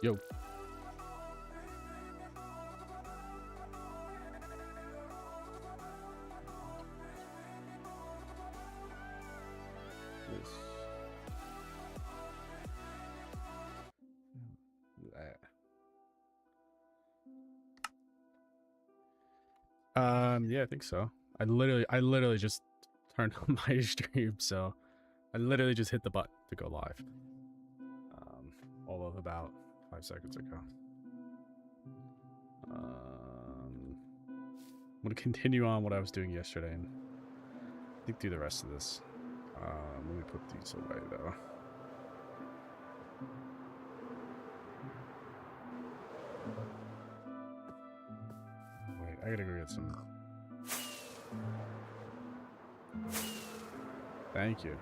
Yo. Yeah, I think so. I literally just turned on my stream, so I literally just hit the button to go live. All of about 5 seconds ago. I'm gonna continue on what I was doing yesterday and I think do the rest of this. Let me put these away though. Wait, I gotta go get some. Thank you.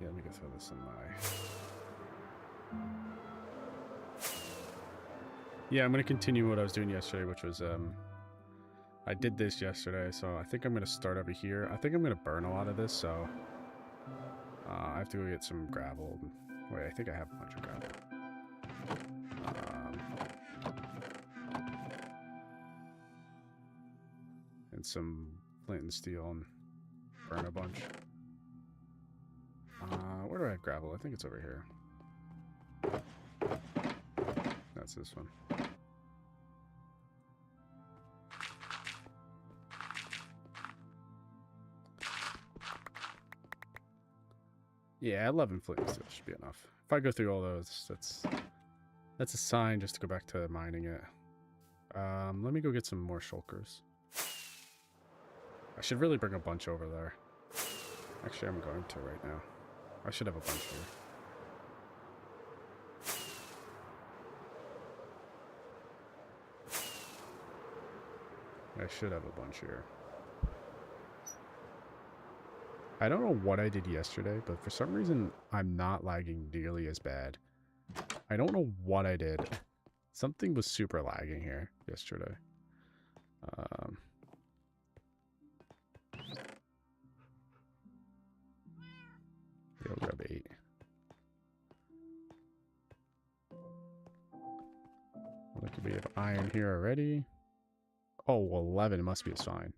Yeah, let me go throw this in my. Yeah, I'm gonna continue what I was doing yesterday, which was I did this yesterday, so I think I'm gonna start over here. I think I'm gonna burn a lot of this, so I have to go get some gravel. Wait, I think I have a bunch of gravel. And some flint and steel and burn a bunch. Where do I have gravel? I think it's over here. That's this one. Yeah, 11 flint and steel should be enough. If I go through all those, that's a sign just to go back to mining it. Let me go get some more shulkers. I should really bring a bunch over there. Actually, I'm going to right now. I should have a bunch here. I should have a bunch here. I don't know what I did yesterday, but for some reason, I'm not lagging nearly as bad. I don't know what I did. Something was super lagging here yesterday. Yeah, I'll grab 8. Look, we have iron here already. Oh, well, 11 must be a sign.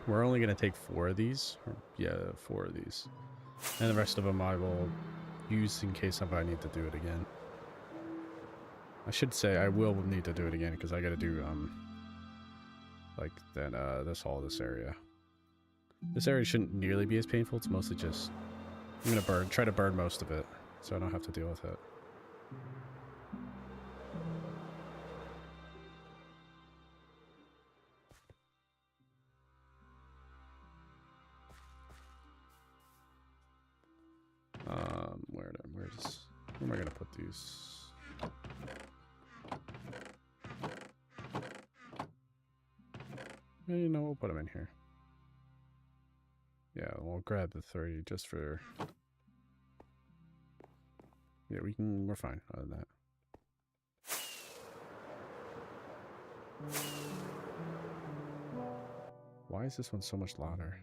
We're only going to take 4 of these. Yeah, 4 of these. And the rest of them I will use in case if I need to do it again. I should say I will need to do it again because I got to do, like, then, this this area. This area shouldn't nearly be as painful. It's mostly just, I'm going to try to burn most of it so I don't have to deal with it. Where am I gonna put these? You know, we'll put them in here. Yeah, we'll grab the 3 just for. Yeah, we're fine other than that. Why is this one so much louder?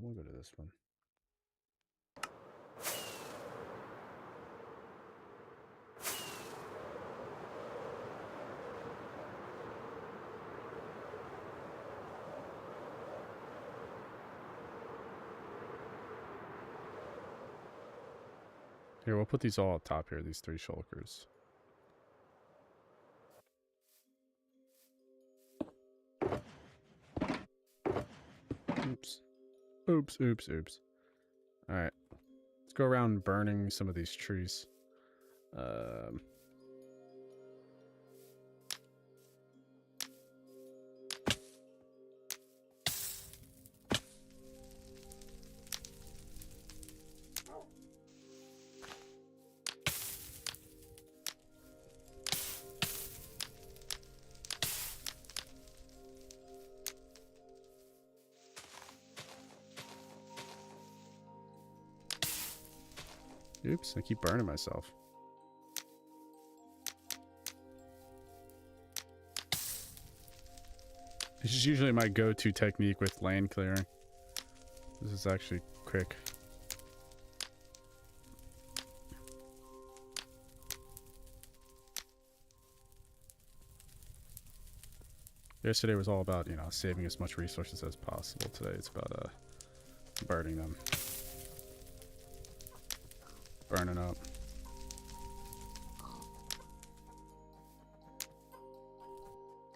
We'll go to this one. Here, we'll put these all up top here, these 3 shulkers. Oops. Oops, oops, oops. Alright. Let's go around burning some of these trees. Oops, I keep burning myself. This is usually my go-to technique with land clearing. This is actually quick. Yesterday was all about, you know, saving as much resources as possible. Today it's about burning them. Burning up.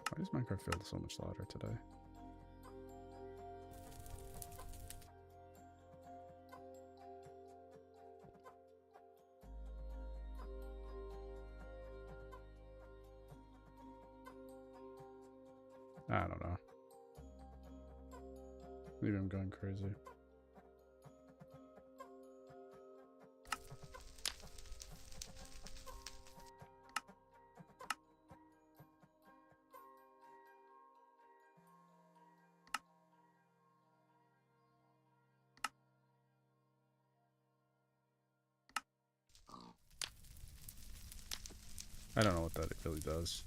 Why does Minecraft feel so much louder today? I don't know. Maybe I'm going crazy. I don't know what that really does.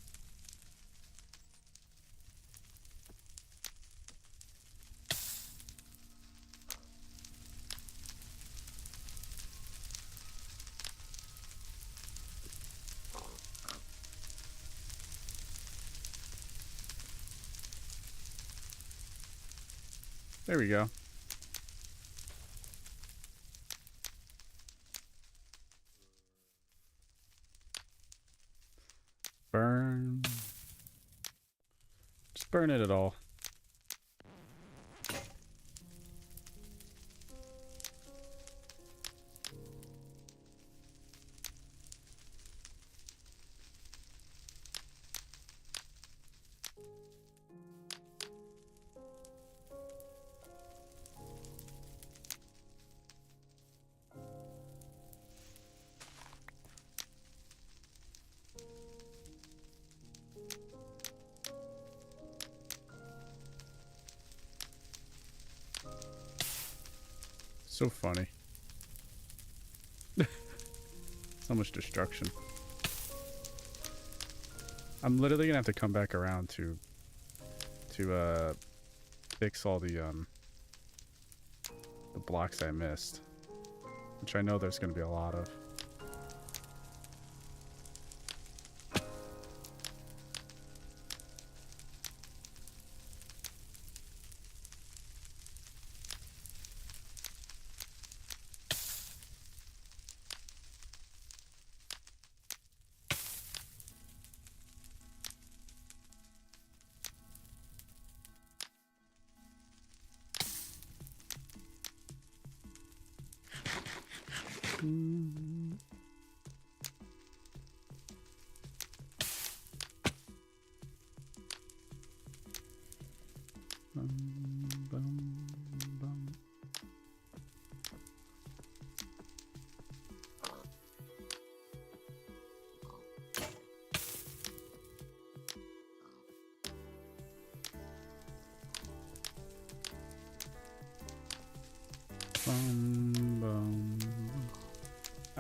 There we go. Burn. Just burn it at all. So funny. So much destruction. I'm literally gonna have to come back around to fix all the blocks I missed, which I know there's gonna be a lot of.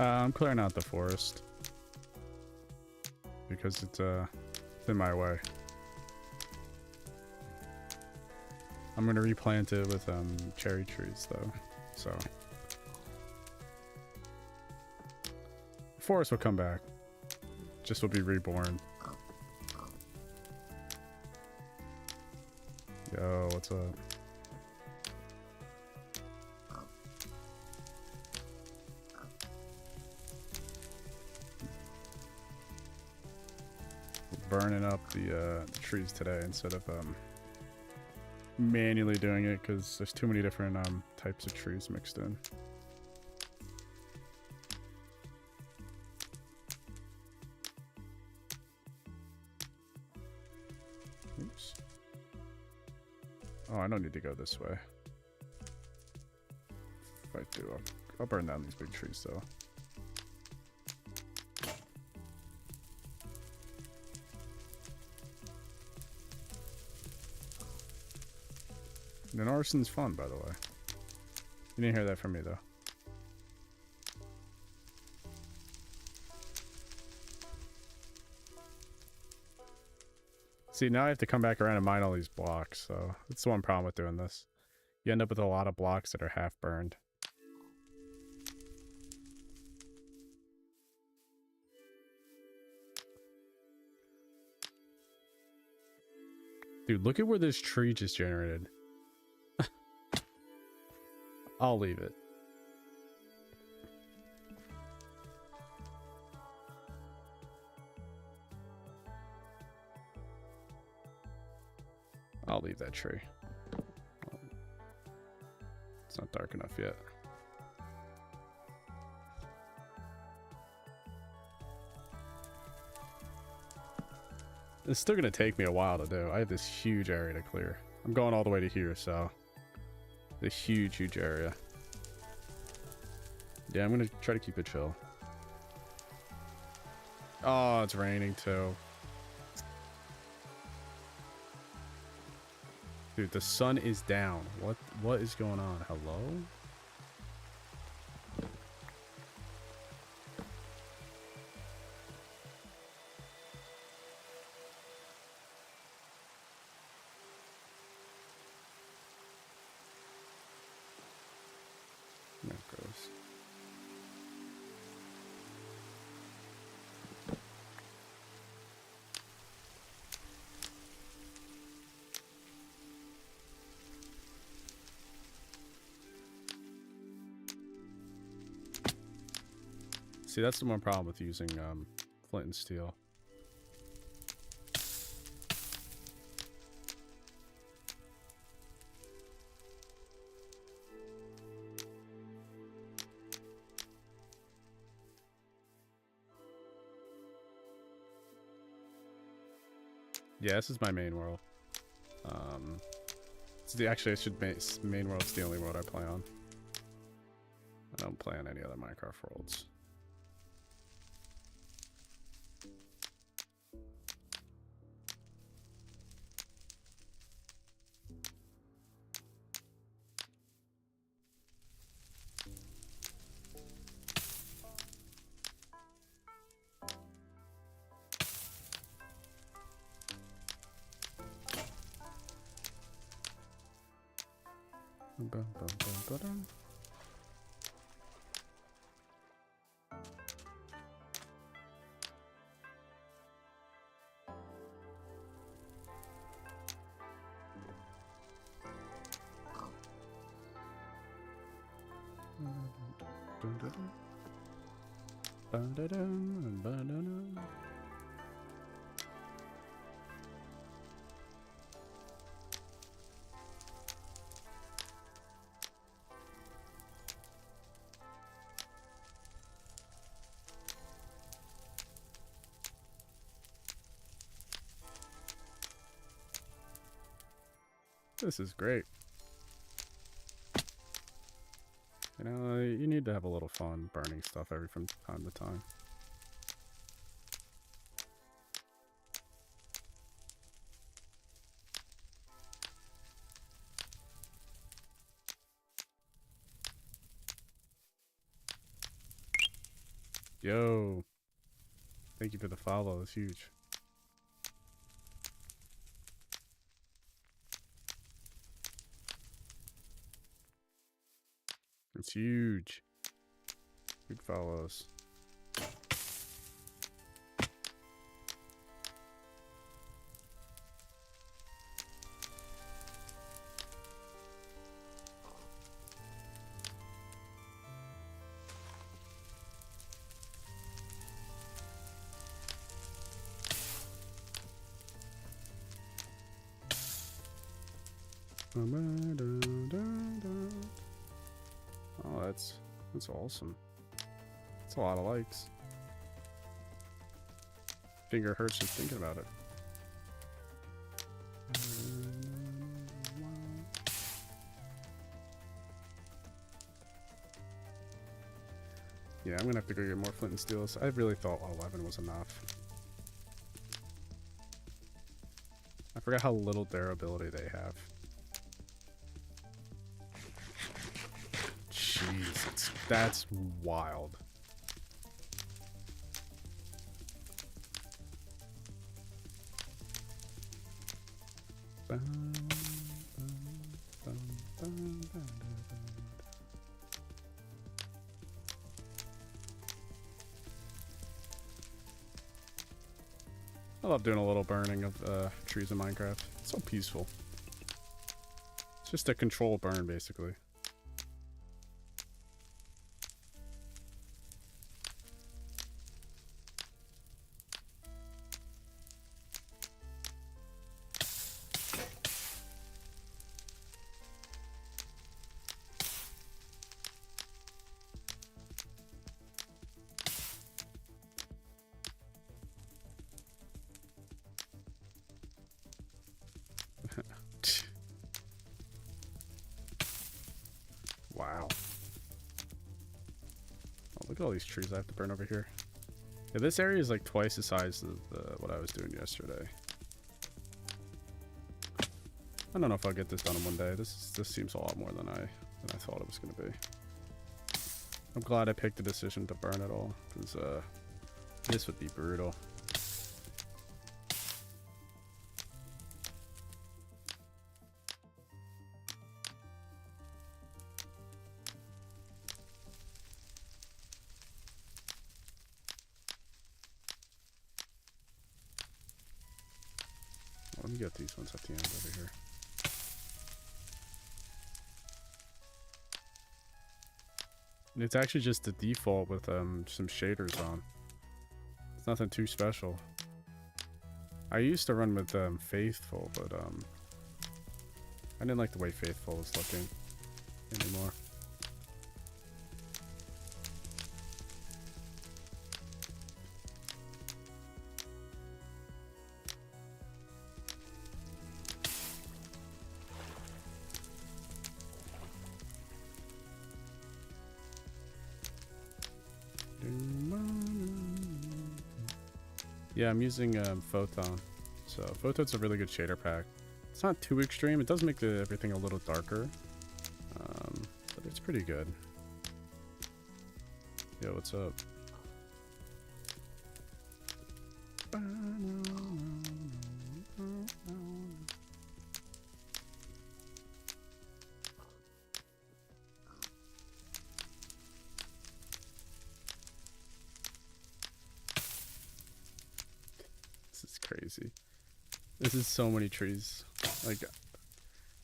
I'm clearing out the forest because it's in my way. I'm gonna replant it with cherry trees though, so the forest will come back. Just will be reborn. Yo, what's up? Burning up the trees today instead of manually doing it because there's too many different types of trees mixed in. Oops. Oh, I don't need to go this way. If I do, I'll burn down these big trees though. And arson's fun, by the way. You didn't hear that from me, though. See, now I have to come back around and mine all these blocks, so that's the one problem with doing this. You end up with a lot of blocks that are half burned. Dude, look at where this tree just generated. I'll leave it. I'll leave that tree. It's not dark enough yet. It's still going to take me a while to do. I have this huge area to clear. I'm going all the way to here, so... The huge area. Yeah, I'm going to try to keep it chill. Oh, it's raining too. Dude, the sun is down. What is going on? Hello? There it goes. See, that's the one problem with using flint and steel. Yeah, this is my main world. Actually, I should main world's the only world I play on. I don't play on any other Minecraft worlds. This is great. You know, you need to have a little fun burning stuff from time to time. Yo. Thank you for the follow. It's huge. It's huge. Big follows. Oh, that's awesome. That's a lot of likes. Finger hurts just thinking about it. Yeah, I'm gonna have to go get more flint and steel. I really thought 11 was enough. I forgot how little durability they have. Jeez, that's wild. I love doing a little burning of trees in Minecraft. It's so peaceful. It's just a controlled burn, basically. Wow. Oh, look at all these trees I have to burn over here. Yeah, this area is like twice the size of what I was doing yesterday. I don't know if I'll get this done in one day. This seems a lot more than I thought it was going to be. I'm glad I picked the decision to burn it all, because this would be brutal. Let me get these ones at the end over here. And it's actually just the default with some shaders on. It's nothing too special. I used to run with Faithful, but I didn't like the way Faithful was looking anymore. Yeah, I'm using Photon. So Photon's a really good shader pack. It's not too extreme. It does make everything a little darker, but it's pretty good. Yo, what's up? Crazy. This is so many trees. Like,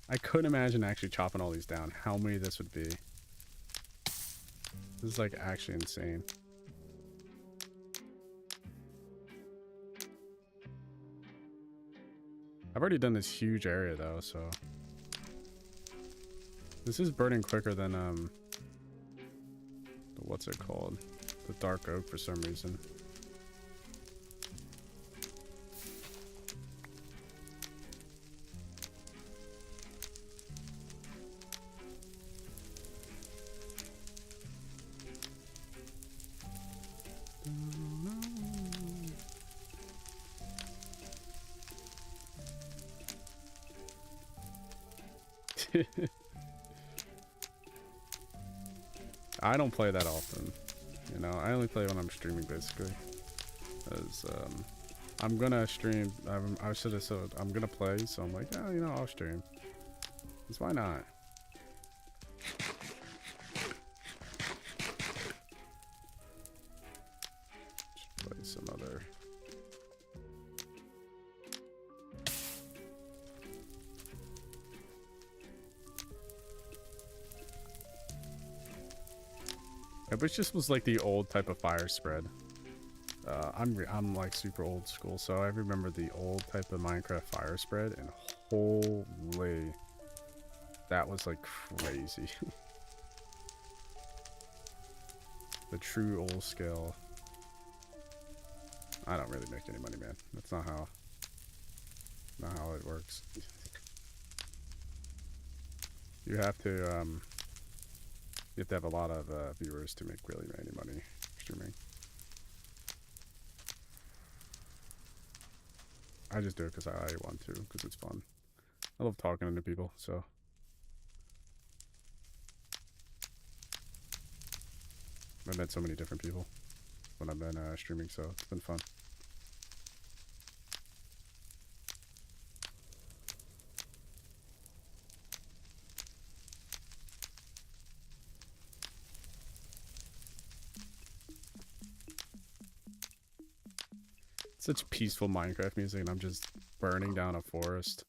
I couldn't imagine actually chopping all these down. How many this would be. This is like actually insane. I've already done this huge area though, so this is burning quicker than what's it called? The dark oak for some reason. I don't play that often, you know. I only play when I'm streaming, basically. Because I'm gonna stream. I should have said I'm gonna play, so I'm like, oh, you know, I'll stream. Because why not? Just play some other. I wish this was like the old type of fire spread. I'm like super old school, so I remember the old type of Minecraft fire spread, and holy, that was like crazy. The true old scale. I don't really make any money, man. That's not how it works. You have to have a lot of viewers to make really any money streaming. I just do it because I want to, because it's fun. I love talking to new people, so. I've met so many different people when I've been streaming, so it's been fun. Such peaceful Minecraft music, and I'm just burning down a forest.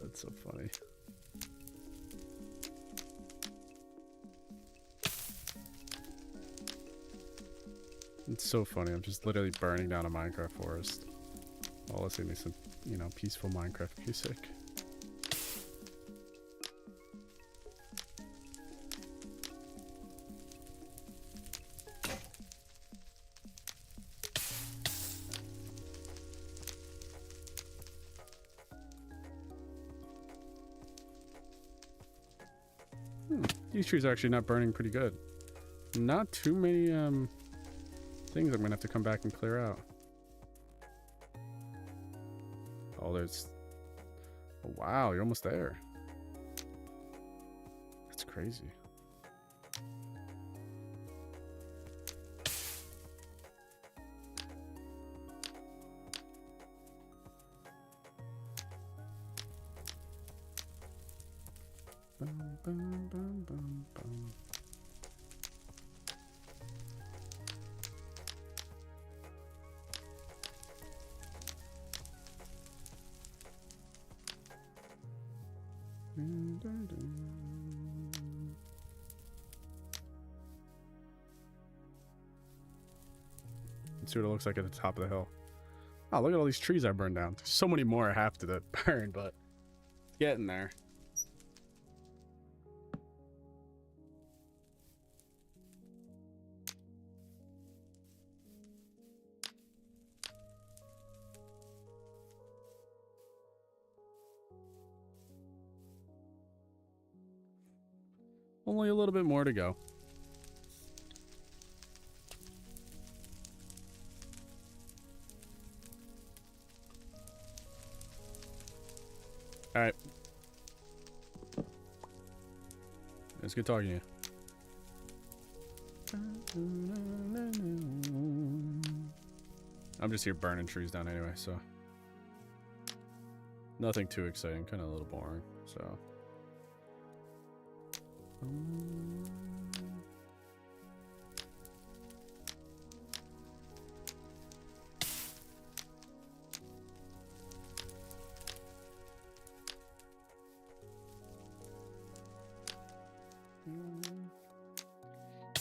That's so funny. It's so funny. I'm just literally burning down a Minecraft forest while listening to some, you know, peaceful Minecraft music. These trees are actually not burning pretty good. Not too many things I'm gonna have to come back and clear out. Oh, there's... Oh, wow, you're almost there. That's crazy. Bum, bum, bum, bum, bum. Let's see what it looks like at the top of the hill. Oh, look at all these trees I burned down. There's so many more I have to burn, but it's getting there. Only a little bit more to go. All right. It's good talking to you. I'm just here burning trees down anyway, so nothing too exciting, kind of a little boring, so.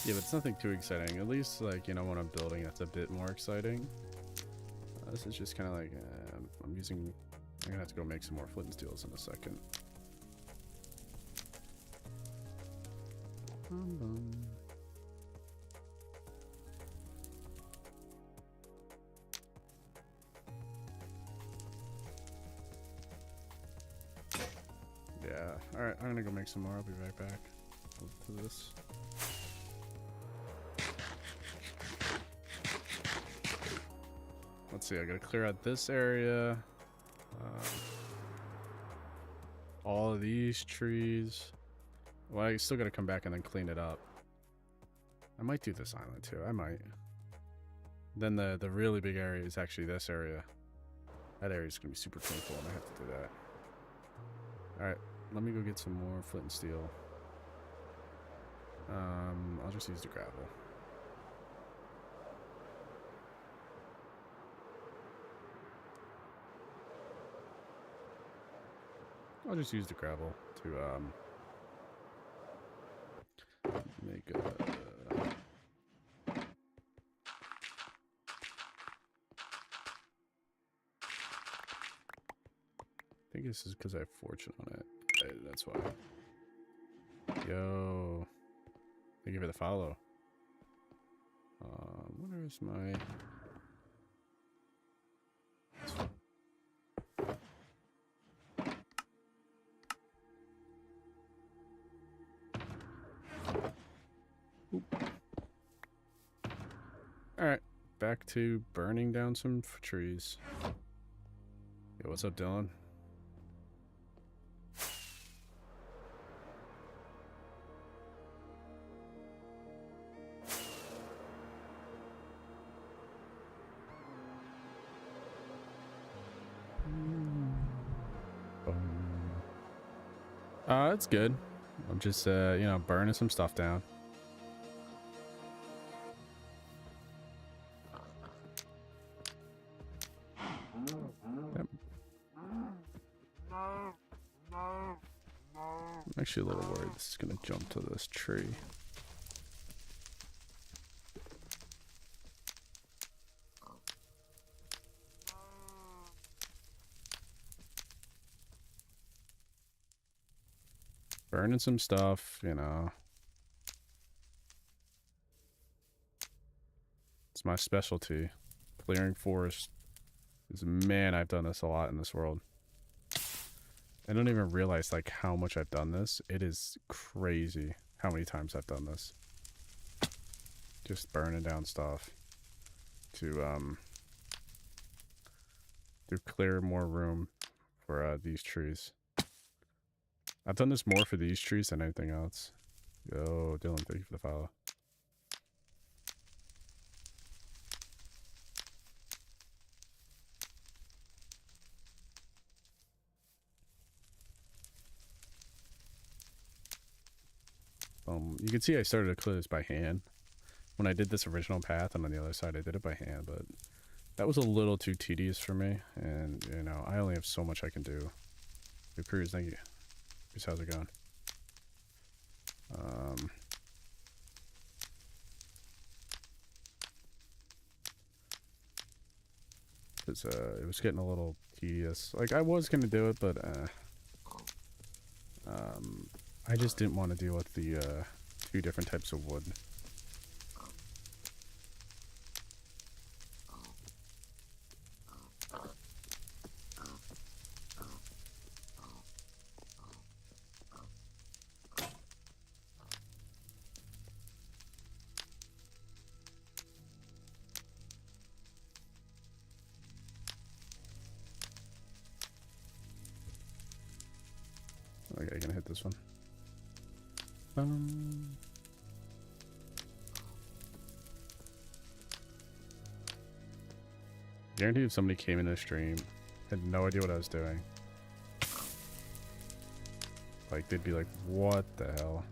Yeah, but it's nothing too exciting. At least, like, you know, when I'm building, that's a bit more exciting. This is just kind of like, I'm gonna have to go make some more flint and steels in a second. Yeah, alright, I'm gonna go make some more. I'll be right back to this. Let's see, I gotta clear out this area. All of these trees. Well, I still gotta come back and then clean it up. I might do this island too. I might. Then the really big area is actually this area. That area is gonna be super painful, and I have to do that. Alright, let me go get some more flint and steel. I'll just use the gravel. I'll just use the gravel to make a... I think this is because I have fortune on it. That's why. Yo. Thank you for the follow. Where is my... Alright, back to burning down some trees. Yo, what's up, Dylan? It's good. I'm just, you know, burning some stuff down. I'm actually a little worried this is gonna jump to this tree. Burning some stuff, you know. It's my specialty. Clearing forest. Because, man, I've done this a lot in this world. I don't even realize, like, how much I've done this. It is crazy how many times I've done this. Just burning down stuff to clear more room for these trees. I've done this more for these trees than anything else. Yo, Dylan, thank you for the follow. You can see I started to clear this by hand. When I did this original path, and on the other side I did it by hand, but that was a little too tedious for me, and, you know, I only have so much I can do. Hey, Cruz, thank you. Cruz, how's it going? Because, it was getting a little tedious. Like, I was going to do it, but, I just didn't want to deal with the, 2 different types of wood. Okay, gonna hit this one. Guarantee if somebody came in the stream, had no idea what I was doing, like, they'd be like, what the hell?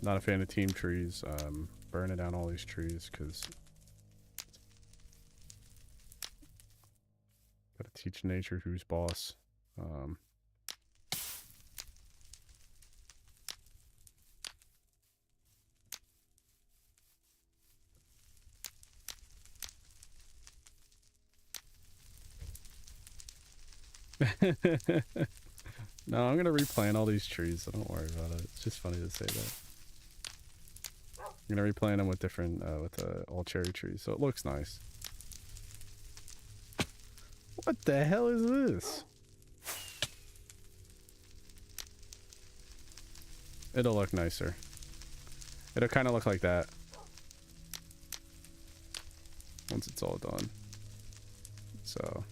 Not a fan of team trees. Burning down all these trees, because gotta teach nature who's boss. No, I'm gonna replant all these trees, so don't worry about it. It's just funny to say that. I'm gonna replant them with different, all cherry trees, so it looks nice. What the hell is this? It'll look nicer. It'll kind of look like that once it's all done. So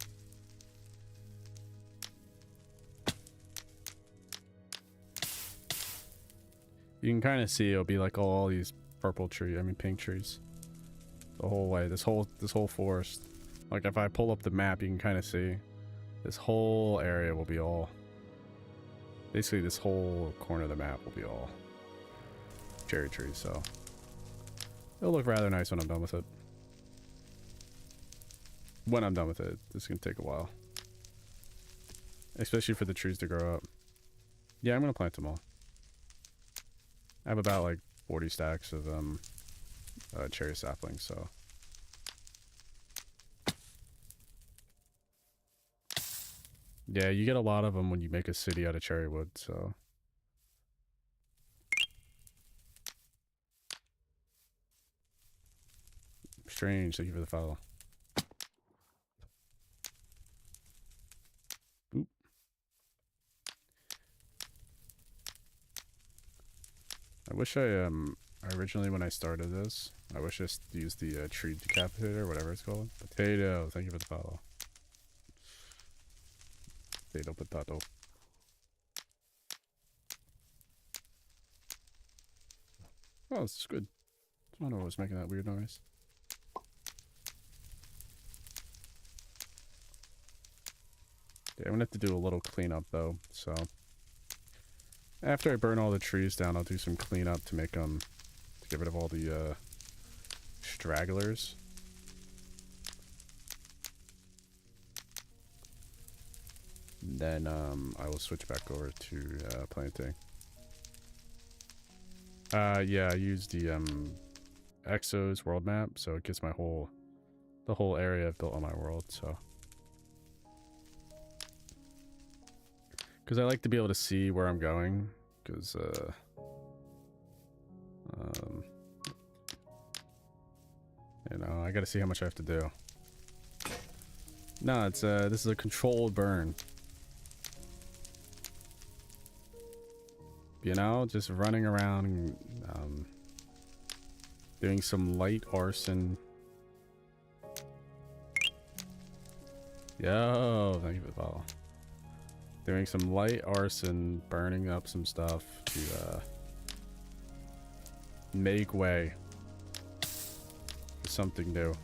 you can kind of see it'll be like all these pink trees the whole way. This whole forest. Like, if I pull up the map, you can kind of see this whole area will be all, basically this whole corner of the map will be all cherry trees, so it'll look rather nice when I'm done with it. When I'm done with it, this can take a while, especially for the trees to grow up. Yeah, I'm gonna plant them all. I have about like 40 stacks of cherry saplings, so yeah, you get a lot of them when you make a city out of cherry wood, so. Strange, thank you for the follow. Oop. I wish originally when I started this, I wish I used the tree decapitator, whatever it's called. Potato, thank you for the follow. Potato. Oh, this is good. I don't know what was making that weird noise. Yeah, I'm gonna have to do a little cleanup though, so after I burn all the trees down, I'll do some cleanup to make them, to get rid of all the stragglers. Then I will switch back over to planting. Yeah, I use the Exos world map, so it gets the whole area I've built on my world. So, because I like to be able to see where I'm going, because you know, I got to see how much I have to do. No, it's this is a controlled burn. You know, just running around, doing some light arson. Yo, thank you for the follow. Doing some light arson, burning up some stuff to make way for something new.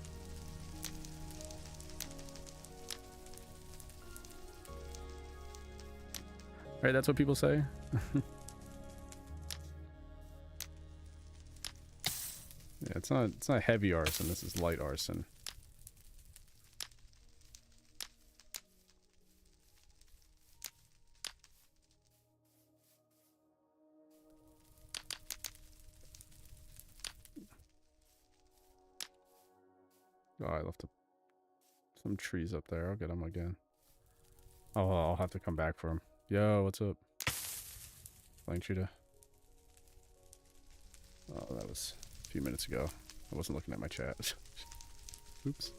Right, that's what people say. Yeah, it's not heavy arson, this is light arson. Oh, I left some trees up there. I'll get them again. Oh, I'll have to come back for them. Yo, what's up? Flying cheetah. Oh, that was a few minutes ago. I wasn't looking at my chat. Oops.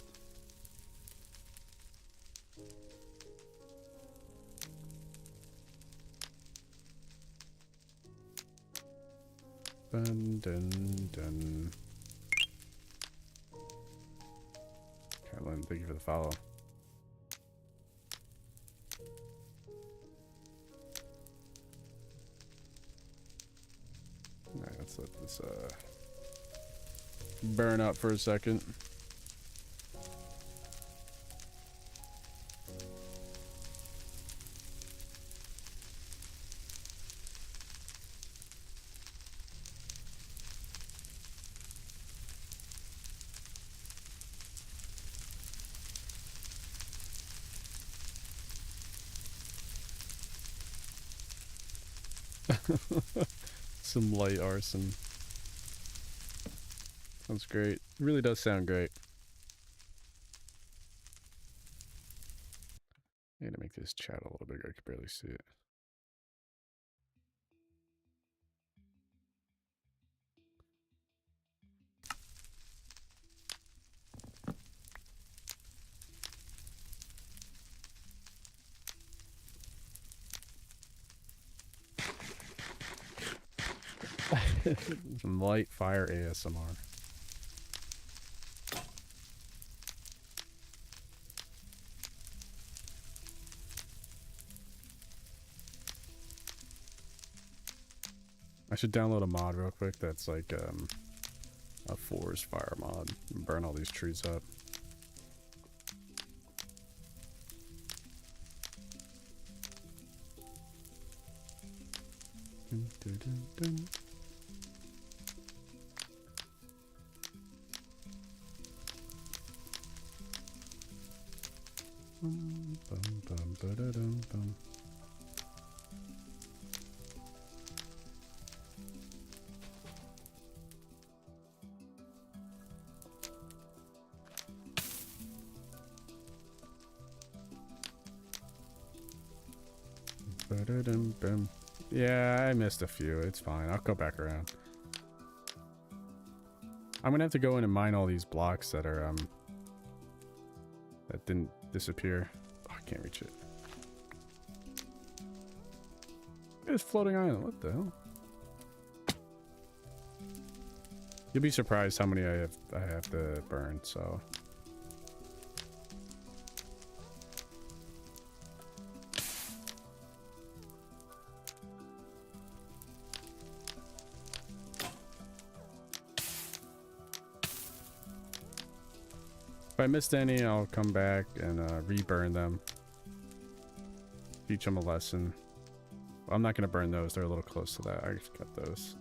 Dun dun dun. Carolyn, thank you for the follow. Alright, let's let this burn up for a second. Some light arson. Sounds great. It really does sound great. I need to make this chat a little bigger. I can barely see it. Some light fire ASMR. I should download a mod real quick that's like a forest fire mod and burn all these trees up. Dun, dun, dun, dun. Bum, bum, ba-da-dum, bum. Ba-da-dum, bum. Yeah, I missed a few. It's fine. I'll go back around. I'm gonna have to go in and mine all these blocks that are that didn't disappear. Oh, I can't reach it. It's floating island. What the hell? You'll be surprised how many I have to burn. So. If I missed any, I'll come back and re-burn them. Teach them a lesson. Well, I'm not going to burn those. They're a little close to that. I got those.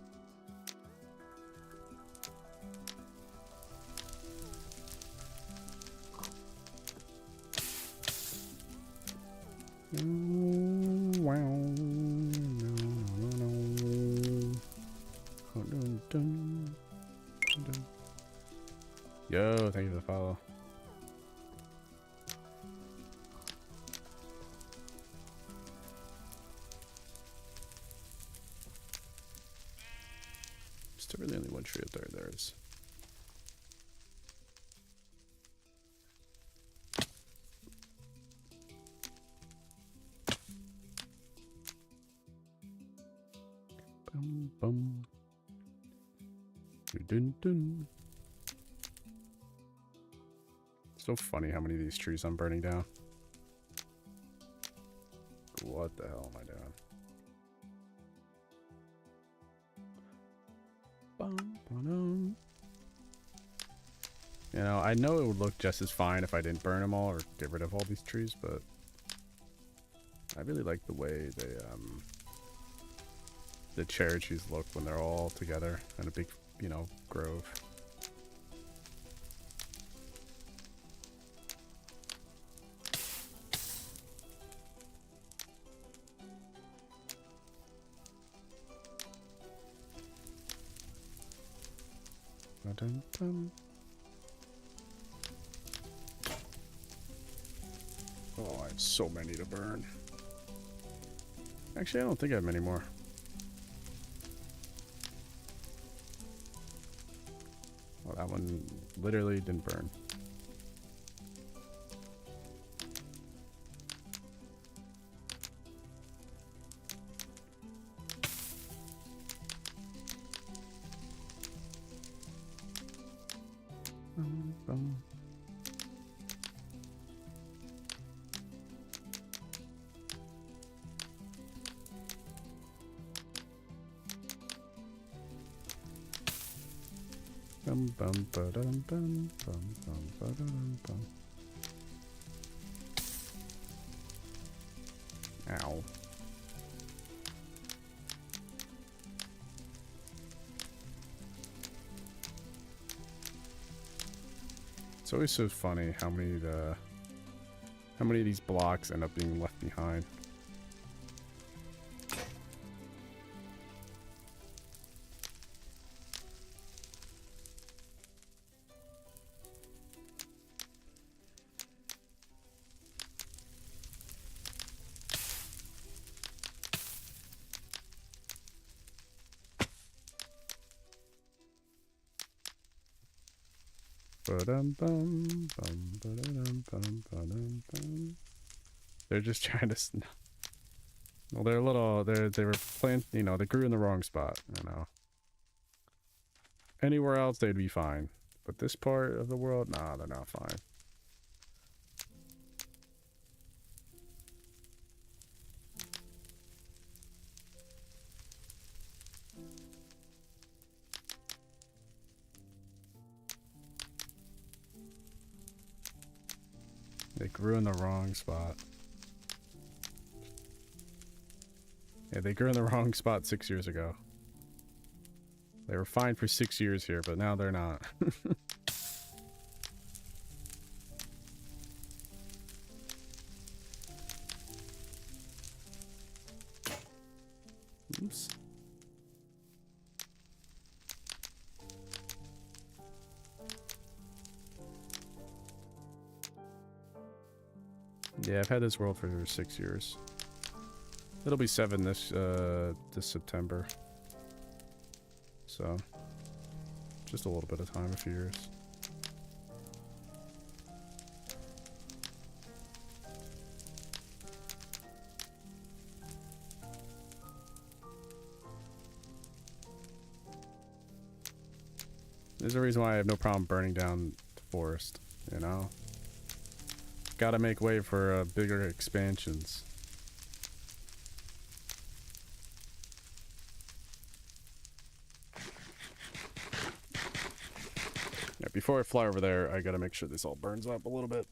Yo, thank you for the follow. Still really only one tree up there. There is. Bum, bum. Dun, dun. So funny how many of these trees I'm burning down. What the hell am I doing? Bum, ba-dum. You know, I know it would look just as fine if I didn't burn them all or get rid of all these trees, but I really like the way the cherry trees look when they're all together in a big, you know, grove. Ba-dum-dum. Oh, I have so many to burn. Actually, I don't think I have many more. Well, that one literally didn't burn. Bum bum ba-dum bum bum bum ba-dum bum. Ow. It's always so funny how many of these blocks end up being left behind. Ba-dum-bum, bum, ba-da-dum-bum, ba-dum-bum. They're just trying to. Well, they're a little. They were plant. You know, they grew in the wrong spot. You know. Anywhere else, they'd be fine, but this part of the world, nah, they're not fine. They grew in the wrong spot. Yeah, they grew in the wrong spot 6 years ago. They were fine for 6 years here, but now they're not. Oops. Yeah, I've had this world for 6 years. It'll be 7 this September. So, just a little bit of time, a few years. There's a reason why I have no problem burning down the forest, you know? Gotta make way for bigger expansions. Yeah, before I fly over there, I gotta make sure this all burns up a little bit.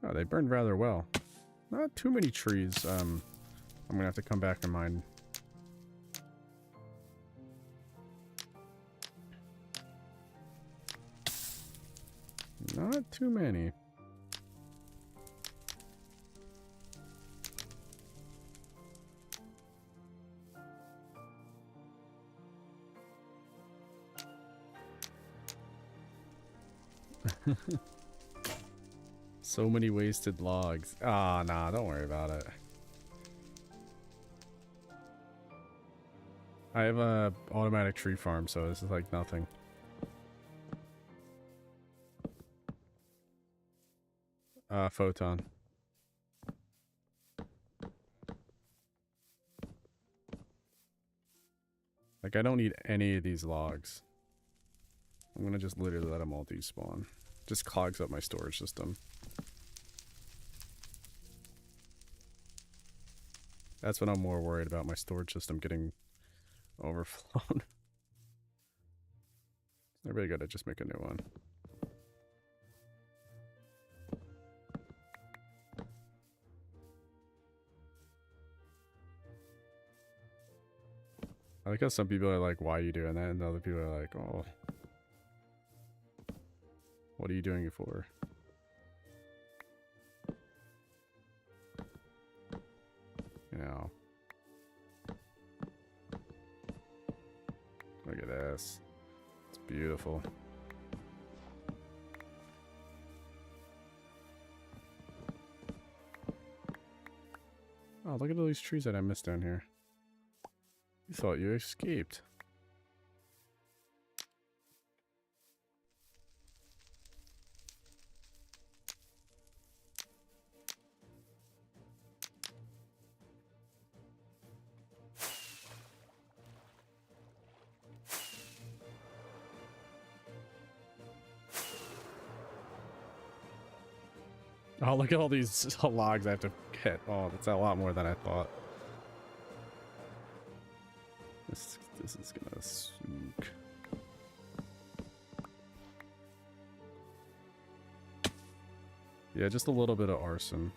Oh, they burned rather well. Not too many trees. I'm gonna have to come back and mine. Not too many. So many wasted logs. Ah, nah, don't worry about it. I have a automatic tree farm, so this is like nothing. Photon. Like, I don't need any of these logs. I'm gonna just literally let them all despawn. Just clogs up my storage system. That's what I'm more worried about, my storage system getting overflown. I really gotta just make a new one. I like how some people are like, why are you doing that? And other people are like, oh, what are you doing it for? You know. Look at this. It's beautiful. Oh, look at all these trees that I missed down here. You thought you escaped. Oh, look at all these logs I have to get. Oh, that's a lot more than I thought. This is gonna sook. Yeah, just a little bit of arson.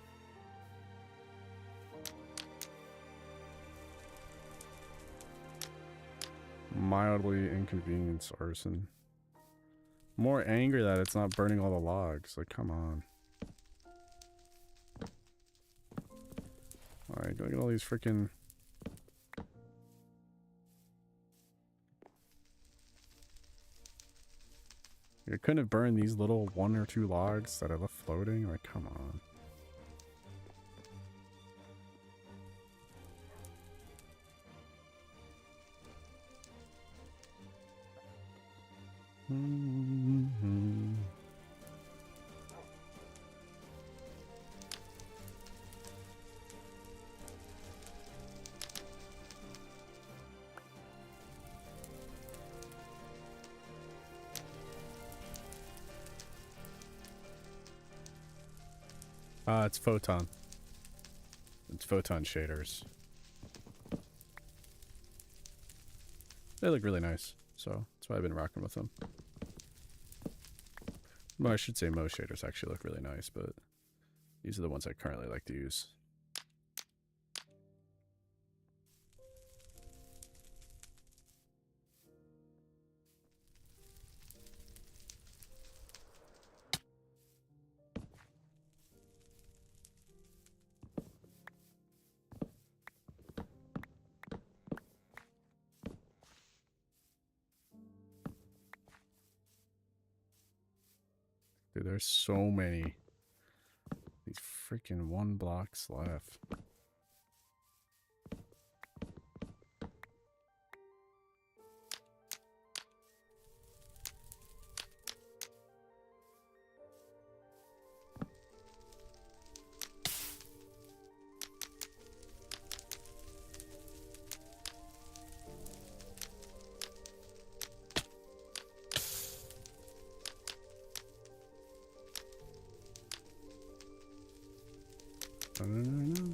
Mildly inconvenience arson. More angry that it's not burning all the logs. Like, come on. Alright, look at all these freaking... I couldn't have burned these little 1 or 2 logs that I left floating? Like, come on. It's Photon. It's Photon shaders. They look really nice, so that's why I've been rocking with them. Well, I should say most shaders actually look really nice, but these are the ones I currently like to use. Dude, there's so many. These freaking 1 blocks left. No.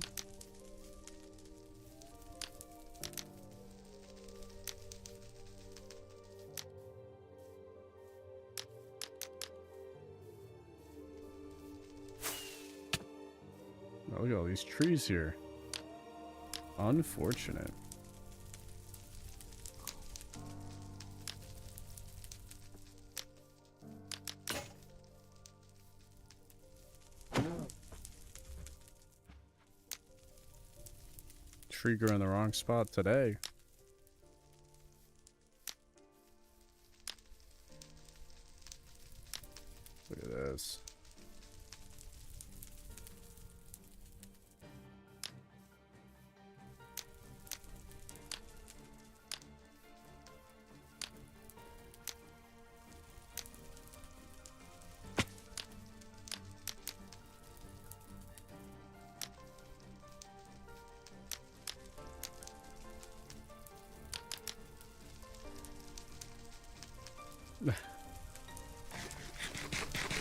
Look at all these trees here. Unfortunate. Tree grew in the wrong spot today. Look at this.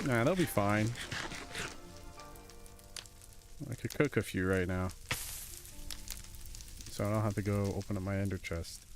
Nah, they'll be fine. I could cook a few right now. So I don't have to go open up my ender chest.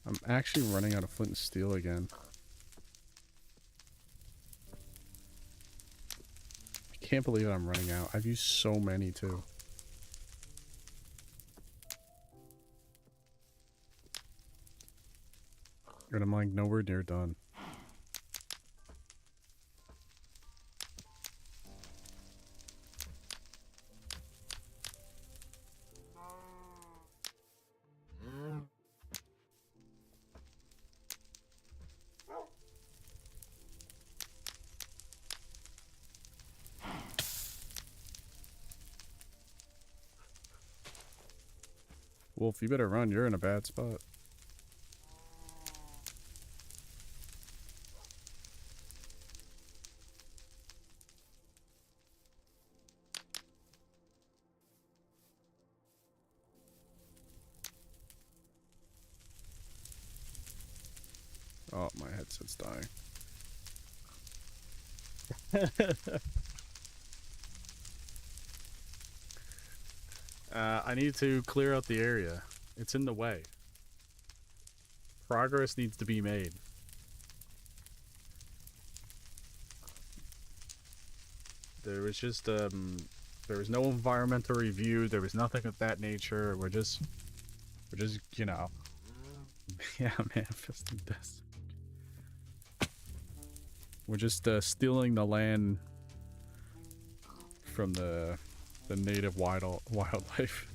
I'm actually running out of flint and steel again. I can't believe I'm running out. I've used so many too. And I'm like nowhere near done. Wolf, you better run. You're in a bad spot. Oh, my headset's dying. I need to clear out the area. It's in the way. Progress needs to be made. There was just, there was no environmental review. There was nothing of that nature. We're just, you know. Yeah, manifesting this. We're just, stealing the land from the native wildlife.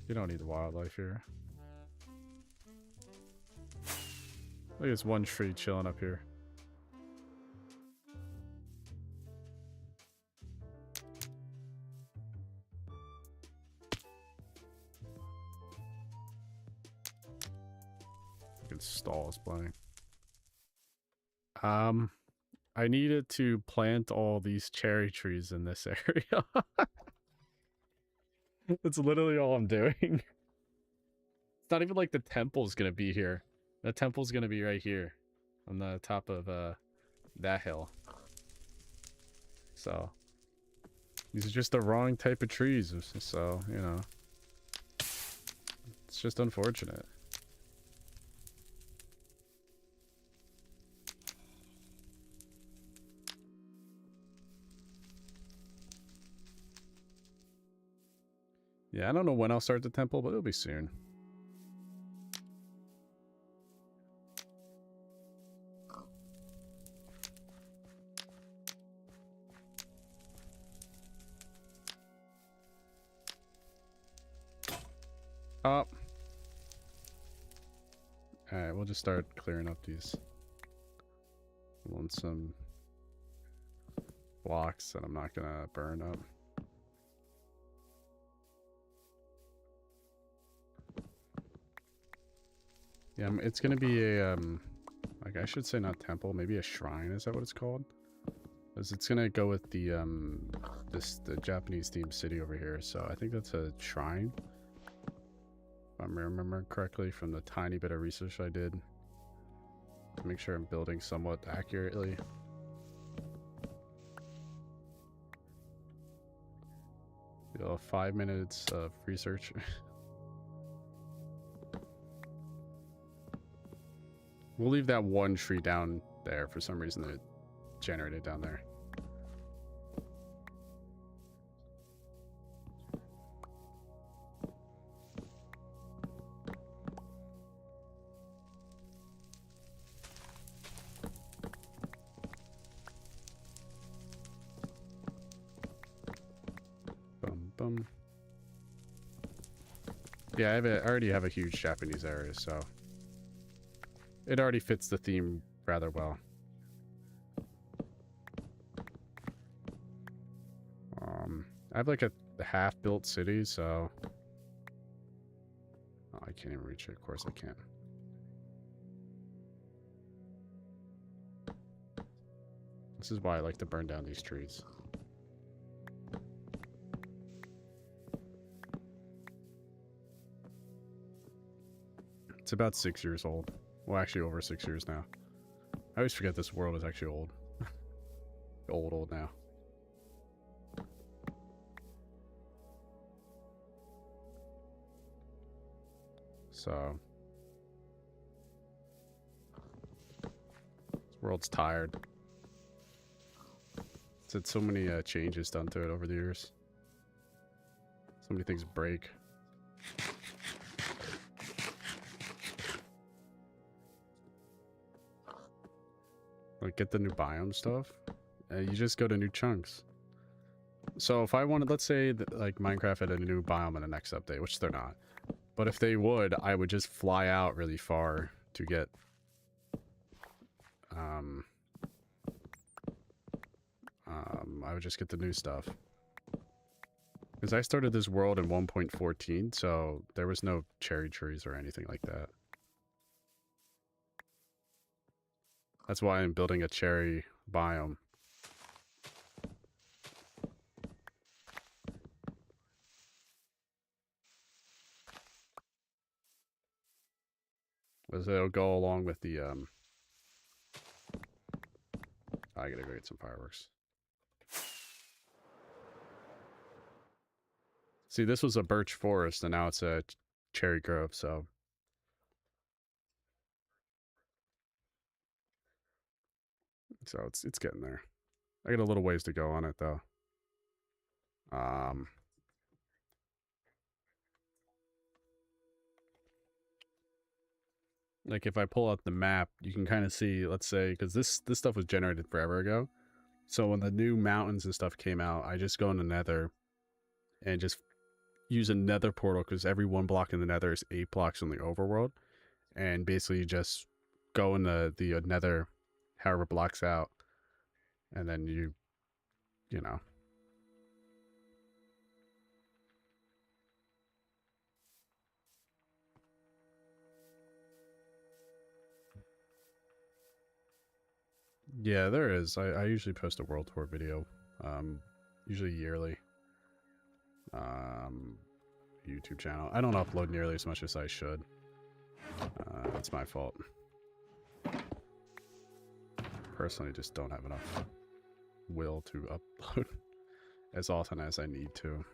You don't need the wildlife here. Look at this one tree chilling up here. Stall is playing. I needed to plant all these cherry trees in this area. That's literally all I'm doing. It's not even like the temple's gonna be here. The temple's gonna be right here on the top of that hill. So these are just the wrong type of trees, so you know, it's just unfortunate. Yeah, I don't know when I'll start the temple, but it'll be soon. Up. Alright, we'll just start clearing up these. I want some blocks that I'm not gonna burn up. Yeah, it's gonna be a like I should say not temple, maybe a shrine. Is that what it's called? Because it's gonna go with the the Japanese themed city over here. So I think that's a shrine. If I remember correctly from the tiny bit of research I did to make sure I'm building somewhat accurately. 5 minutes of research. We'll leave that one tree down there for some reason that it generated down there. Yeah, I already have a huge Japanese area, so it already fits the theme rather well. I have like a half-built city, so oh, I can't even reach it. Of course I can't. This is why I like to burn down these trees. It's about 6 years old. Well, actually over 6 years now. I always forget this world is actually old. old now. So this world's tired. It's had so many changes done to it over the years. So many things break. Like, get the new biome stuff. You just go to new chunks. So if I wanted, let's say that, like, Minecraft had a new biome in the next update, which they're not. But if they would, I would just fly out really far to get I would just get the new stuff. Because I started this world in 1.14, so there was no cherry trees or anything like that. That's why I'm building a cherry biome. Because it'll go along with the I gotta go get some fireworks. See, this was a birch forest, and now it's a cherry grove, so... So it's getting there. I got a little ways to go on it, though. Like, if I pull out the map, you can kind of see, let's say, because this stuff was generated forever ago. So when the new mountains and stuff came out, I just go in the nether and just use a nether portal, because every 1 block in the nether is 8 blocks in the overworld. And basically just go in the nether however blocks out. And then you know. Yeah, there is. I usually post a world tour video. Usually yearly. YouTube channel. I don't upload nearly as much as I should. That's my fault. Personally, just don't have enough will to upload as often as I need to.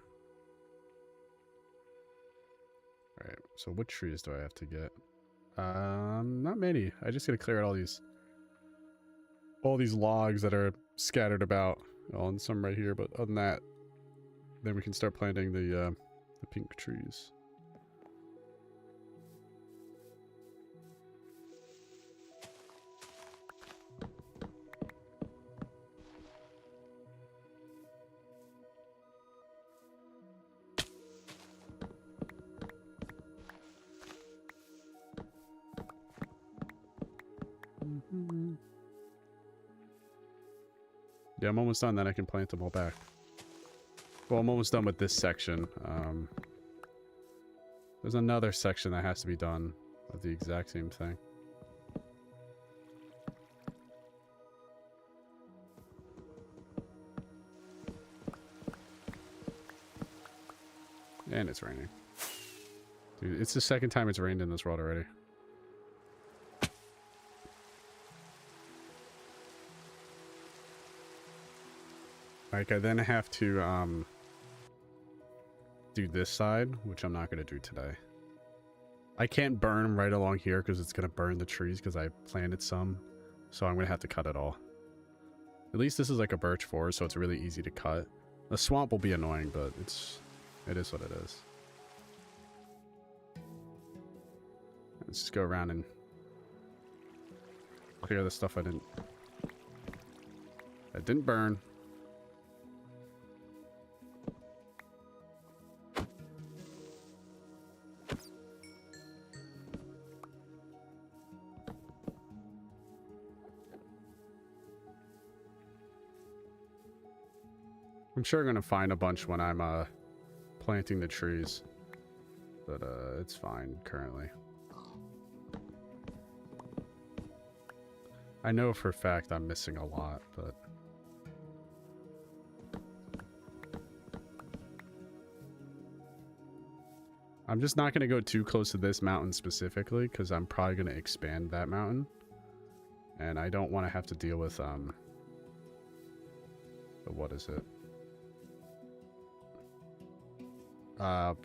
Alright, so what trees do I have to get? Not many. I just gotta clear out all these logs that are scattered about. Well, and some right here, but other than that, then we can start planting the pink trees. Yeah, I'm almost done, then I can plant them all back. Well, I'm almost done with this section. There's another section that has to be done. of the exact same thing. And it's raining. Dude, it's the second time it's rained in this world already. Like, I then have to, do this side, which I'm not going to do today. I can't burn right along here because it's going to burn the trees because I planted some. So I'm going to have to cut it all. At least this is like a birch forest, so it's really easy to cut. The swamp will be annoying, but it is what it is. Let's just go around and clear the stuff that didn't burn. I'm sure I'm gonna find a bunch when I'm planting the trees, but it's fine currently. I know for a fact I'm missing a lot, but I'm just not gonna go too close to this mountain specifically because I'm probably gonna expand that mountain, and I don't want to have to deal with what is it?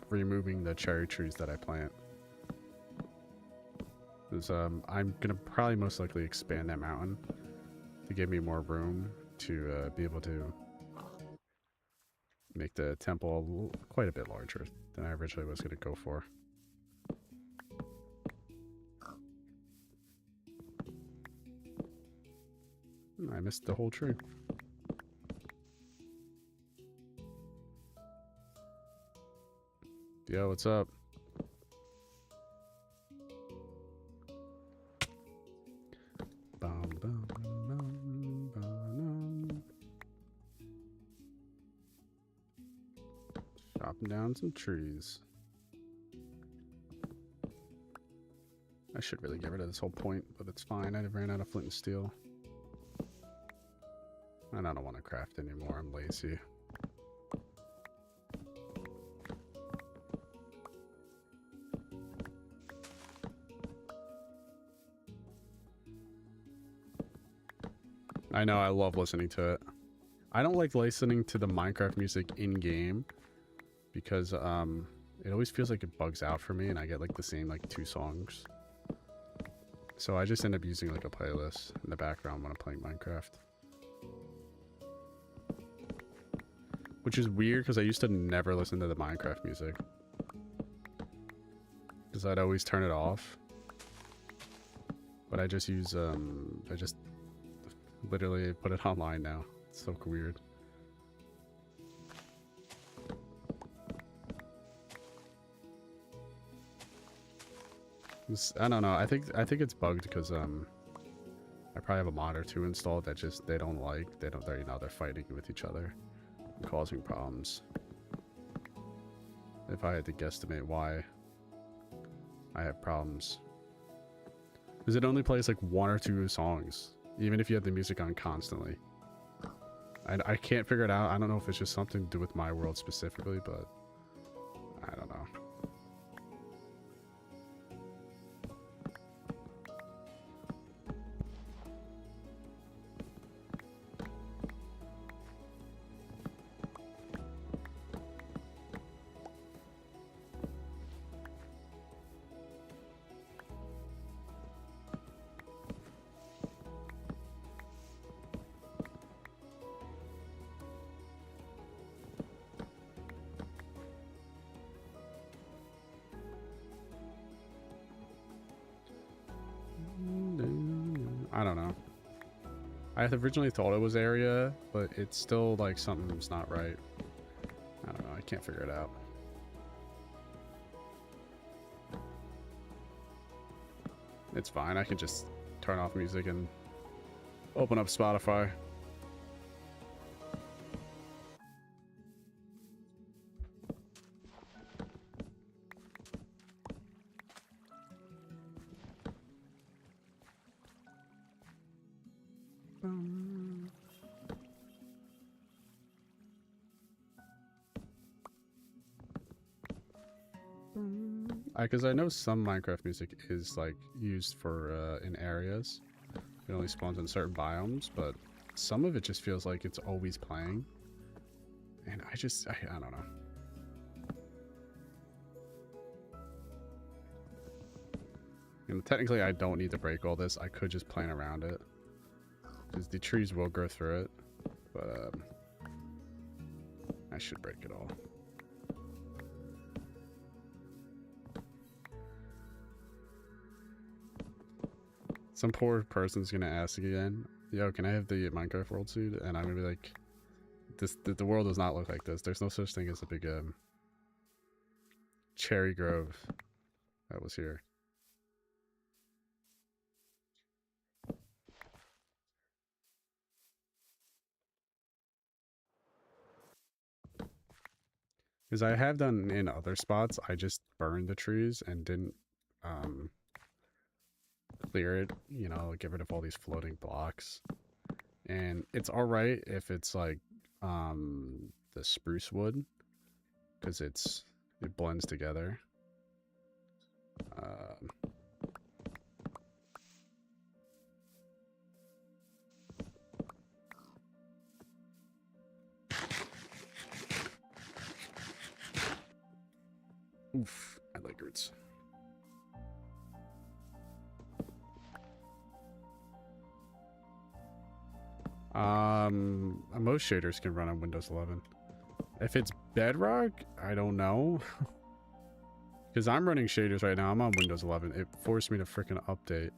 Removing the cherry trees that I plant. Because I'm gonna probably most likely expand that mountain to give me more room to be able to make the temple quite a bit larger than I originally was gonna go for. I missed the whole tree. Yo, what's up? Chopping down some trees. I should really get rid of this whole point, but it's fine. I ran out of flint and steel. And I don't want to craft anymore. I'm lazy. I know, I love listening to it. I don't like listening to the Minecraft music in-game because it always feels like it bugs out for me and I get like the same like 2 songs. So I just end up using like a playlist in the background when I'm playing Minecraft. Which is weird because I used to never listen to the Minecraft music. Because I'd always turn it off. But I just use, I just literally put it online now. It's so weird. I don't know. I think it's bugged because I probably have a mod or 2 installed that just they don't like. They're they're fighting with each other, and causing problems. If I had to guesstimate why I have problems, because it only plays like 1 or 2 songs, even if you have the music on constantly. I can't figure it out. I don't know if it's just something to do with my world specifically, but I don't know. I don't know. I originally thought it was area, but it's still like something's not right. I don't know. I can't figure it out. It's fine. I can just turn off music and open up Spotify. Because I know some Minecraft music is like used for in areas. It only spawns in certain biomes, but some of it just feels like it's always playing. And I don't know. And technically I don't need to break all this. I could just plan around it. Because the trees will grow through it. But I should break it all. Some poor person's gonna ask again, yo, can I have the Minecraft world suit? And I'm gonna be like, the world does not look like this. There's no such thing as a big cherry grove that was here. Because I have done in other spots, I just burned the trees and didn't clear it, you know, get rid of all these floating blocks. And it's alright if it's like the spruce wood, because it blends together. Oof, I like roots. Most shaders can run on Windows 11. If it's Bedrock, I don't know. Because I'm running shaders right now. I'm on Windows 11. It forced me to freaking update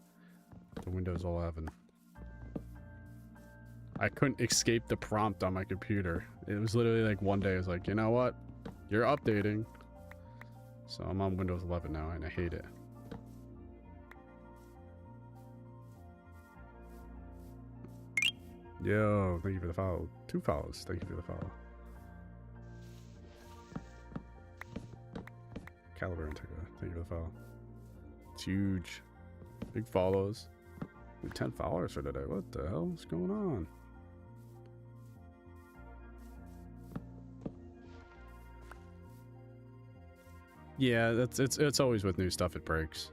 to Windows 11. I couldn't escape the prompt on my computer. It was literally like one day, I was like, you know what? You're updating. So I'm on Windows 11 now, and I hate it. Yo, thank you for the follow. 2 follows. Thank you for the follow. Caliber Integra. Thank you for the follow. It's huge. Big follows. 10 followers for today. What the hell is going on? Yeah, it's always with new stuff, it breaks.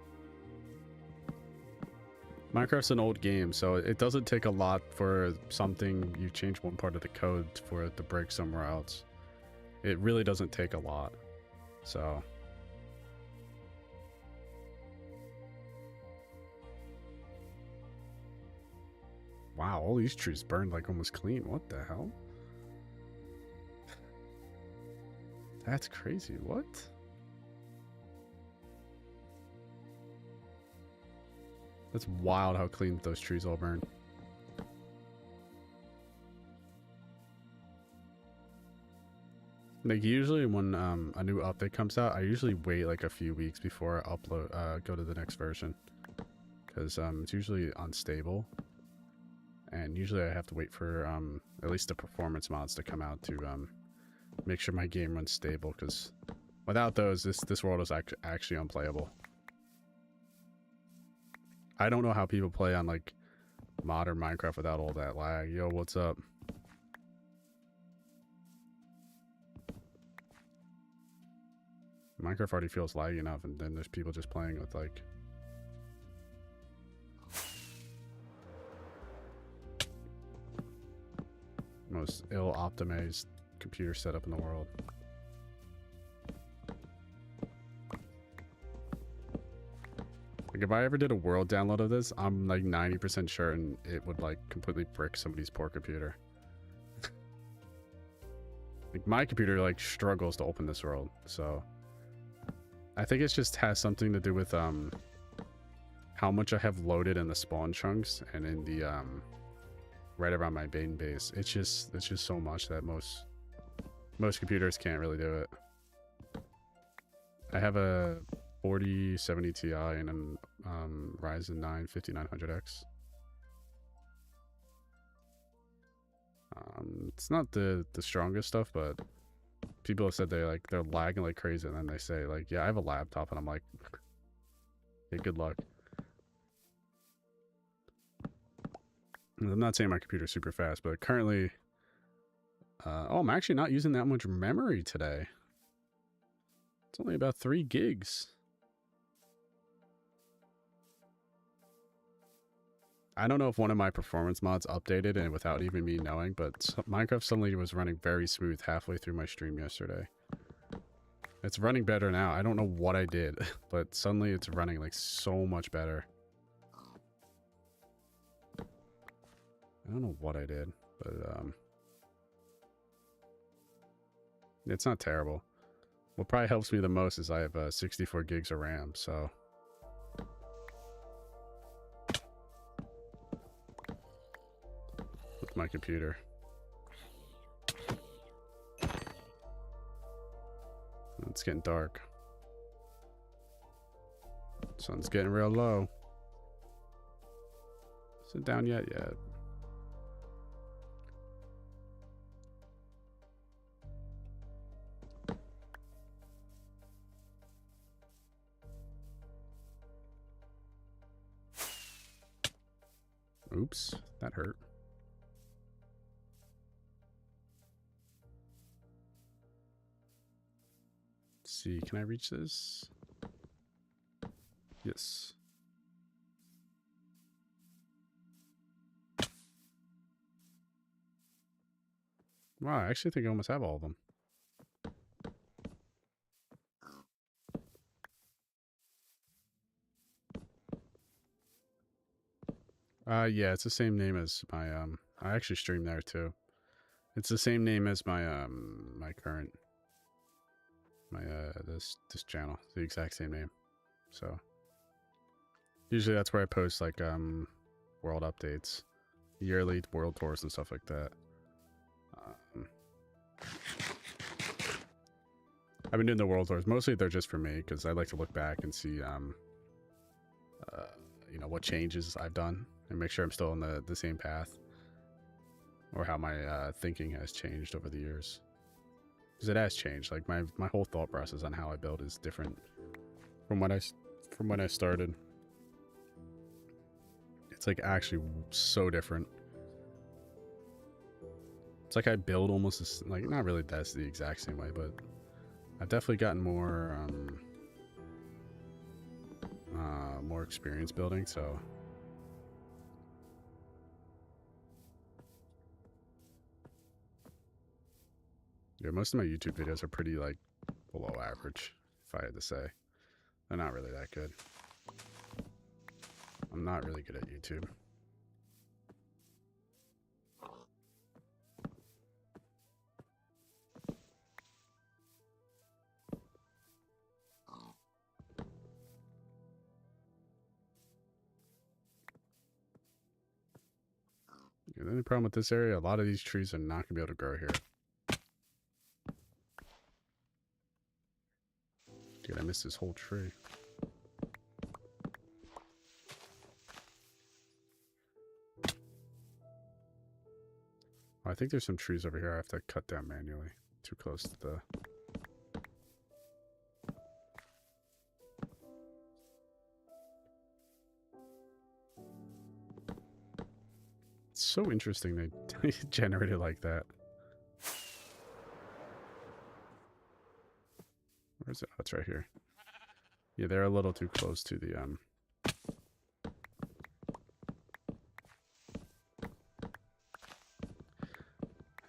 Minecraft's an old game, so it doesn't take a lot for something you change one part of the code for it to break somewhere else. It really doesn't take a lot. So wow, all these trees burned like almost clean. What the hell? That's crazy. What? That's wild how clean those trees all burn. Like usually when a new update comes out, I usually wait like a few weeks before I upload, go to the next version, because it's usually unstable, and usually I have to wait for at least the performance mods to come out to make sure my game runs stable. Because without those, this world is actually unplayable. I don't know how people play on like modern Minecraft without all that lag. Yo, what's up? Minecraft already feels laggy enough, and then there's people just playing with like most ill-optimized computer setup in the world. Like if I ever did a world download of this, I'm like 90% certain it would like completely brick somebody's poor computer. Like my computer like struggles to open this world, so I think it just has something to do with how much I have loaded in the spawn chunks and in the right around my main base. It's just so much that most computers can't really do it. I have a 4070 Ti and an Ryzen 9 5900X. It's not the strongest stuff, but people have said they're lagging like crazy, and then they say like, yeah, I have a laptop, and I'm like, hey, good luck. I'm not saying my computer's super fast, but currently oh, I'm actually not using that much memory today. It's only about 3 gigs. I don't know if one of my performance mods updated and without even me knowing, but Minecraft suddenly was running very smooth halfway through my stream yesterday. It's running better now. I don't know what I did, but suddenly it's running like so much better. I don't know what I did, but it's not terrible. What probably helps me the most is I have 64 gigs of RAM, so with my computer. It's getting dark. Sun's getting real low. Is it down yet? Yeah. Oops, that hurt. Let's see, can I reach this? Yes. Wow, I actually think I almost have all of them. Yeah, it's the same name as my I actually stream there too. It's the same name as my my current this channel. The exact same name. So usually that's where I post like world updates, yearly world tours and stuff like that. I've been doing the world tours. Mostly they're just for me because I like to look back and see you know, what changes I've done and make sure I'm still on the same path, or how my thinking has changed over the years. Because it has changed. Like my whole thought process on how I build is different from when I started. It's like actually so different. It's like I build almost this, like, not really that's the exact same way, but I've definitely gotten more more experience building, so yeah, most of my YouTube videos are pretty like below average, if I had to say. They're not really that good. I'm not really good at YouTube. The only problem with this area, a lot of these trees are not going to be able to grow here. Dude, I missed this whole tree. Oh, I think there's some trees over here I have to cut down manually. Too close to the... It's so interesting they generate it like that. Where is it? Oh, it's right here. Yeah, they're a little too close to the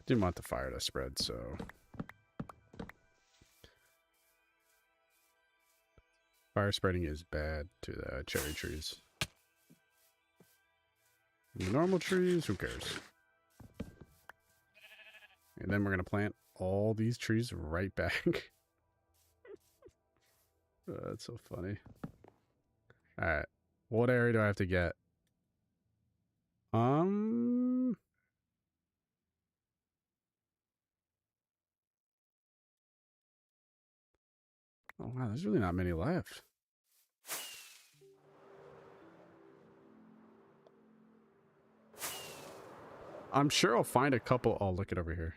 didn't want the fire to spread, so fire spreading is bad to the cherry trees. And the normal trees, who cares? And then we're gonna plant all these trees right back. That's so funny. Alright. What area do I have to get? Oh wow, there's really not many left. I'm sure I'll find a couple. Oh, look it over here.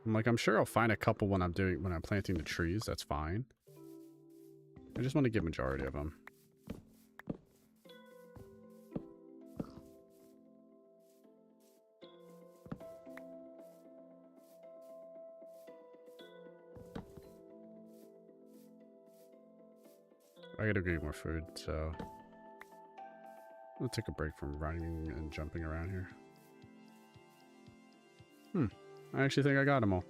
I'm sure I'll find a couple when I'm planting the trees. That's fine. I just want to get majority of them. I gotta go get more food, so... I'll take a break from running and jumping around here. I actually think I got them all.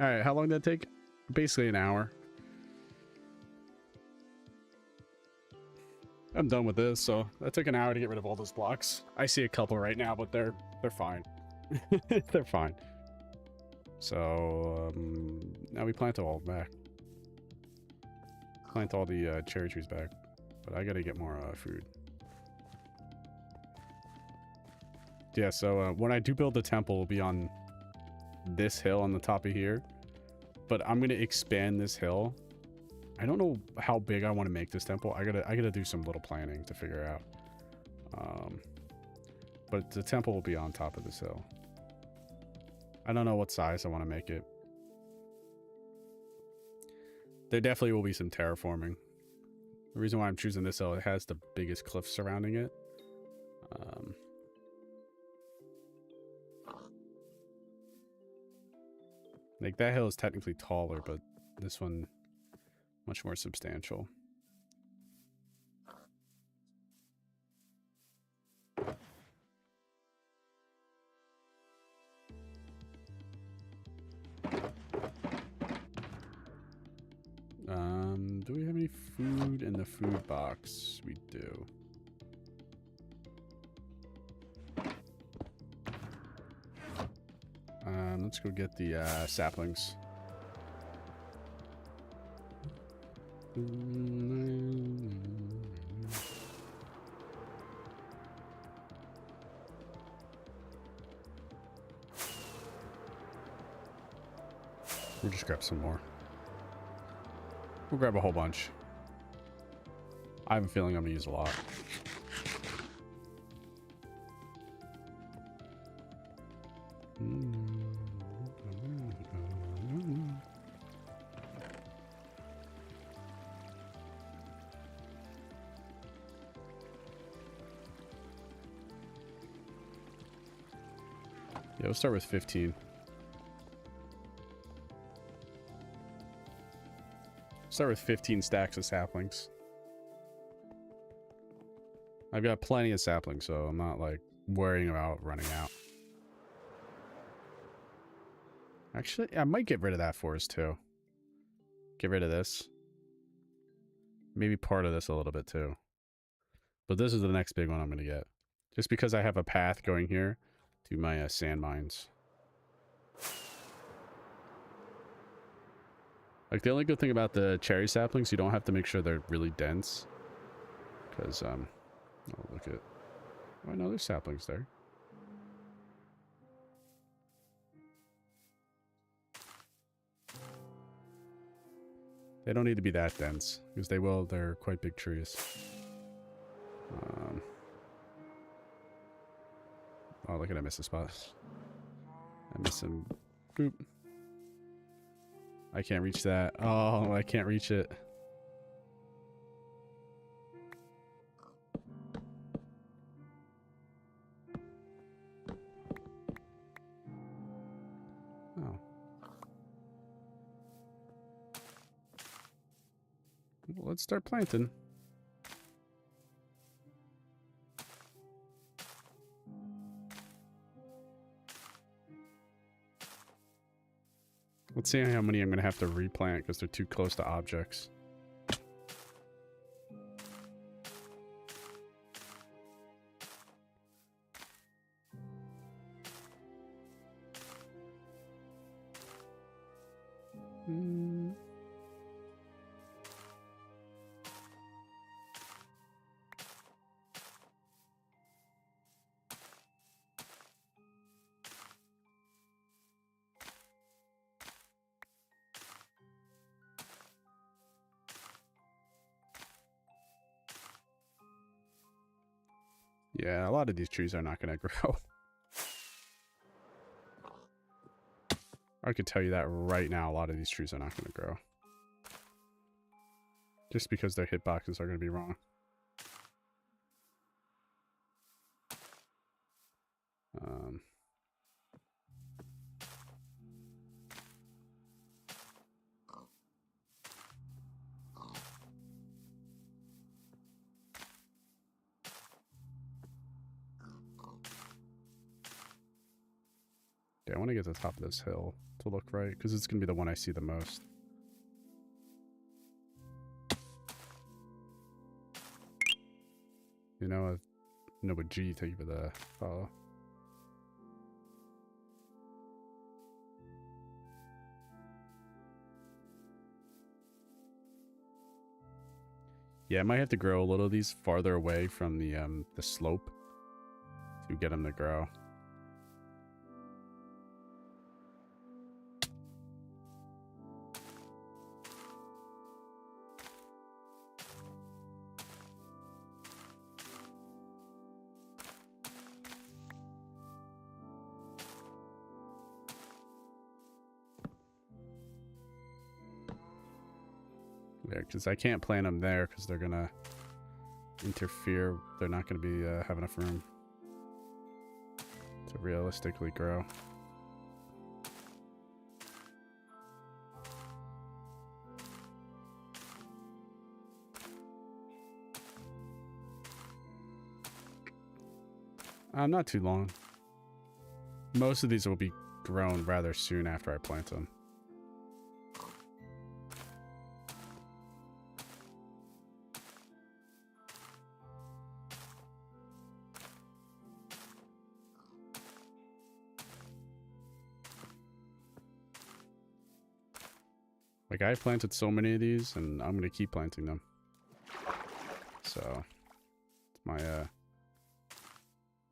Alright, how long did that take? Basically an hour. I'm done with this, so that took an hour to get rid of all those blocks. I see a couple right now, but they're fine. They're fine. So now we plant all back. Plant all the cherry trees back, but I gotta get more food. Yeah, so when I do build the temple, it'll be on this hill on the top of here, but I'm gonna expand this hill. I don't know how big I want to make this temple. I gotta do some little planning to figure out. But the temple will be on top of this hill. I don't know what size I want to make it. There definitely will be some terraforming. The reason why I'm choosing this hill, it has the biggest cliff surrounding it. Like that hill is technically taller, but this one much more substantial. Do we have any food in the food box? We do. Let's go get the saplings. We'll just grab some more. We'll grab a whole bunch. I have a feeling I'm gonna use a lot. Yeah, we'll start with 15. Start with 15 stacks of saplings. I've got plenty of saplings, so I'm not like worrying about running out. Actually, I might get rid of that forest too. Get rid of this. Maybe part of this a little bit too. But this is the next big one I'm going to get. Just because I have a path going here to my sand mines. Like, the only good thing about the cherry saplings, you don't have to make sure they're really dense. Because, oh, look at... Oh, no, there's saplings there. They don't need to be that dense, because they're quite big trees. Oh, look at I missed a spot. I missed some... Boop. I can't reach that. Oh, I can't reach it. Oh. Well, let's start planting. Let's see how many I'm going to have to replant because they're too close to objects. Yeah, a lot of these trees are not going to grow. I can tell you that right now, a lot of these trees are not going to grow. Just because their hitboxes are going to be wrong. Okay, I want to get to the top of this hill to look right, because it's going to be the one I see the most. You know, Noah G, thank you for the follow. Yeah, I might have to grow a little of these farther away from the slope to get them to grow. Yeah, because I can't plant them there because they're gonna interfere. They're not gonna be have enough room to realistically grow. Not too long. Most of these will be grown rather soon after I plant them. Like, I planted so many of these, and I'm going to keep planting them. So, it's my,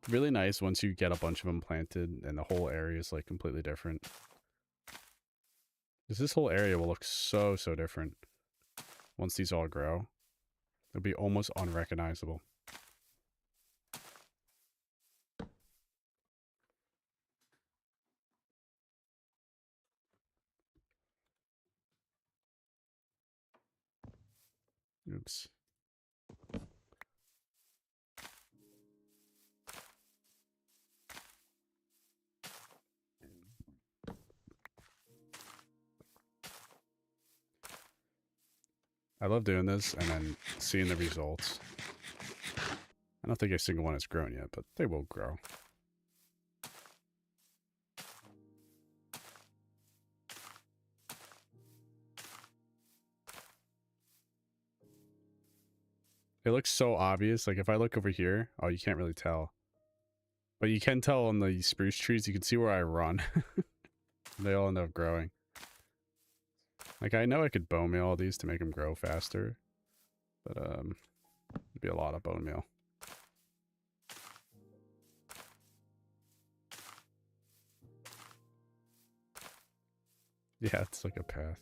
really nice once you get a bunch of them planted, and the whole area is, like, completely different. Because this whole area will look so, so different once these all grow. It'll be almost unrecognizable. Oops. I love doing this and then seeing the results. I don't think a single one has grown yet, but they will grow. It looks so obvious. Like, if I look over here, oh, you can't really tell. But you can tell on the spruce trees, you can see where I run. They all end up growing. Like, I know I could bone meal all these to make them grow faster. But, it'd be a lot of bone meal. Yeah, it's like a path.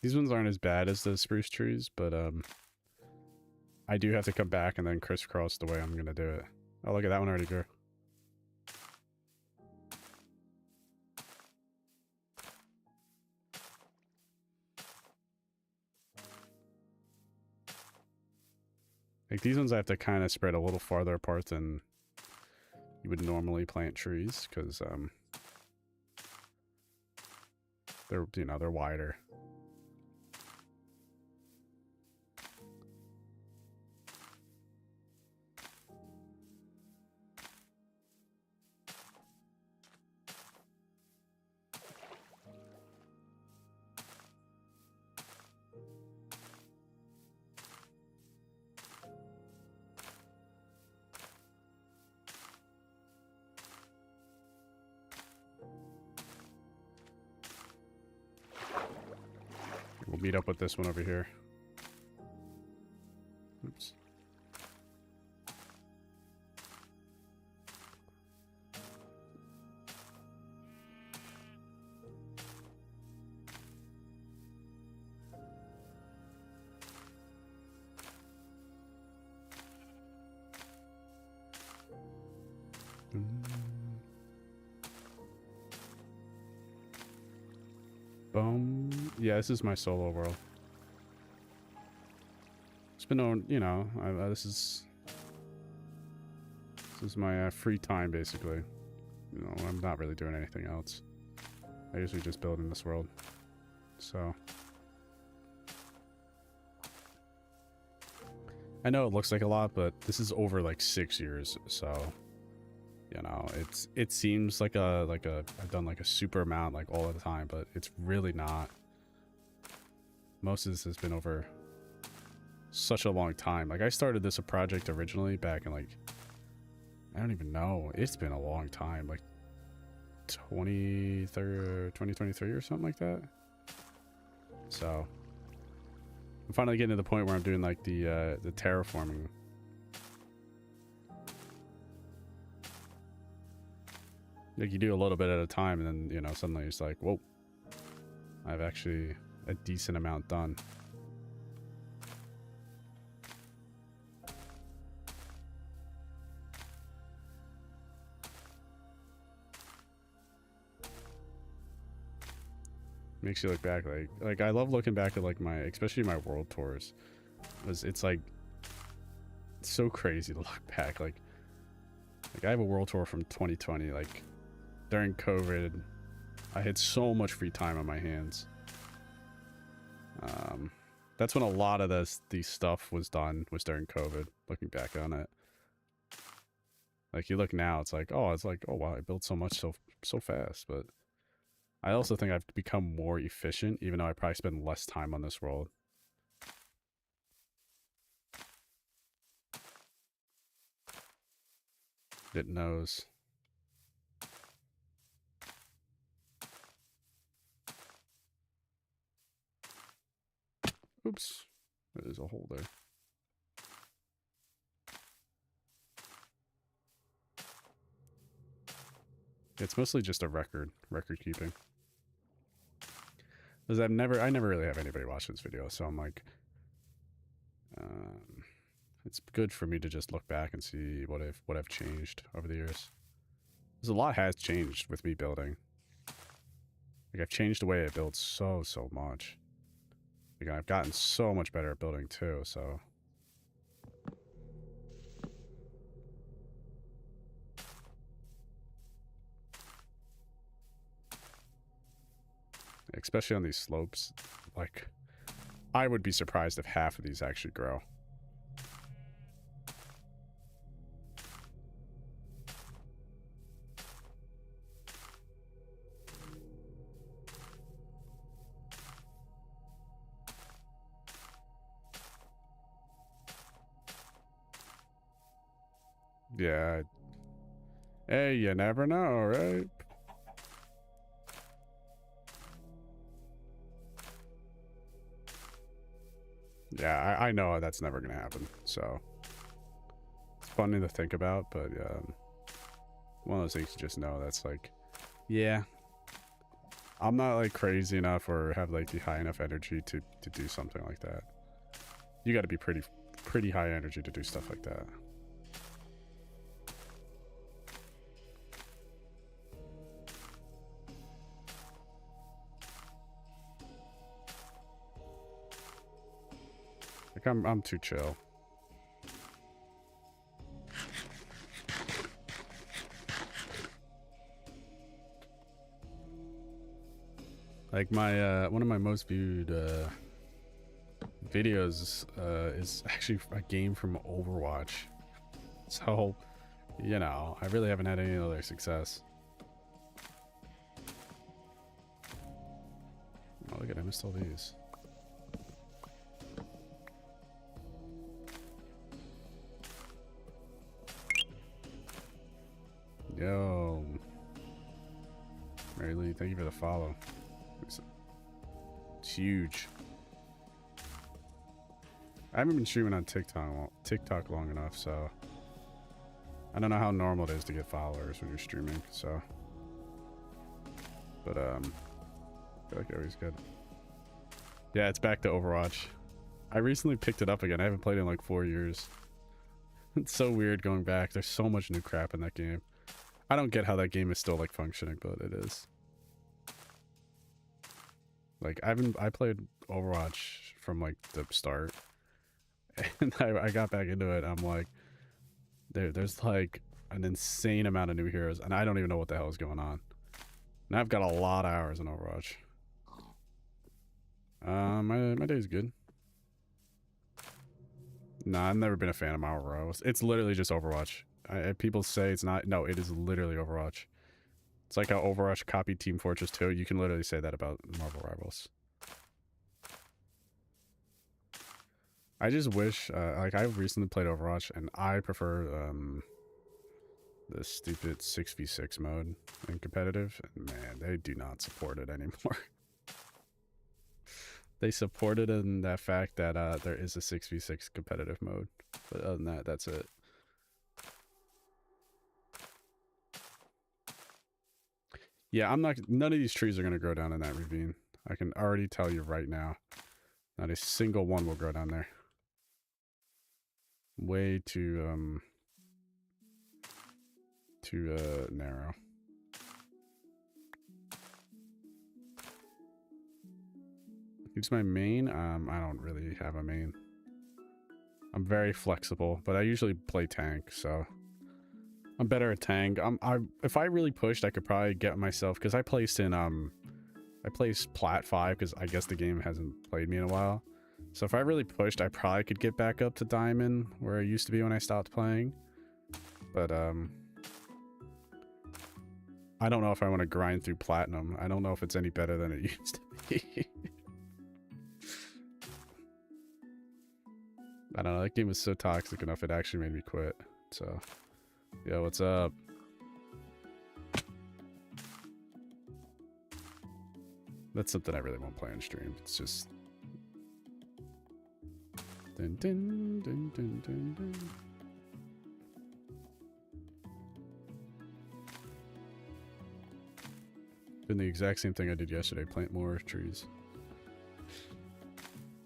These ones aren't as bad as the spruce trees, but, I do have to come back and then crisscross the way I'm gonna do it. Oh, look at that one already grew. Like, these ones I have to kind of spread a little farther apart than you would normally plant trees, because, they're, you know, they're wider. We'll meet up with this one over here. Oops. Boom. Yeah, this is my solo world. It's been on, you know, this is my free time, basically. You know, I'm not really doing anything else. I usually just build in this world. So I know it looks like a lot, but this is over like 6 years, so You know, it seems like I've done like a super amount like all the time, but it's really not. Most of this has been over such a long time. Like I started this project originally back in like, I don't even know. It's been a long time, like 2023 or something like that. So I'm finally getting to the point where I'm doing like the terraforming. Like you do a little bit at a time, and then, you know, suddenly it's like, whoa, I have actually a decent amount done. Makes you look back, like I love looking back at like my, especially my world tours. It's like so crazy to look back. Like I have a world tour from 2020. Like during COVID, I had so much free time on my hands. That's when a lot of the stuff was done, was during COVID. Looking back on it, like you look now, it's like, oh wow, I built so much so fast. But I also think I've become more efficient, even though I probably spend less time on this world. It knows. Oops. There's a hole there. It's mostly just a record keeping. Because I never really have anybody watch this video, so I'm like, it's good for me to just look back and see what I've changed over the years. Because a lot has changed with me building. Like I've changed the way I build so much. Like I've gotten so much better at building too, so. Especially on these slopes, like I would be surprised if half of these actually grow. Yeah. Hey, you never know, right? Yeah, I know that's never gonna happen, so it's funny to think about, but one of those things you just know that's like, yeah, I'm not like crazy enough or have like the high enough energy to do something like that. You got to be pretty high energy to do stuff like that. Like I'm too chill. Like my one of my most viewed videos is actually a game from Overwatch. So, you know, I really haven't had any other success. Oh, look at it, I missed all these. Yo. Mary Lee, thank you for the follow. It's huge. I haven't been streaming on TikTok long enough, so I don't know how normal it is to get followers when you're streaming, so. But I feel like everybody's good. Yeah, it's back to Overwatch. I recently picked it up again. I haven't played it in like 4 years. It's so weird going back. There's so much new crap in that game. I don't get how that game is still like functioning, but it is. Like I played Overwatch from like the start, and I got back into it. I'm like, there's like an insane amount of new heroes, and I don't even know what the hell is going on. And I've got a lot of hours in Overwatch. My day's good. Nah, I've never been a fan of Malraux. It's literally just Overwatch. people say it's not. No, it is literally Overwatch. It's like how Overwatch copied Team Fortress 2. You can literally say that about Marvel Rivals. I just wish, like, I've recently played Overwatch, and I prefer the stupid 6v6 mode in competitive. And man, they do not support it anymore. They support it in that fact that there is a 6v6 competitive mode. But other than that, that's it. Yeah, I'm not. None of these trees are going to grow down in that ravine. I can already tell you right now. Not a single one will grow down there. Way too narrow. Who's my main? I don't really have a main. I'm very flexible, but I usually play tank, so I'm better at tank. If I really pushed, I could probably get myself, because I placed in I placed plat 5 because I guess the game hasn't played me in a while. So if I really pushed, I probably could get back up to diamond where I used to be when I stopped playing. But I don't know if I want to grind through platinum. I don't know if it's any better than it used to be. I don't know, that game was so toxic enough it actually made me quit. So, yo, what's up? That's something I really won't play on stream. It's just... Dun, dun, dun, dun, dun, dun. Been the exact same thing I did yesterday. Plant more trees.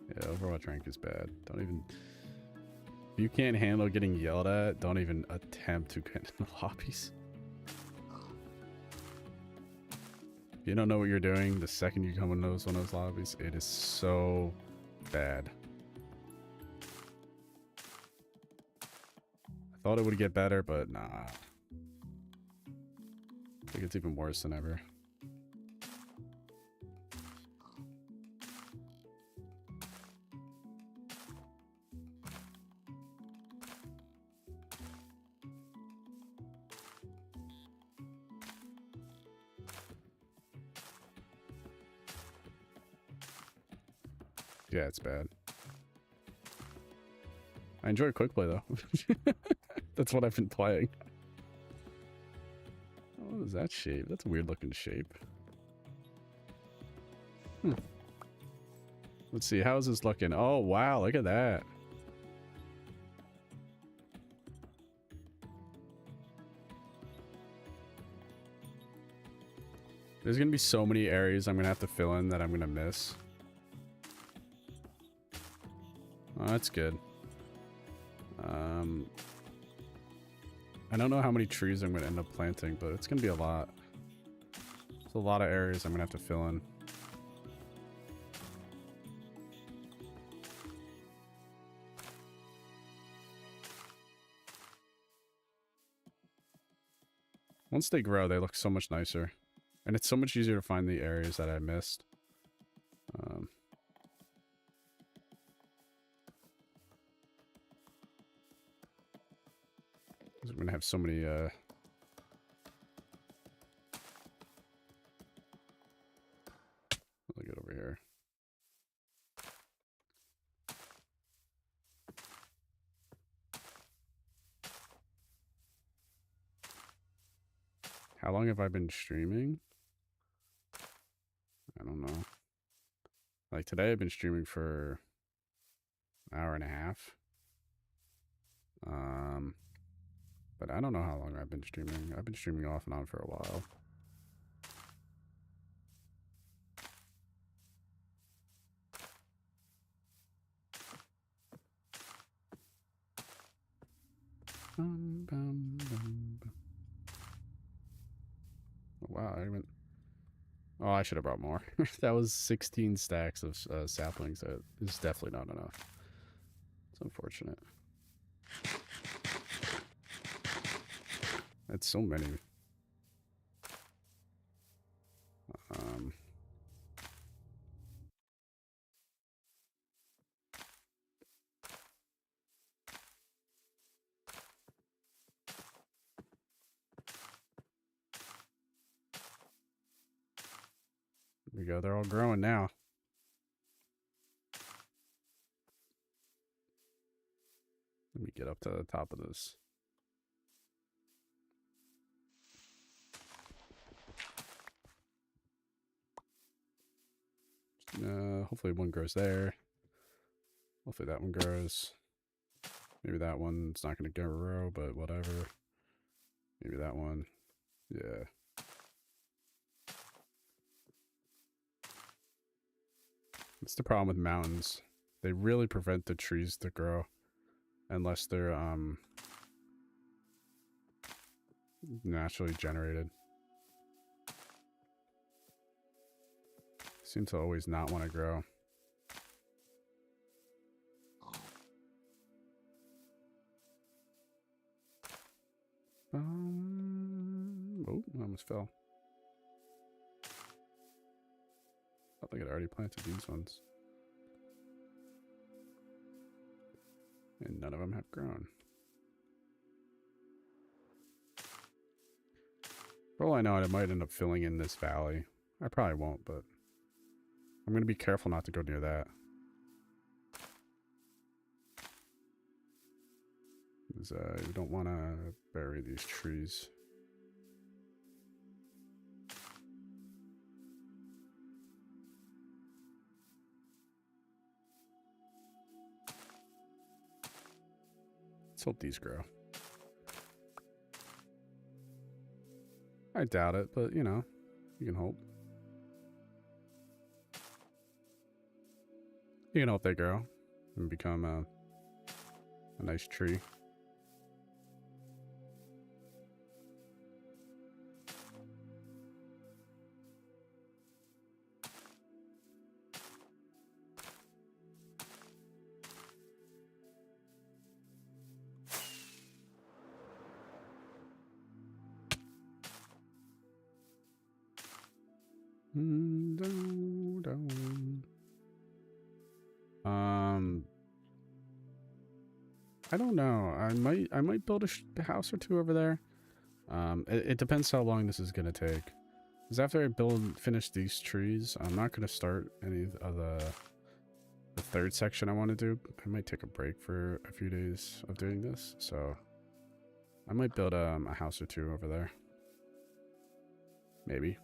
Yeah, Overwatch rank is bad. Don't even... If you can't handle getting yelled at, don't even attempt to get in the lobbies. If you don't know what you're doing, the second you come in one of those lobbies, it is so bad. I thought it would get better, but nah. I think it's even worse than ever. Yeah, it's bad. I enjoy quick play though. That's what I've been playing. What is that shape? That's a weird looking shape. Let's see, how's this looking? Oh wow, look at that. There's gonna be so many areas I'm gonna have to fill in that I'm gonna miss. Oh, that's good. I don't know how many trees I'm going to end up planting, but it's going to be a lot. There's a lot of areas I'm going to have to fill in. Once they grow, they look so much nicer. And it's so much easier to find the areas that I missed. I'm going to have so many... Look at over here. How long have I been streaming? I don't know. Like today I've been streaming for an hour and a half. But I don't know how long I've been streaming. I've been streaming off and on for a while. Wow, I went... Oh, I should have brought more. That was 16 stacks of saplings. That is definitely not enough. It's unfortunate. That's so many. we go. They're all growing now. Let me get up to the top of this. Hopefully one grows there. Hopefully that one grows. Maybe that one's not going to grow, but whatever. Maybe that one. Yeah. That's the problem with mountains. They really prevent the trees to grow unless they're naturally generated. Seem to always not want to grow. Oh, I almost fell. I think I'd already planted these ones. And none of them have grown. For all I know, I might end up filling in this valley. I probably won't, but I'm going to be careful not to go near that. Because we don't want to bury these trees. Let's hope these grow. I doubt it, but you know, you can hope. You can hope they grow and become a nice tree. I don't know. I might build a house or two over there. It depends how long this is gonna take. Because after I finish these trees, I'm not gonna start any of the third section I want to do. I might take a break for a few days of doing this, so I might build a house or two over there. Maybe.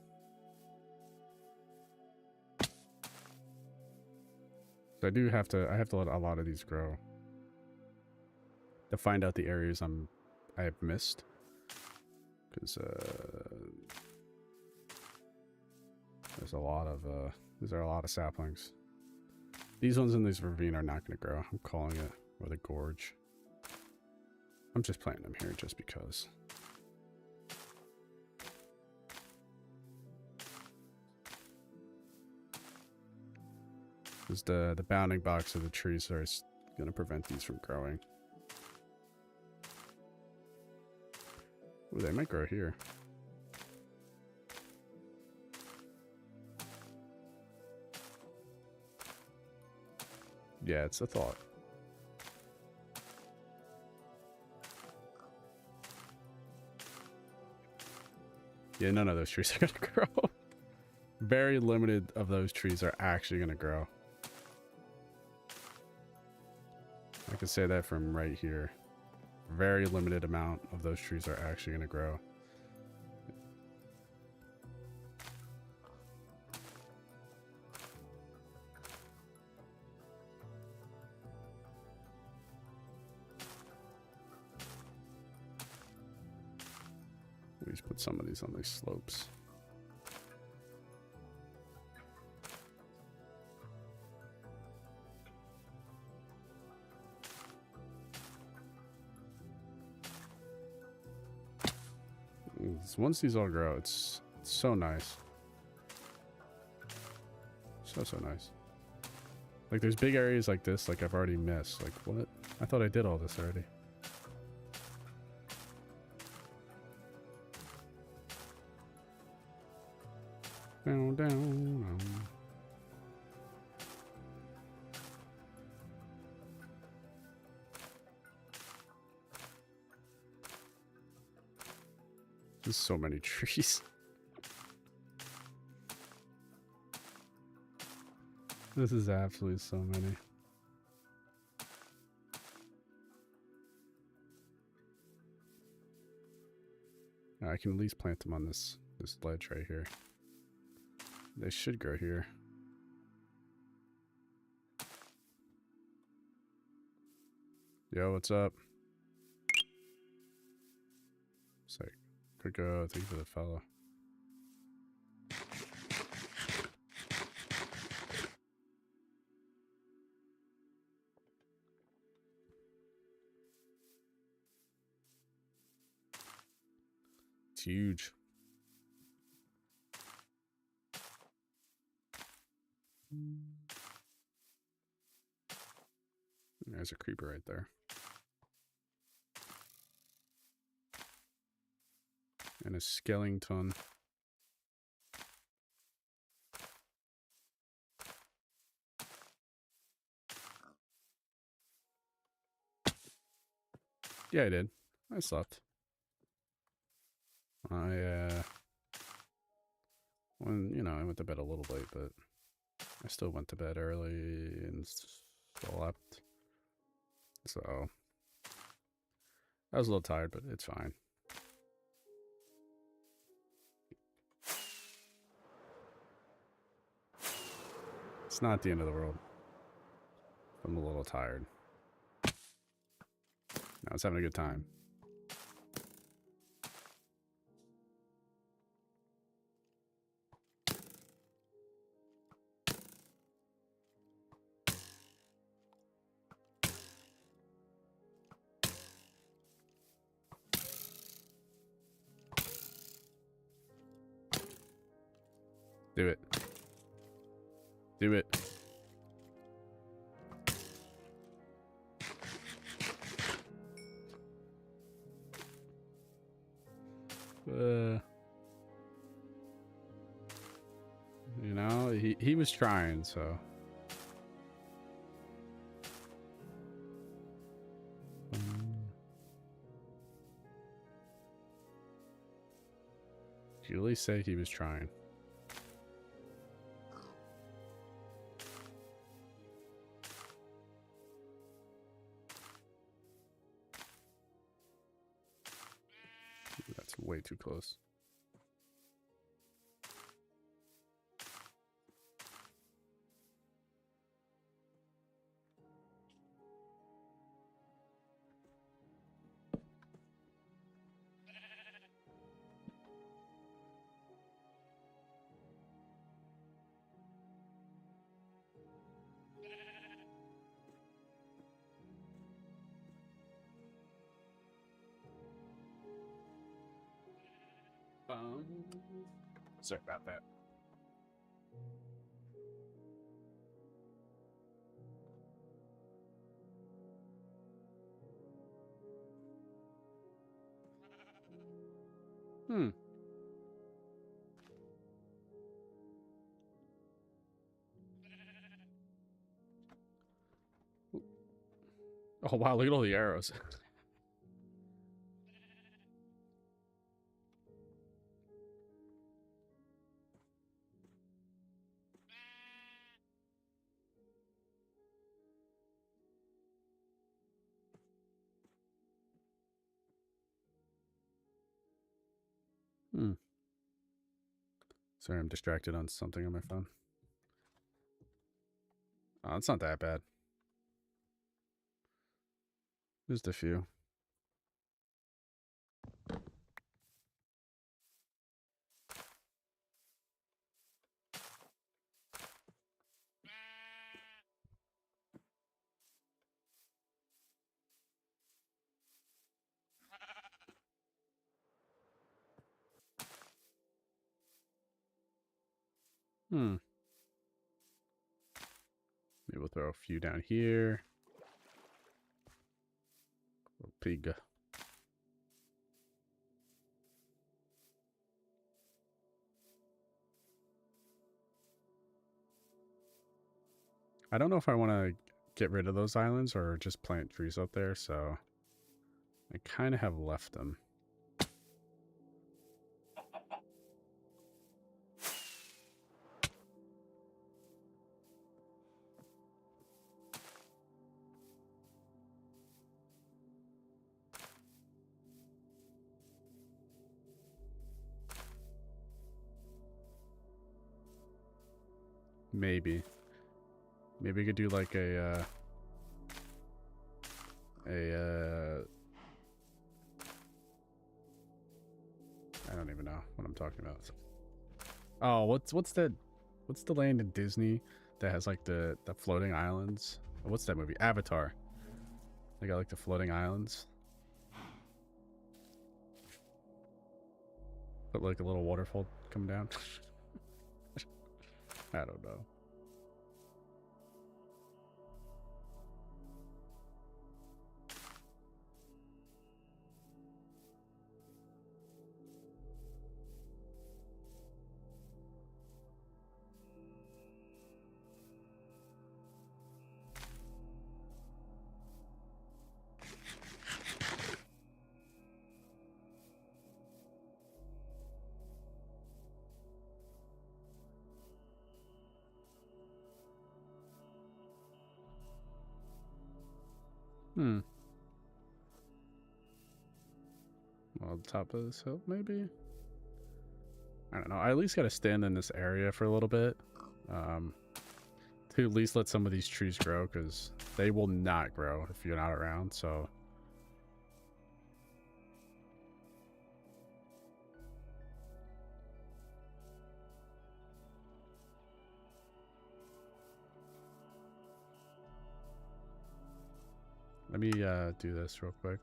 So I have to let a lot of these grow to find out the areas I have missed, because there's a lot of saplings. These ones in this ravine are not going to grow. I'm calling it, or the gorge. I'm just planting them here just because. Because the bounding box of the trees are going to prevent these from growing. Ooh, they might grow here. Yeah, it's a thought. Yeah, none of those trees are going to grow. Very limited of those trees are actually going to grow. I can say that from right here. Very limited amount of those trees are actually going to grow. We just put some of these on these slopes. Once these all grow, it's so nice. So nice. Like, there's big areas like this, like I've already missed. Like, what? I thought I did all this already. Down, down, down. There's so many trees. This is absolutely so many. I can at least plant them on this ledge right here. They should grow here. Yo, what's up? Sorry. Quick thank you for the follow. It's huge. There's a creeper right there. And a skeleton. Yeah, I did. I slept. I went to bed a little late, but I still went to bed early and slept. So I was a little tired, but it's fine. It's not the end of the world. I'm a little tired. I was having a good time. Do it. Do it. You know, he was trying, so. You at least say he was trying. That's way too close. Sorry about that. Oh wow, look at all the arrows. Sorry, I'm distracted on something on my phone. Oh, it's not that bad. Just a few. Maybe we'll throw a few down here. Little pig. I don't know if I want to get rid of those islands or just plant trees up there, so I kind of have left them. Maybe we could do like a I don't even know what I'm talking about. Oh, what's the land in Disney that has like the floating islands? What's that movie? Avatar. They got like the floating islands. But like a little waterfall come down. I don't know. Well, top of this hill, maybe? I don't know. I at least got to stand in this area for a little bit. To at least let some of these trees grow, because they will not grow if you're not around, so... Let me do this real quick.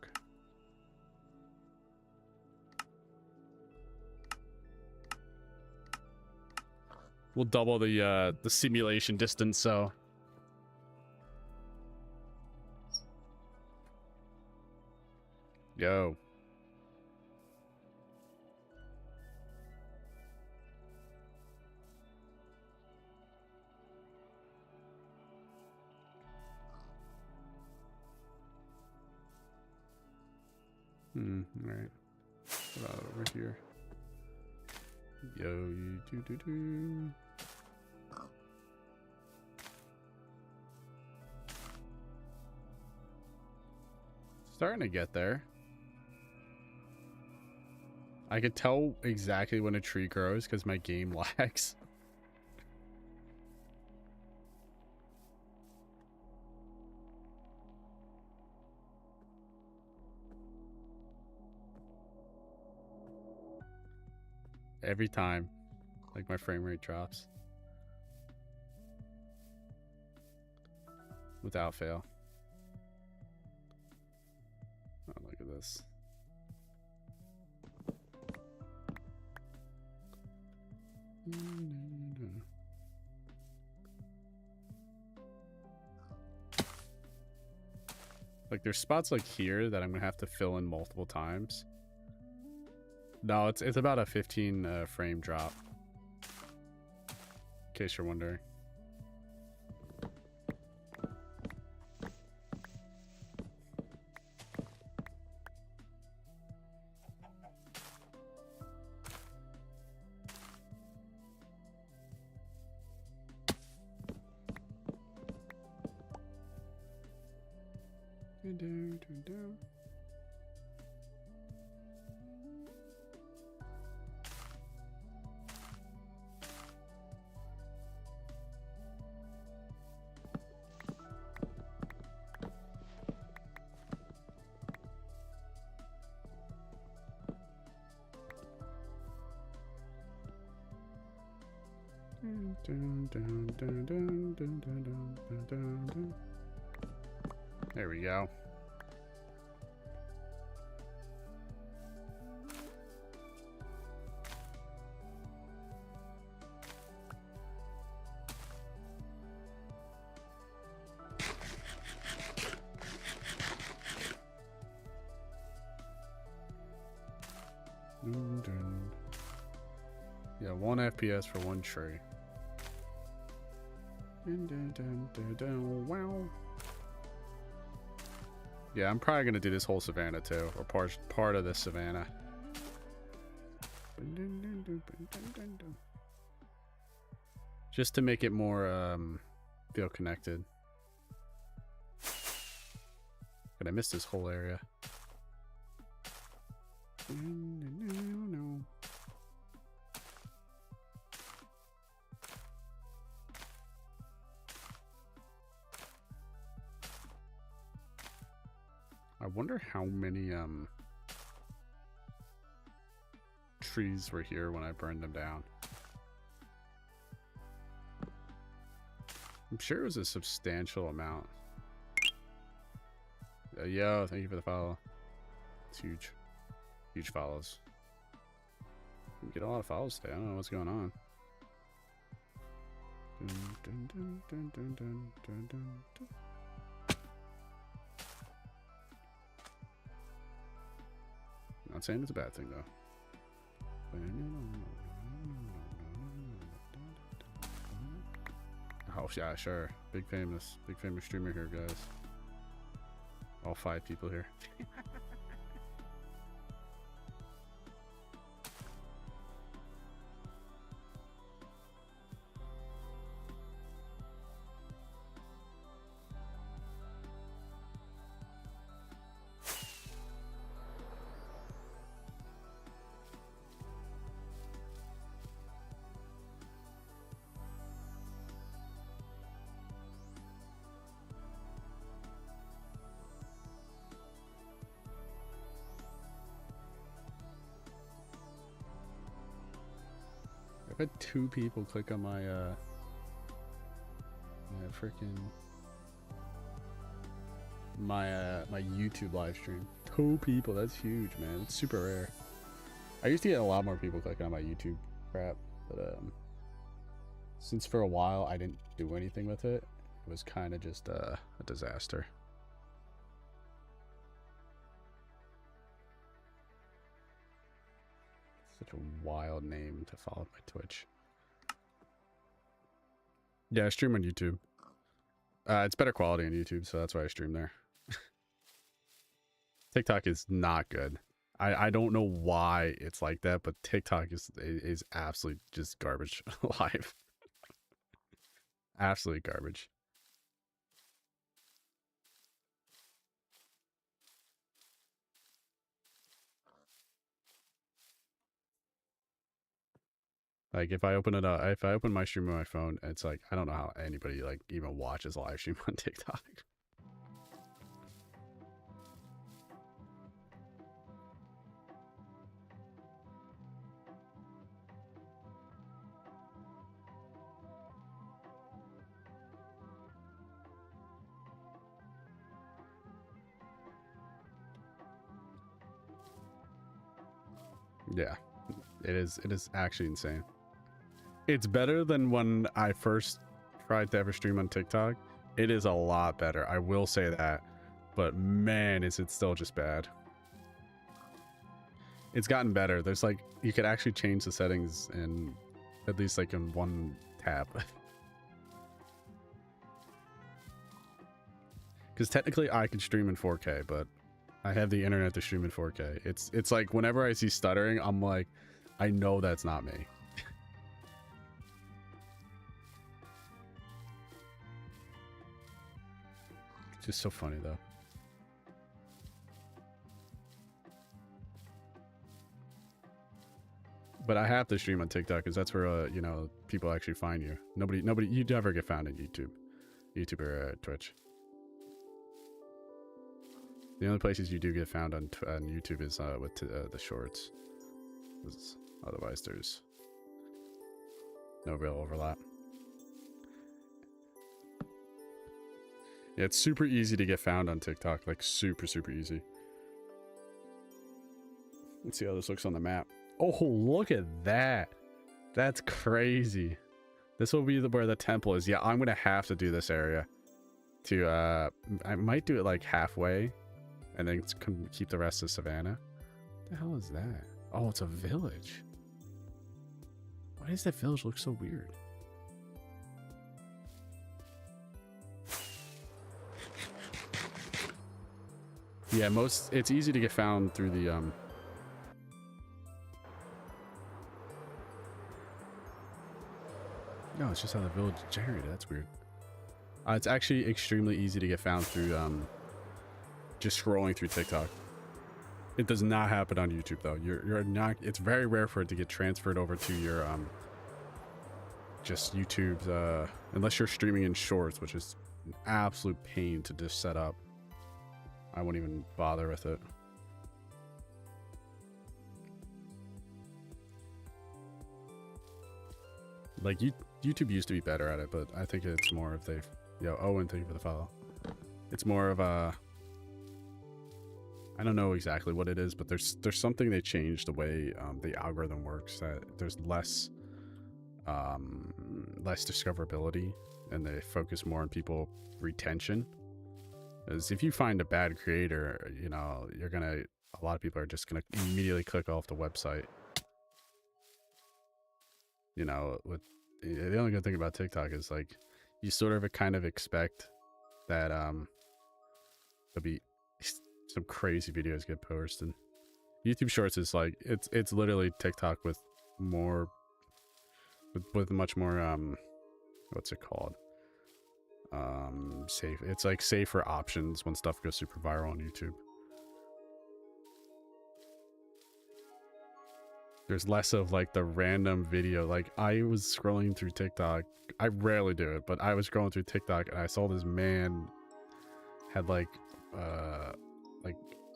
We'll double the simulation distance, so... Yo. Alright. What about over here? Yo, you do. Starting to get there. I could tell exactly when a tree grows because my game lags. Every time, like, my frame rate drops. Without fail. Oh, look at this. Like, there's spots like here that I'm gonna have to fill in multiple times. No, it's about a 15 frame drop. In case you're wondering. Turn down. There we go. Yeah, 1 FPS for 1 tree. Wow. Yeah, I'm probably gonna do this whole savannah too, or part of this savannah. Just to make it more feel connected. But I missed this whole area. I wonder how many trees were here when I burned them down. I'm sure it was a substantial amount. Yo, thank you for the follow. It's huge. Huge follows. You get a lot of follows today. I don't know what's going on. Dun, dun, dun, dun, dun, dun, dun, dun. Not saying it's a bad thing though. Oh yeah, sure. Big famous streamer here, guys. All 5 people here. I've had 2 people click on my my YouTube live stream. 2 people, that's huge, man. It's super rare. I used to get a lot more people clicking on my YouTube crap, but since for a while I didn't do anything with it, it was kind of just a disaster. Such a wild name to follow my Twitch. Yeah, I stream on YouTube. It's better quality on YouTube, so that's why I stream there. TikTok is not good. I don't know why it's like that, but TikTok is absolutely just garbage live. Absolutely garbage. Like if I open it up, if I open my stream on my phone, it's like I don't know how anybody like even watches live stream on TikTok. Yeah, it is actually insane. It's better than when I first tried to ever stream on TikTok. It is a lot better, I will say that. But man, is it still just bad. It's gotten better. There's like, you could actually change the settings in at least like in one tab. Because technically I can stream in 4K, but I have the internet to stream in 4K. It's like whenever I see stuttering, I'm like, I know that's not me. It's just so funny though. But I have to stream on TikTok because that's where you know, people actually find you. Nobody you never get found on YouTube or Twitch. The only places you do get found on YouTube is with the shorts. Otherwise, there's no real overlap. Yeah, it's super easy to get found on TikTok. Like super easy. Let's see how this looks on the map. Oh, look at that. That's crazy. This will be where the temple is. Yeah, I'm gonna have to do this area. To I might do it like halfway. And then keep the rest of Savannah. What the hell is that? Oh, it's a village. Why does that village look so weird? Yeah, it's easy to get found through the No, it's just how the village is generated. That's weird. It's actually extremely easy to get found through just scrolling through TikTok. It does not happen on YouTube though. You're not. It's very rare for it to get transferred over to your just YouTube's unless you're streaming in Shorts, which is an absolute pain to just set up. I wouldn't even bother with it. Like, YouTube used to be better at it, but I think it's more if they've... Yo, Owen, thank you for the follow. It's more of a... I don't know exactly what it is, but there's something they changed the way the algorithm works, that there's less discoverability, and they focus more on people retention. Because if you find a bad creator, you know, you're gonna... A lot of people are just gonna immediately click off the website. You know, with the only good thing about TikTok is like you sort of kind of expect that there'll be some crazy videos get posted. YouTube Shorts is like it's literally TikTok with more with much more what's it called? Safe. It's like safer options when stuff goes super viral on YouTube. There's less of like the random video. Like I was scrolling through TikTok. I rarely do it, but I was scrolling through TikTok and I saw this man had like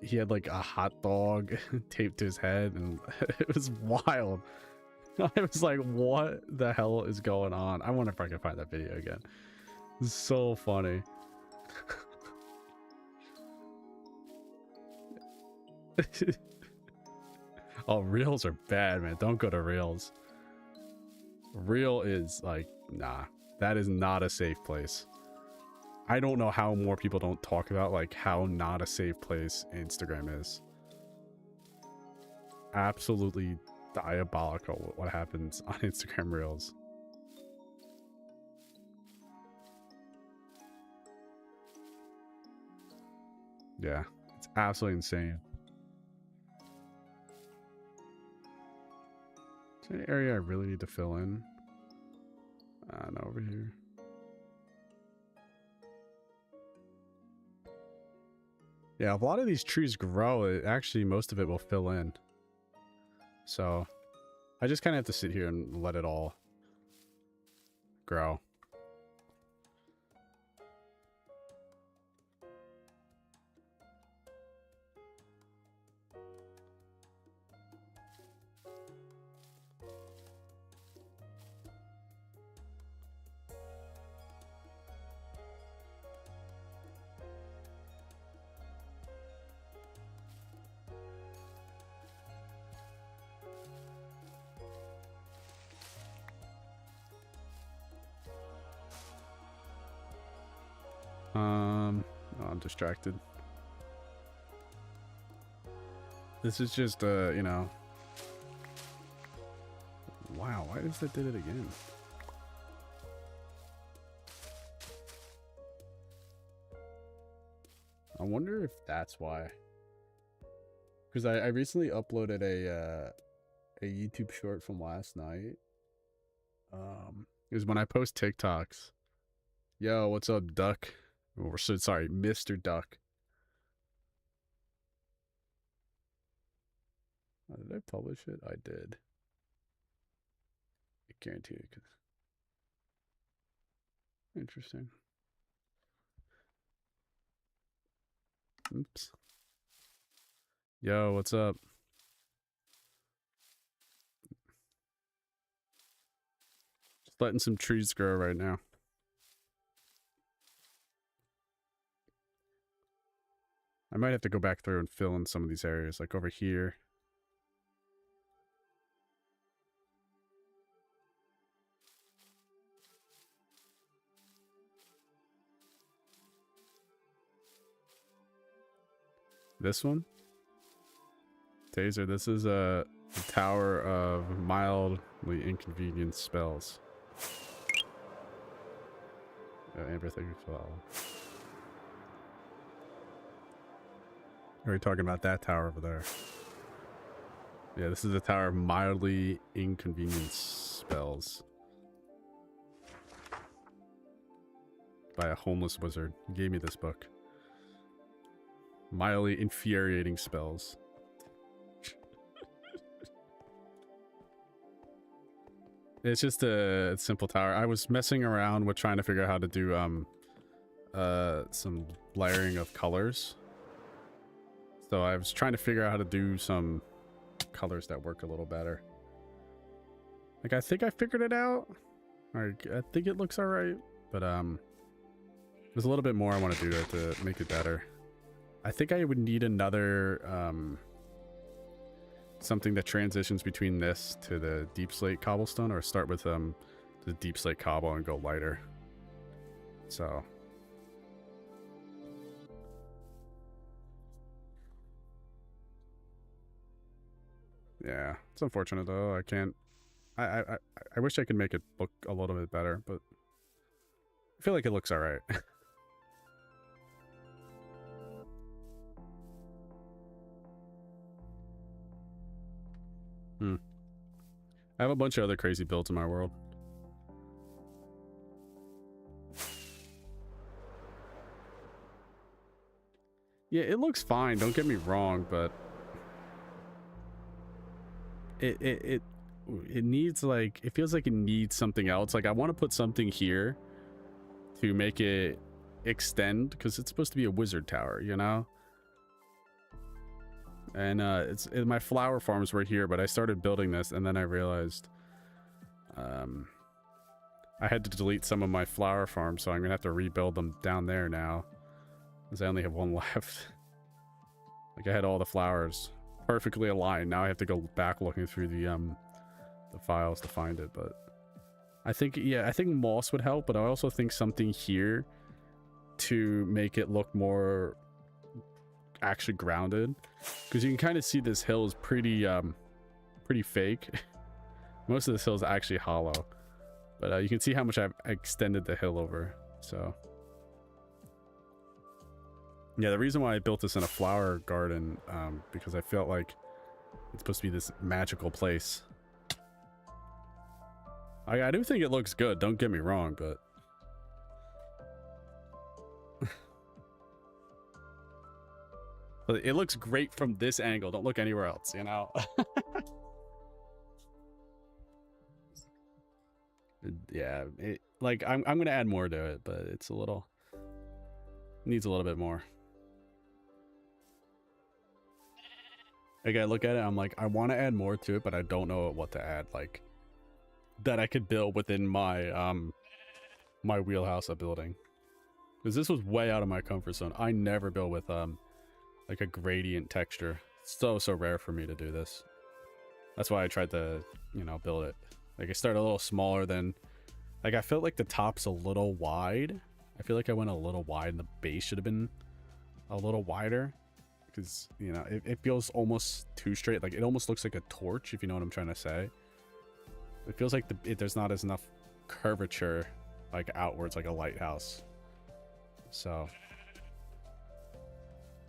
he had like a hot dog taped to his head, and it was wild. I was like, what the hell is going on? I wonder if I can find that video again. It's so funny. Oh, Reels are bad, man. Don't go to Reels. Reel is like, nah, that is not a safe place. I don't know how more people don't talk about like how not a safe place Instagram is. Absolutely diabolical what happens on Instagram Reels. Yeah, it's absolutely insane. Is there an area I really need to fill in? No, over here. Yeah, if a lot of these trees grow, it actually, most of it will fill in. So, I just kind of have to sit here and let it all grow. Oh, I'm distracted. This is just, you know. Wow, why does that did it again? I wonder if that's why. Because I recently uploaded a YouTube short from last night. It was when I post TikToks. Yo, what's up, Duck? Or so sorry, Mr. Duck. Did I publish it? I did. I guarantee it. Interesting. Oops. Yo, what's up? Just letting some trees grow right now. I might have to go back through and fill in some of these areas, like over here. This one? Taser, this is a tower of mildly inconvenient spells. Amber, thank you for that. Are we talking about that tower over there? Yeah, this is a tower of mildly inconvenient spells. By a homeless wizard. He gave me this book. Mildly infuriating spells. It's just a simple tower. I was messing around with trying to figure out how to do some layering of colors. So I was trying to figure out how to do some colors that work a little better. Like, I think I figured it out. Like, I think it looks all right, but there's a little bit more I want to do to make it better. I think I would need another something that transitions between this to the deep slate cobblestone, or start with the deep slate cobble and go lighter. So yeah, it's unfortunate though. I can't. I wish I could make it look a little bit better, but I feel like it looks all right. I have a bunch of other crazy builds in my world. Yeah, it looks fine, don't get me wrong, but it needs, like, it feels like it needs something else. Like, I want to put something here to make it extend, because it's supposed to be a wizard tower, you know? And my flower farms were here, but I started building this and then I realized I had to delete some of my flower farms, so I'm gonna have to rebuild them down there now, because I only have one left. Like, I had all the flowers perfectly aligned. Now I have to go back looking through the files to find it. But I think, yeah, I think moss would help, but I also think something here to make it look more actually grounded, because you can kind of see this hill is pretty fake. Most of this hill is actually hollow, but you can see how much I've extended the hill over. So yeah, the reason why I built this in a flower garden, because I felt like it's supposed to be this magical place. I do think it looks good, don't get me wrong, but it looks great from this angle. Don't look anywhere else, you know? Yeah, like, I'm gonna add more to it, but it's a little, needs a little bit more. Like, I look at it, I'm like, I want to add more to it, but I don't know what to add, like, that I could build within my my wheelhouse of building, because this was way out of my comfort zone. I never build with like a gradient texture. It's so rare for me to do this. That's why I tried to, you know, build it. Like, I started a little smaller than, like, I felt like the top's a little wide. I feel like I went a little wide and the base should have been a little wider, because, you know, it feels almost too straight. Like, it almost looks like a torch, if you know what I'm trying to say. It feels like there's not as enough curvature, like, outwards, like a lighthouse. So,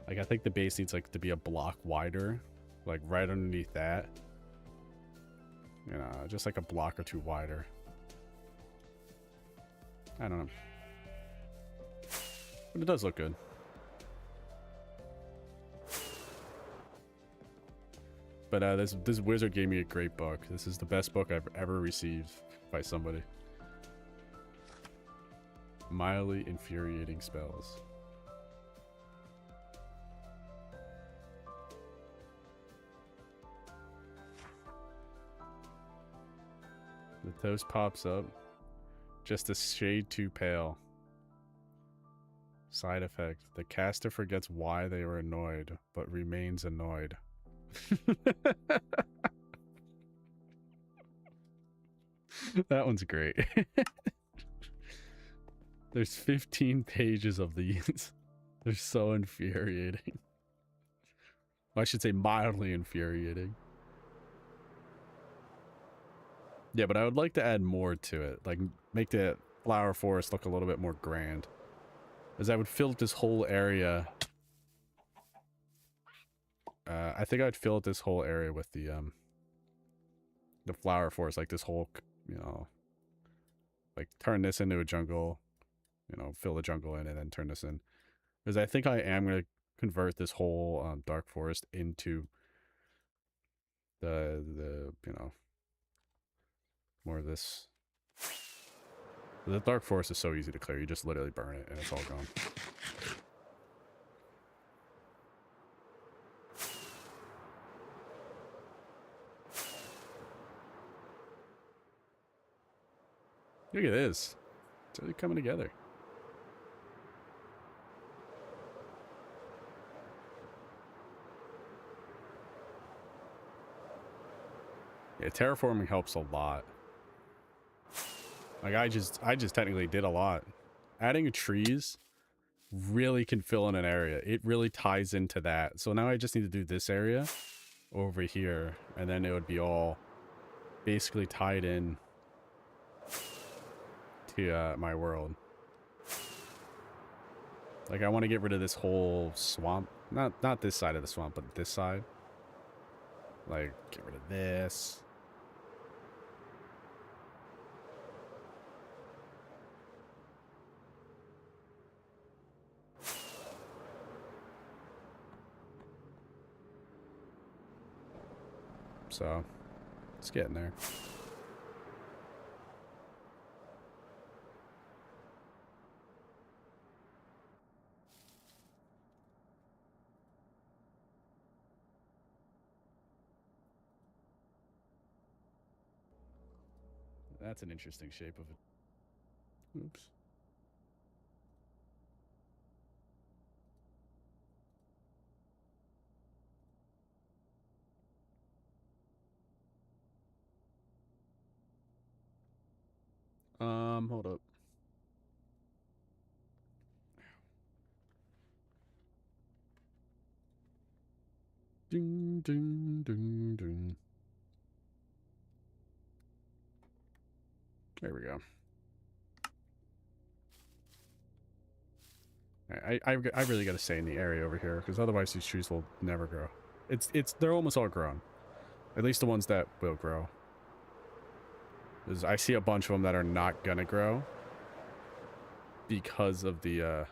like, I think the base needs, like, to be a block wider, like right underneath that, you know, just like a block or two wider. I don't know, but it does look good. But this wizard gave me a great book. This is the best book I've ever received by somebody. Mildly infuriating spells. The toast pops up. Just a shade too pale. Side effect. The caster forgets why they were annoyed, but remains annoyed. That one's great. There's 15 pages of these. They're so infuriating. Well, I should say mildly infuriating. Yeah, but I would like to add more to it. Like, make the flower forest look a little bit more grand. As I would fill this whole area. I think I'd fill this whole area with the flower forest, like this whole, you know, like turn this into a jungle, you know, fill the jungle in and then turn this in. Because I think I am going to convert this whole dark forest into the you know, more of this. The dark forest is so easy to clear. You just literally burn it and it's all gone. Look at this. It's really coming together. Yeah, terraforming helps a lot. Like I just technically did a lot. Adding trees really can fill in an area. It really ties into that. So now I just need to do this area over here, and then it would be all basically tied in to my world. Like I want to get rid of this whole swamp. Not this side of the swamp, but this side. Like get rid of this. So, it's getting there. That's an interesting shape of it. Oops. Hold up. Ding, ding, ding, ding. There we go. I really got to stay in the area over here, because otherwise these trees will never grow. They're almost all grown. At least the ones that will grow. Because I see a bunch of them that are not gonna grow because of the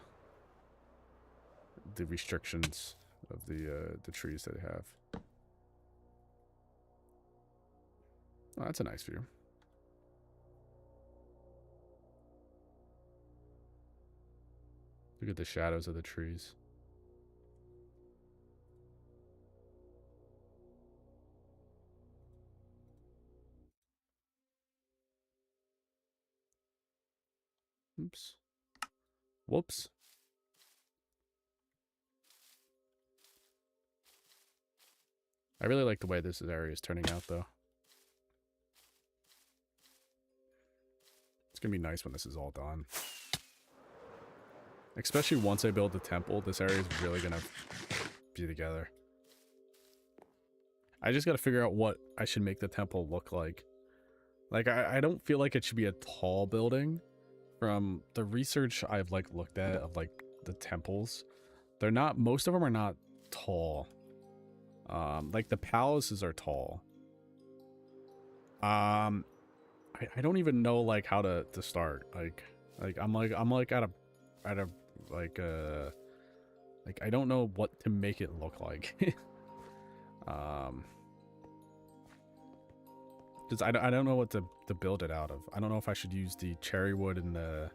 restrictions of the trees that they have. Oh, that's a nice view. Look at the shadows of the trees. Oops. Whoops. I really like the way this area is turning out, though. It's gonna be nice when this is all done. Especially once I build the temple, this area is really gonna be together. I just gotta figure out what I should make the temple look like. Like, I don't feel like it should be a tall building. From the research I've, like, looked at of, like, the temples, they're not, most of them are not tall. Like, the palaces are tall. I don't even know, like, how to start. Like, I'm at a, like, I don't know what to make it look like. Because I don't know what to build it out of. I don't know if I should use the cherry wood and the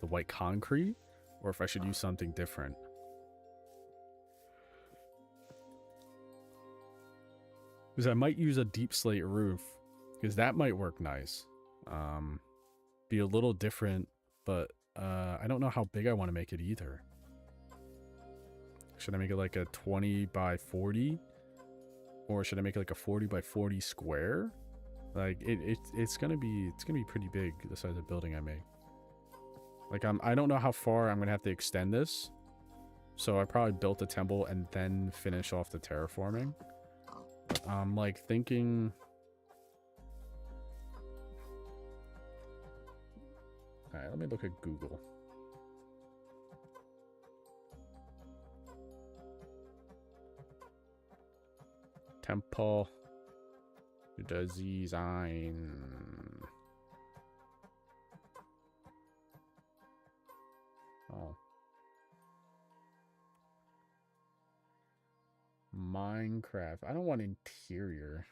white concrete, or if I should use something different. Because I might use a deep slate roof, because that might work nice. Be a little different, but I don't know how big I want to make it either. Should I make it like a 20 by 40? Or should I make it like a 40 by 40 square? Like it's gonna be pretty big, the size of the building I make. Like I don't know how far I'm gonna have to extend this. So I probably built the temple and then finish off the terraforming. I'm like thinking. Alright, let me look at Google. Temple design. Oh. Minecraft. I don't want interior.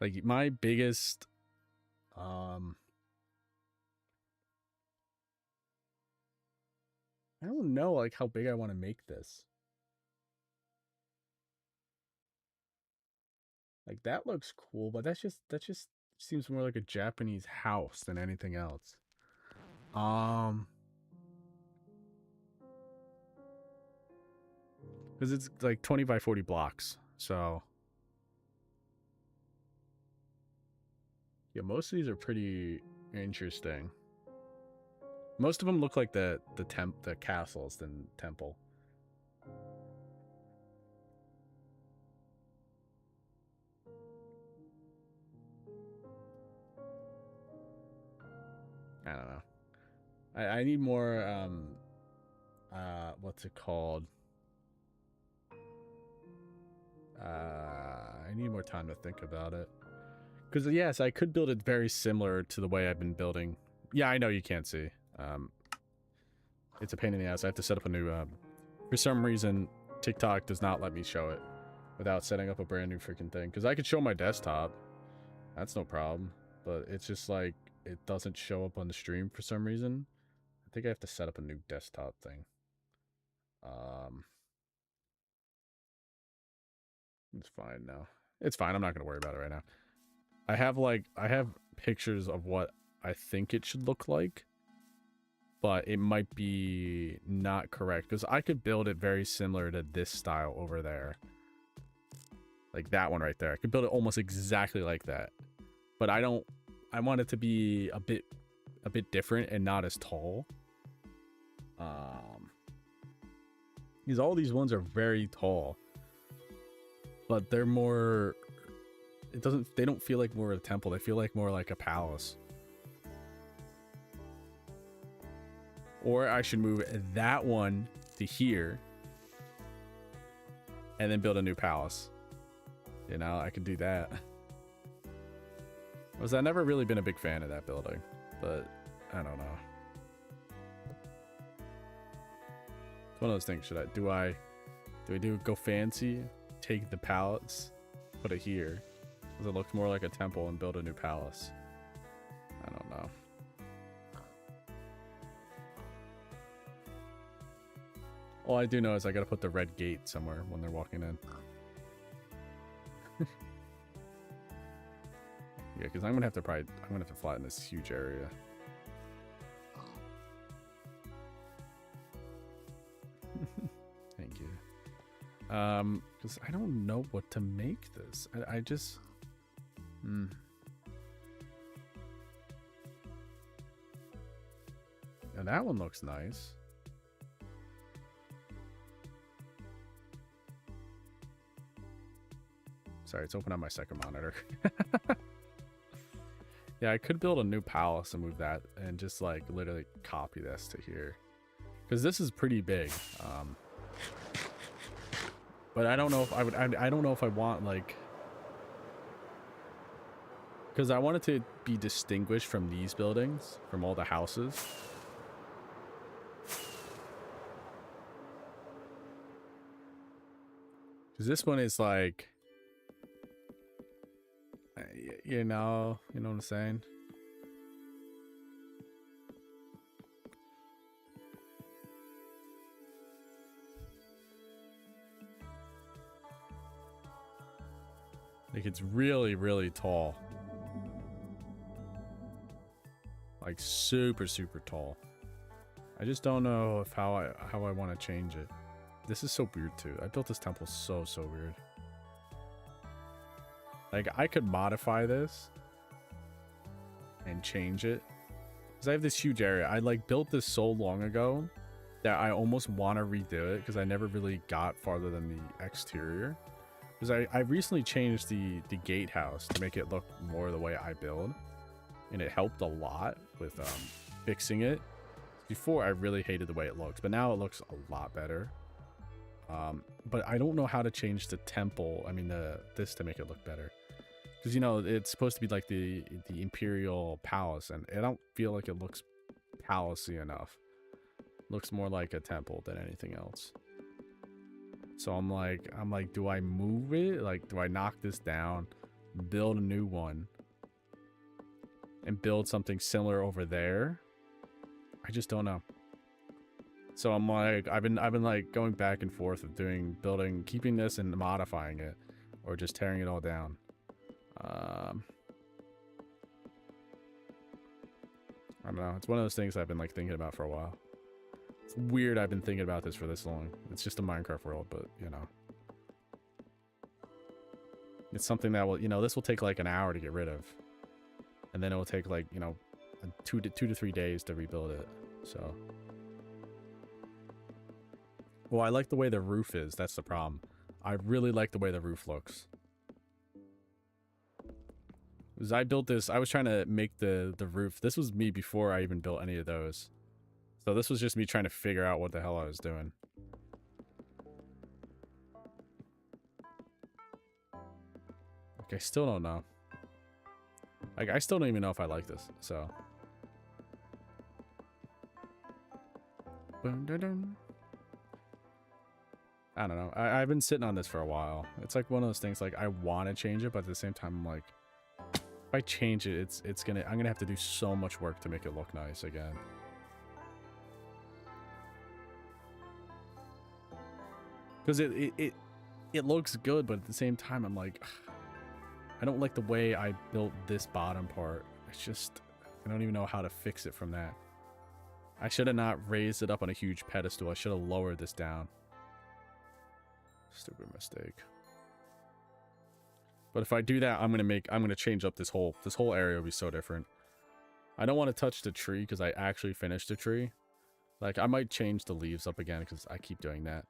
Like my biggest I don't know like how big I want to make this. Like that looks cool, but that just seems more like a Japanese house than anything else. Because it's like 20 by 40 blocks. So yeah, most of these are pretty interesting. Most of them look like the castles than temple. I don't know. I need more what's it called? I need more time to think about it. Because yes, I could build it very similar to the way I've been building. Yeah, I know you can't see. It's a pain in the ass. I have to set up a new for some reason TikTok does not let me show it without setting up a brand new freaking thing. Because I could show my desktop. That's no problem. But it's just like it doesn't show up on the stream for some reason. I think I have to set up a new desktop thing. It's fine now. It's fine. I'm not gonna worry about it right now. I have pictures of what I think it should look like, but it might be not correct because I could build it very similar to this style over there. Like that one right there. I could build it almost exactly like that. But I want it to be a bit different and not as tall. Because all these ones are very tall. But they're more they don't feel like more of a temple, they feel like more like a palace. Or I should move that one to here and then build a new palace. You know, I could do that. I've never really been a big fan of that building, but I don't know. It's one of those things. Do I go fancy, take the palace, put it here? Does it look more like a temple and build a new palace? I don't know. All I do know is I gotta put the red gate somewhere when they're walking in. Yeah, because I'm gonna have to flatten this huge area. Thank you. Because I don't know what to make this. I just Now that one looks nice. Sorry, it's open on my second monitor. Yeah, I could build a new palace and move that and just like literally copy this to here. Because this is pretty big. But I don't know if I would, I don't know if I want like, because I want it to be distinguished from these buildings, from all the houses. Because this one is like, you know what I'm saying? Like it's really, really tall. Like super, super tall. I just don't know if how I want to change it. This is so weird too. I built this temple so weird. Like I could modify this and change it. Because I have this huge area. I like built this so long ago that I almost want to redo it because I never really got farther than the exterior. Because I recently changed the gatehouse to make it look more the way I build. And it helped a lot with fixing it. Before I really hated the way it looked, but now it looks a lot better. But I don't know how to change the temple. I mean this to make it look better. Because you know it's supposed to be like the imperial palace, and I don't feel like it looks palacey enough. It looks more like a temple than anything else. So I'm like, do I move it? Like, do I knock this down, build a new one, and build something similar over there. I just don't know. So I'm like, I've been like going back and forth of building, keeping this and modifying it, or just tearing it all down. I don't know. It's one of those things I've been like thinking about for a while. It's weird I've been thinking about this for this long. It's just a Minecraft world, but you know. It's something that will, you know, this will take like an hour to get rid of. And then it will take like, you know, 2 to 3 days to rebuild it. So. Well, I like the way the roof is. That's the problem. I really like the way the roof looks. As I built this, I was trying to make the roof. This was me before I even built any of those. So this was just me trying to figure out what the hell I was doing. Like, I still don't know. Like, I still don't even know if I like this, so. I don't know. I've been sitting on this for a while. It's like one of those things, like, I want to change it, but at the same time, I'm like, if I change it, I'm gonna have to do so much work to make it look nice again. Because it looks good, but at the same time, I'm like, I don't like the way I built this bottom part. It's just, I don't even know how to fix it from that. I should have not raised it up on a huge pedestal. I should have lowered this down. Stupid mistake. But if I do that, I'm gonna change up this whole area will be so different. I don't want to touch the tree because I actually finished the tree. Like, I might change the leaves up again because I keep doing that.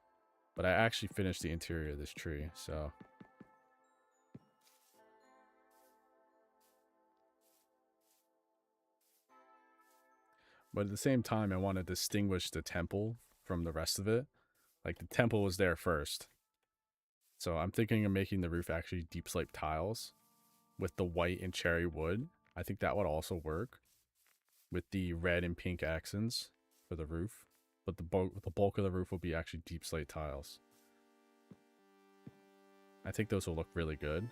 But I actually finished the interior of this tree, so. But at the same time, I want to distinguish the temple from the rest of it. Like, the temple was there first. So I'm thinking of making the roof actually deep slate tiles with the white and cherry wood. I think that would also work with the red and pink accents for the roof. But the bulk of the roof will be actually deep slate tiles. I think those will look really good.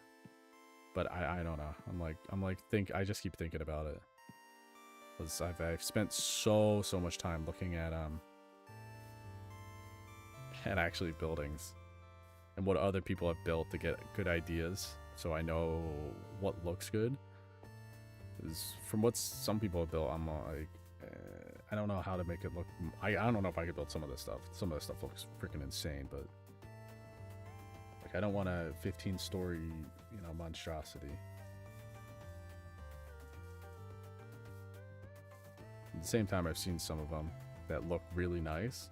But I don't know. I just keep thinking about it. Because I've spent so much time looking at actually buildings and what other people have built to get good ideas, so I know what looks good. Because from what some people have built, I'm like, I don't know how to make it look. I don't know if I could build some of this stuff. Some of this stuff looks freaking insane, but like, I don't want a 15-story, you know, monstrosity. At the same time, I've seen some of them that look really nice,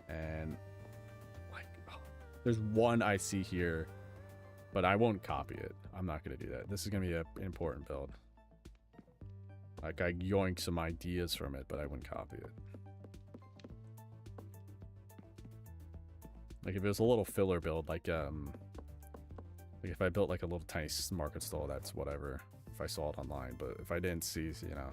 and like, oh, there's one I see here, but I won't copy it. I'm not going to do that. This is going to be an important build. Like, I yoinked some ideas from it, but I wouldn't copy it. Like, if it was a little filler build, like if I built like a little tiny market stall, that's whatever. If I saw it online, but if I didn't see, you know.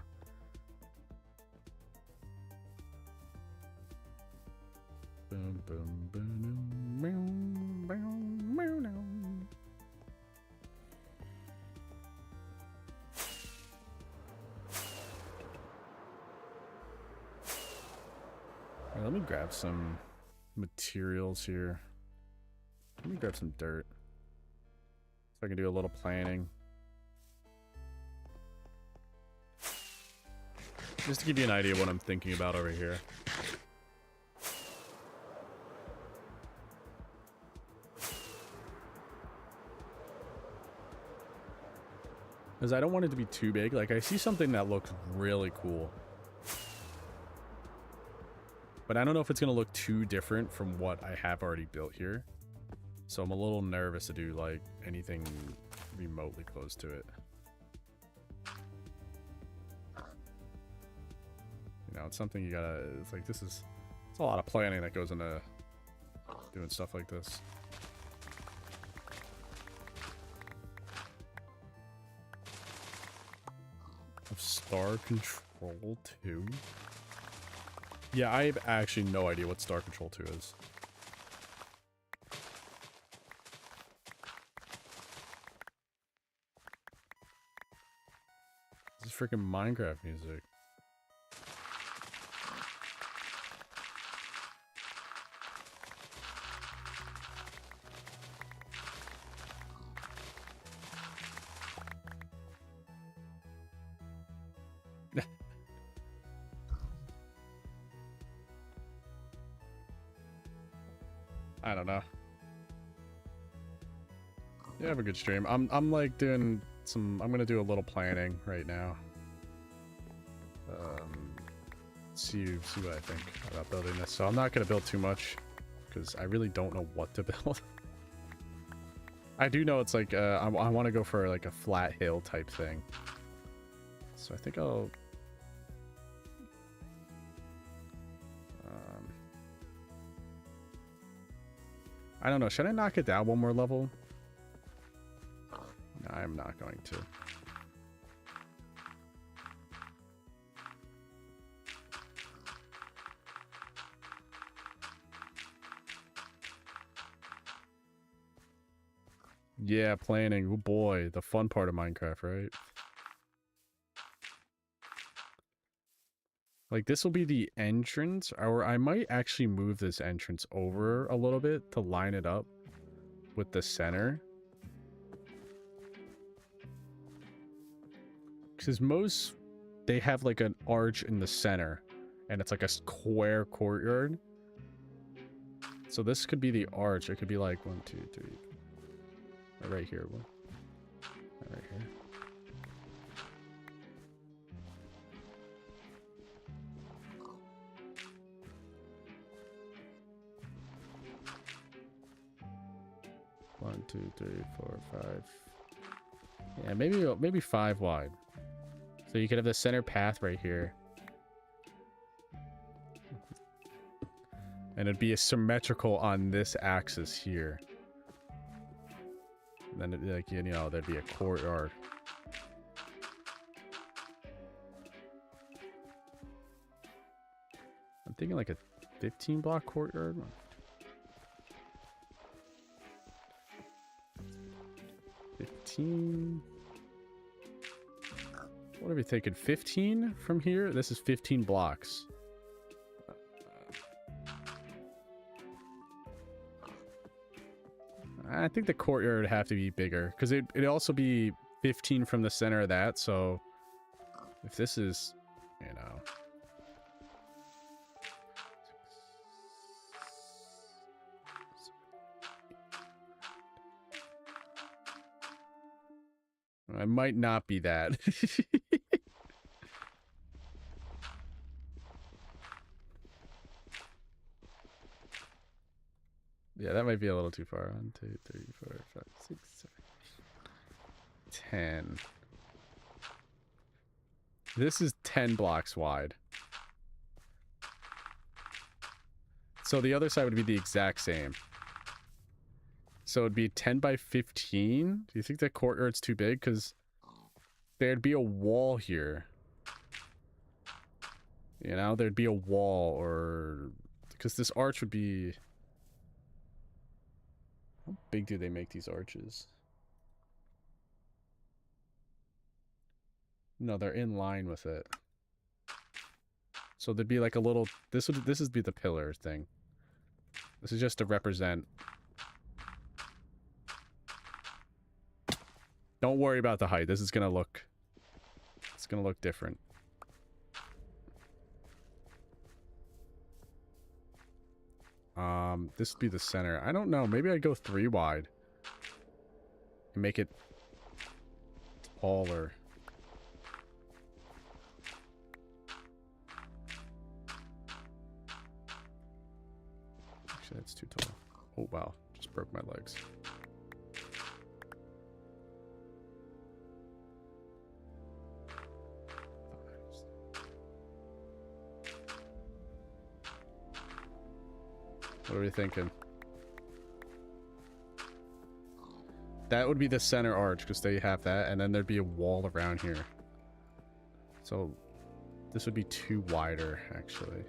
Boom, boom, boom, boom, boom, boom, boom. Right, let me grab some materials here. Let me grab some dirt so I can do a little planning. Just to give you an idea of what I'm thinking about over here. Because I don't want it to be too big. Like, I see something that looks really cool, but I don't know if it's going to look too different from what I have already built here. So I'm a little nervous to do, like, anything remotely close to it. You know, it's something you gotta, it's like, it's a lot of planning that goes into doing stuff like this. Of Star Control 2? Yeah, I have actually no idea what Star Control 2 is. freaking Minecraft music. I don't know. You have a good stream. I'm like doing some. I'm gonna do a little planning right now. See what I think about building this. So I'm not gonna build too much because I really don't know what to build. I do know it's like I want to go for like a flat hill type thing. So I think I'll. I don't know. Should I knock it down one more level? No, I'm not going to. Yeah, planning. Oh boy, the fun part of Minecraft, right? Like, this will be the entrance, or I might actually move this entrance over a little bit to line it up with the center. Because most, they have like an arch in the center, and it's like a square courtyard. So this could be the arch. It could be like 1, 2, 3. Right here. One. Right here. One, 2, 3, 4, 5. Yeah, maybe 5 wide. So you could have the center path right here. And it'd be symmetrical on this axis here. And then, like, you know, there'd be a courtyard. I'm thinking like a 15 block courtyard. 15. What are we thinking? 15 from here? This is 15 blocks. I think the courtyard would have to be bigger because it'd also be 15 from the center of that. So if this is, you know. I might not be that. Yeah, that might be a little too far. 1, 2, 3, 4, 5, 6, 7, 10. This is 10 blocks wide. So the other side would be the exact same. So it'd be 10 by 15. Do you think that courtyard's too big? Because there'd be a wall here. You know, there'd be a wall, or because this arch would be. How big do they make these arches? No, they're in line with it. So there'd be like a little. This would be the pillar thing. This is just to represent. Don't worry about the height. This is gonna look. It's gonna look different. This would be the center. I don't know. Maybe I'd go 3 wide. And make it taller. Actually, that's too tall. Oh, wow. Just broke my legs. What are we thinking? That would be the center arch because they have that, and then there'd be a wall around here. So this would be 2 wider, actually.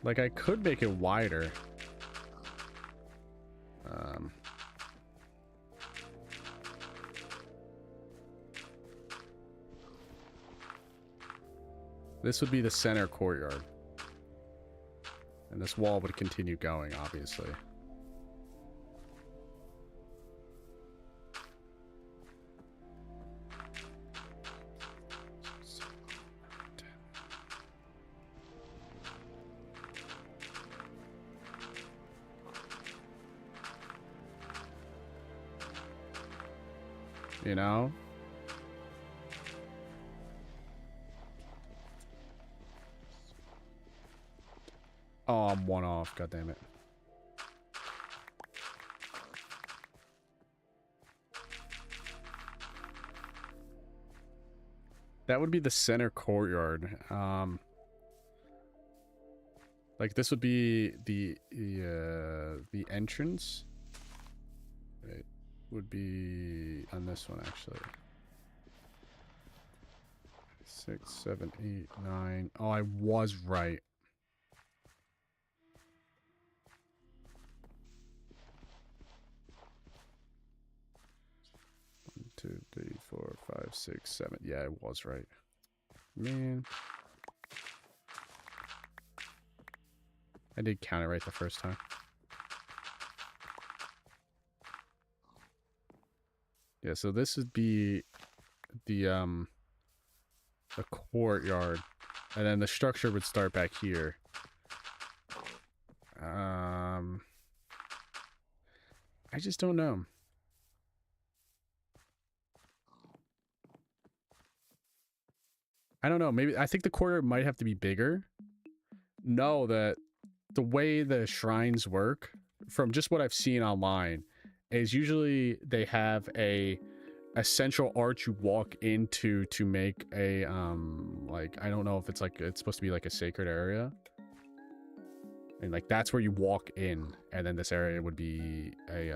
Like, I could make it wider. This would be the center courtyard. And this wall would continue going, obviously. You know? Oh, I'm one off. God damn it. That would be the center courtyard. Like this would be the entrance. It would be on this one actually. 6, 7, 8, 9. Oh, I was right. 1, 2, 3, 4, 5, 6, 7. Yeah, I was right. Man. I did count it right the first time. Yeah, so this would be the courtyard, and then the structure would start back here. I just don't know. I don't know. Maybe I think the courtyard might have to be bigger. No, the way the shrines work, from just what I've seen online, is usually they have a central arch you walk into to make a like, I don't know if it's like, it's supposed to be like a sacred area, and like that's where you walk in, and then this area would be a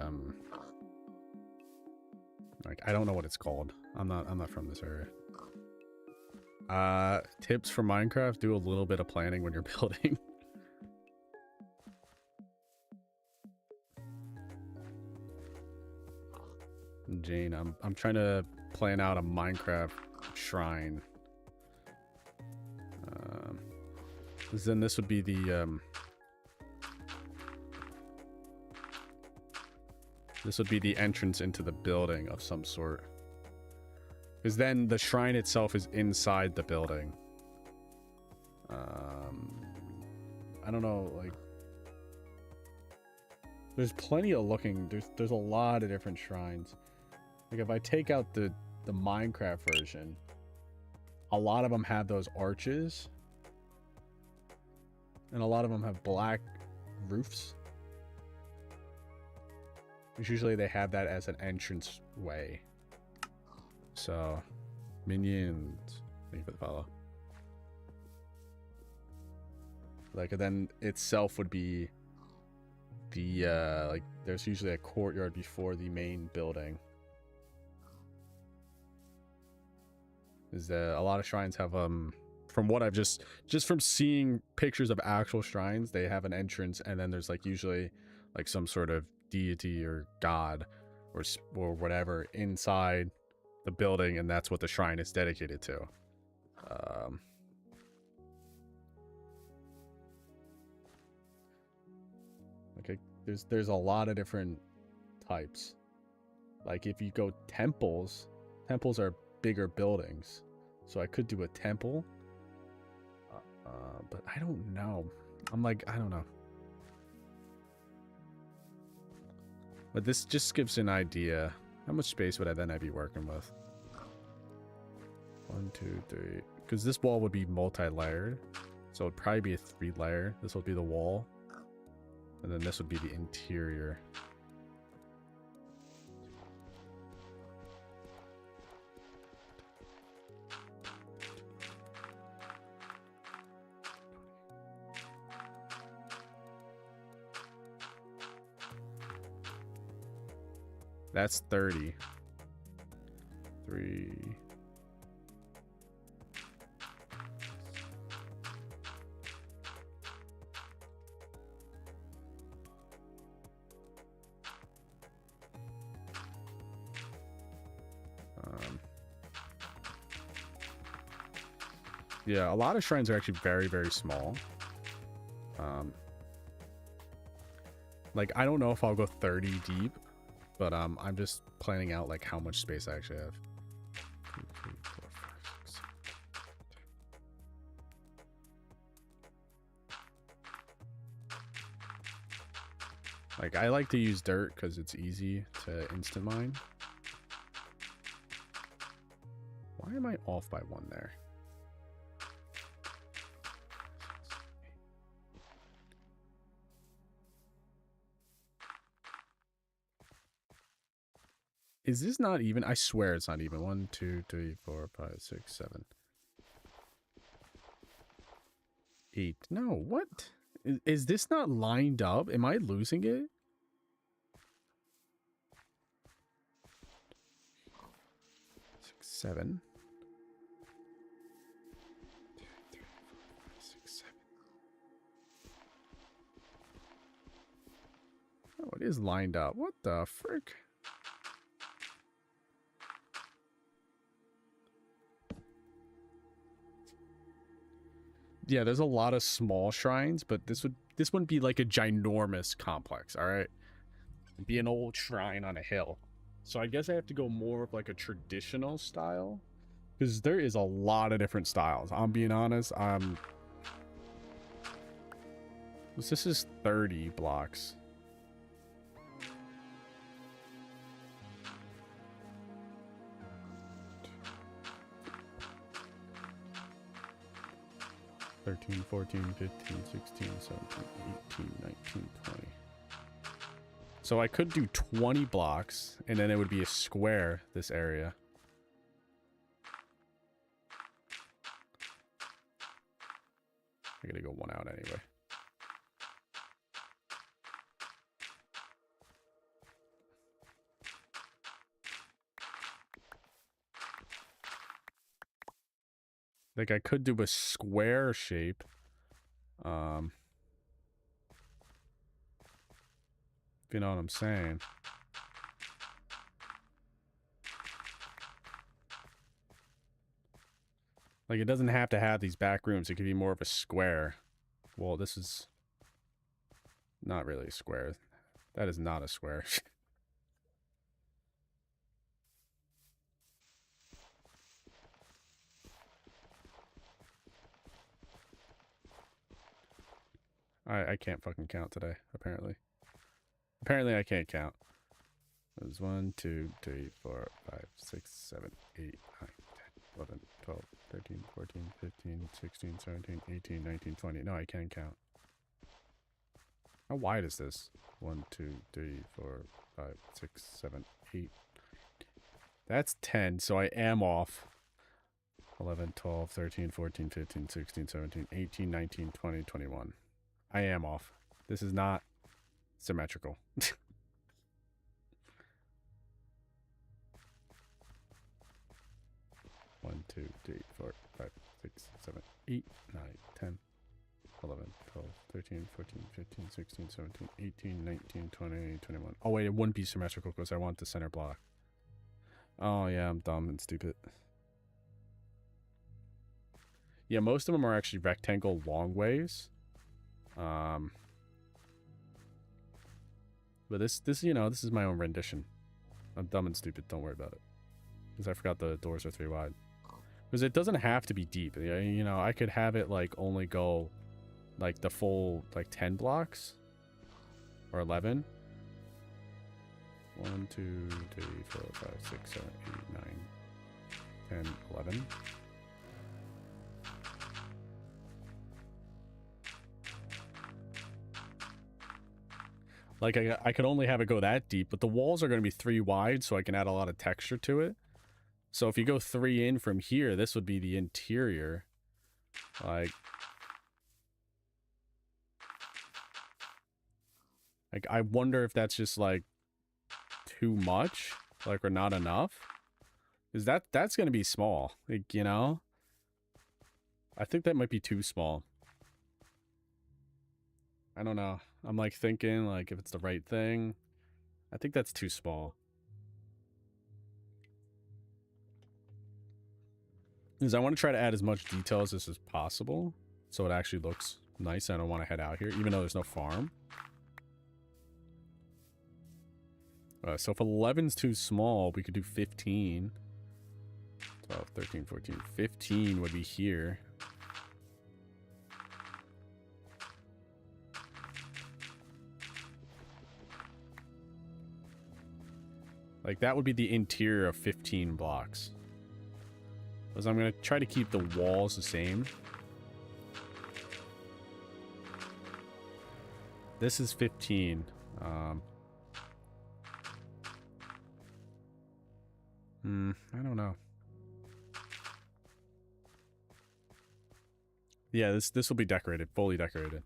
like, I don't know what it's called. I'm not from this area. Tips for Minecraft: do a little bit of planning when you're building. Jane, I'm trying to plan out a Minecraft shrine. Then this would be the this would be the entrance into the building of some sort. Because then the shrine itself is inside the building. I don't know, like, there's plenty of looking. There's a lot of different shrines. Like if I take out the Minecraft version, a lot of them have those arches, and a lot of them have black roofs. Because usually they have that as an entrance way. So, minions, thank you for the follow. Like, and then itself would be the like, there's usually a courtyard before the main building. Is that a lot of shrines have from what I've just from seeing pictures of actual shrines, they have an entrance, and then there's like usually like some sort of deity or god or whatever inside the building, and that's what the shrine is dedicated to. Okay, there's a lot of different types. Like if you go temples are bigger buildings, so I could do a temple, but I don't know. I'm like, I don't know. But this just gives an idea. How much space would I then be working with? 1, 2, 3. Because this wall would be multi-layered, so it'd probably be a 3-layer. This would be the wall, and then this would be the interior. That's 30. 3. Yeah, a lot of shrines are actually very, very small. Like, I don't know if I'll go 30 deep, but I'm just planning out like how much space I actually have. 2, 3, 4, 5, 6, 7. Like, I like to use dirt because it's easy to instant mine. Why am I off by 1 there? Is this not even? I swear it's not even. 1, 2, 3, 4, 5, 6, 7, 8. No, what? Is this not lined up? Am I losing it? Six, 7. 2, 3, 4, 5, 6, 7. Oh, it is lined up. What the frick? Yeah, there's a lot of small shrines, but this wouldn't be like a ginormous complex, all right? It'd be an old shrine on a hill. So I guess I have to go more of like a traditional style, because there is a lot of different styles. I'm being honest. This is 30 blocks. $13, $14, $15, $16, $17, $18, $19, $20. So I could do 20 blocks, and then it would be a square, this area. I gotta go 1 out anyway. Like, I could do a square shape. If you know what I'm saying. Like, it doesn't have to have these back rooms. It could be more of a square. Well, this is not really a square. That is not a square. I can't fucking count today, apparently. Apparently I can't count. There's 1, 2, 3, 4, 5, 6, 7, 8, 9, 10, 11, 12, 13, 14, 15, 16, 17, 18, 19, 20. No, I can't count. How wide is this? 1, 2, 3, 4, 5, 6, 7, 8. That's 10, so I am off. 11, 12, 13, 14, 15, 16, 17, 18, 19, 20, 21. I am off. This is not symmetrical. 1, 2, 3, 4, 5, 6, 7, 8, 9, 10, 11, 12, 13, 14, 15, 16, 17, 18, 19, 20, 21. Oh, wait, it wouldn't be symmetrical because I want the center block. Oh, yeah, I'm dumb and stupid. Yeah, most of them are actually rectangle long ways. But this, you know, this is my own rendition. I'm dumb and stupid. Don't worry about it. Because I forgot the doors are 3 wide. Because it doesn't have to be deep. You know, I could have it, like, only go, like, the full, like, 10 blocks. Or 11. 1, 2, 3, 4, 5, 6, 7, 8, 9, 10, 11. Like, I could only have it go that deep, but the walls are going to be 3 wide, so I can add a lot of texture to it. So if you go 3 in from here, this would be the interior. Like, I wonder if that's just, like, too much, like, or not enough. Because that's going to be small, like, you know? I think that might be too small. I don't know. I'm, like, thinking, like, if it's the right thing. I think that's too small. is I want to try to add as much details as possible so it actually looks nice. I don't want to head out here, even though there's no farm. So if 11's too small, we could do 15. 12, 13, 14, 15 would be here. Like, that would be the interior of 15 blocks. Because I'm going to try to keep the walls the same. This is 15. I don't know. Yeah, this will be decorated, fully decorated.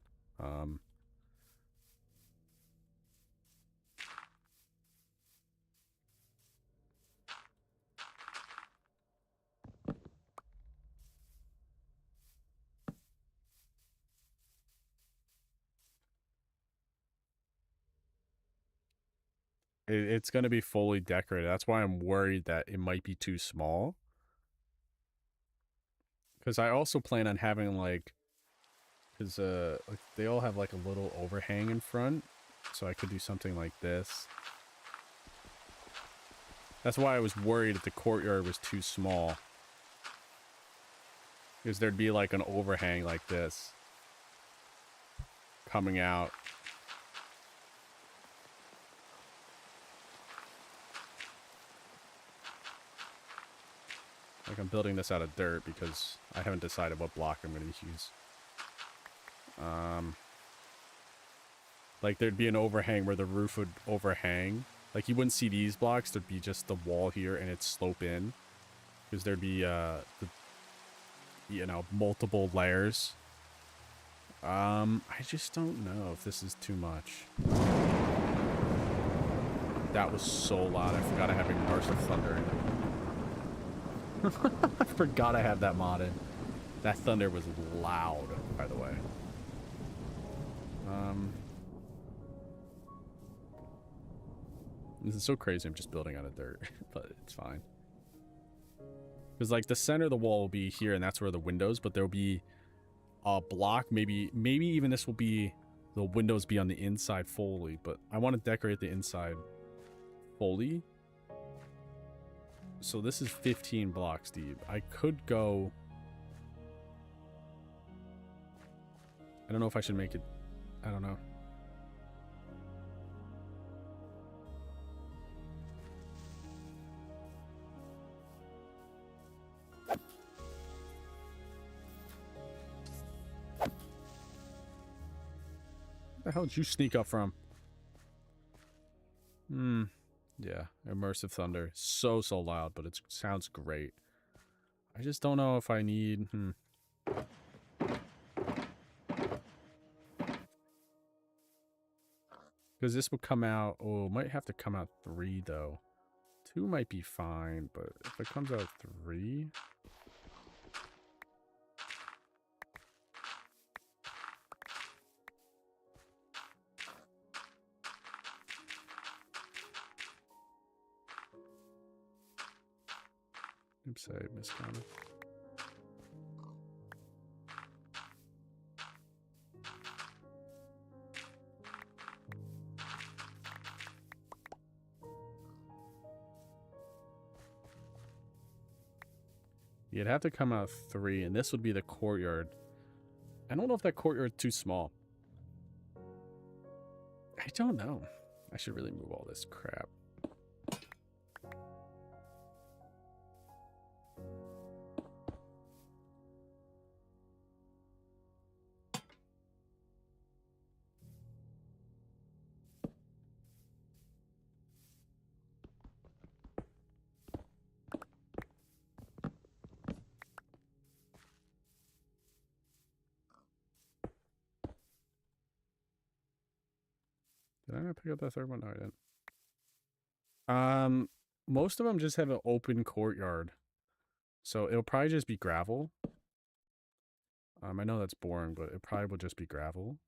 It's going to be fully decorated. That's why I'm worried that it might be too small. Because I also plan on having, like... Because like they all have, like, a little overhang in front. So I could do something like this. That's why I was worried that the courtyard was too small. Because there'd be, like, an overhang like this. Coming out. Like, I'm building this out of dirt because I haven't decided what block I'm going to use. Like, there'd be an overhang where the roof would overhang. Like, you wouldn't see these blocks. There'd be just the wall here and it'd slope in. Because there'd be, you know, multiple layers. I just don't know if this is too much. That was so loud. I forgot I have Immersive Thunder in it. I forgot I have that modded. That thunder was loud, by the way. This is so crazy. I'm just building out of dirt, but it's fine. Because, like, the center of the wall will be here, and that's where the windows, but there'll be a block. Maybe even this will be the windows be on the inside fully, but I want to decorate the inside fully. So this is 15 blocks deep. I could go... I don't know if I should make it... I don't know. Where the hell did you sneak up from? Yeah, Immersive Thunder. So loud, but it sounds great. I just don't know if I need... Because this will come out... Oh, it might have to come out 3, though. 2 might be fine, but if it comes out 3... Oops, I miscounted. You'd have to come out 3, and this would be the courtyard. I don't know if that courtyard's too small. I don't know. I should really move all this crap. Did I not pick up that third one? No, I didn't. Most of them just have an open courtyard. So it'll probably just be gravel. I know that's boring, but it probably will just be gravel.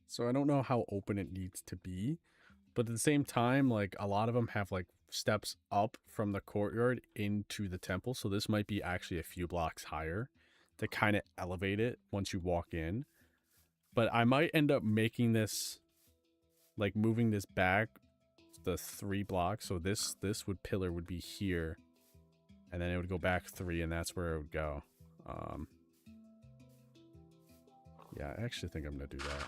So I don't know how open it needs to be. But at the same time, like, a lot of them have, like, steps up from the courtyard into the temple. So this might be actually a few blocks higher to kind of elevate it once you walk in. But I might end up making this, like, moving this back the 3 blocks. So this pillar would be here. And then it would go back 3, and that's where it would go. Yeah, I actually think I'm going to do that.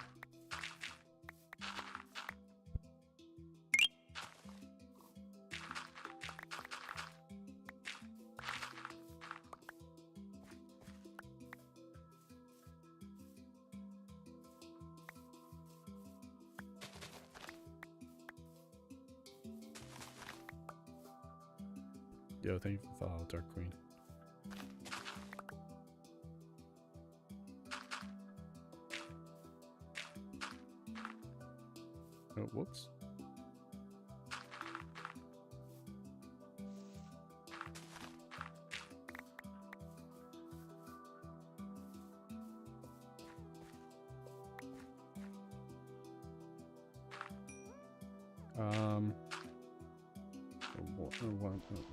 Yo, thank you for the follow, Dark Queen. Oh, whoops.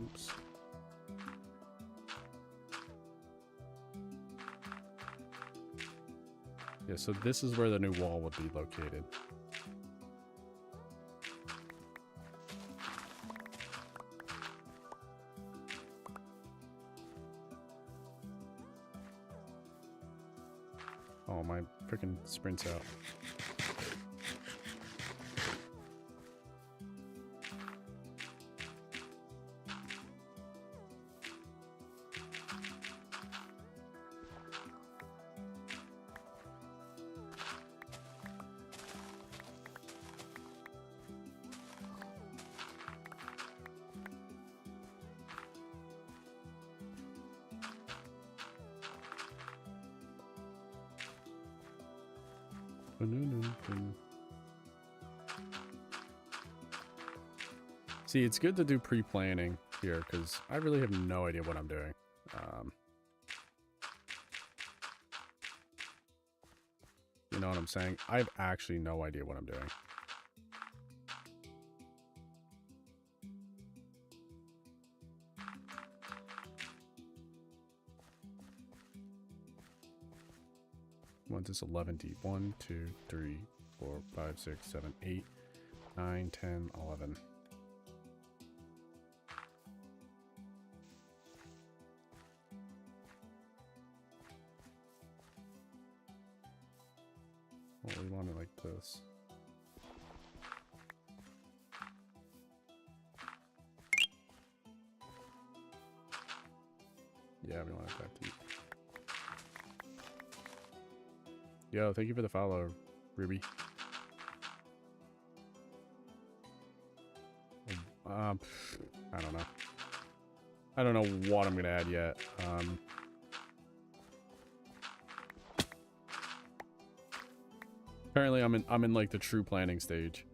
Oops. Yeah, so this is where the new wall would be located. Oh, my freaking sprint's out. See, it's good to do pre-planning here because I really have no idea what I'm doing. You know what I'm saying? I have actually no idea what I'm doing. Once it's 11 deep. 1, 2, 3, 4, 5, 6, 7, 8, 9, 10, 11. Well, we want it like this. Yeah, we want it that deep. Yo, thank you for the follow, Ruby. I don't know. I don't know what I'm gonna add yet. Apparently, I'm in like the true planning stage.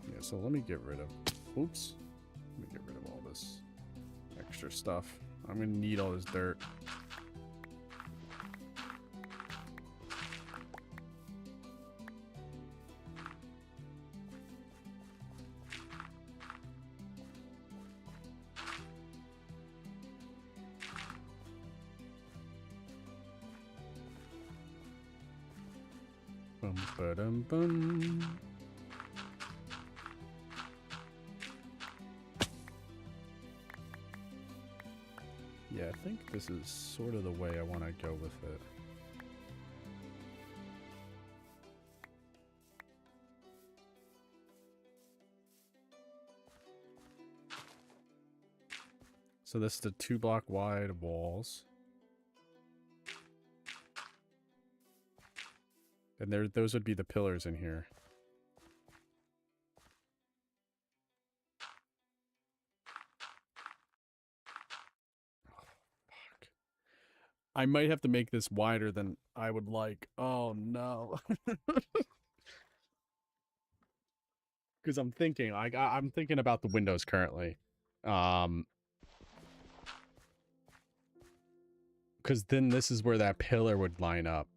Yeah, so let me get rid of. Oops. Let me get rid of all this extra stuff. I'm gonna need all this dirt. Bum ba dum bum. Yeah, I think this is sort of the way I want to go with it. So this is the 2 block wide walls. And those would be the pillars in here. I might have to make this wider than I would like. Oh no. Because I'm thinking, I'm thinking about the windows currently. Because then this is where that pillar would line up.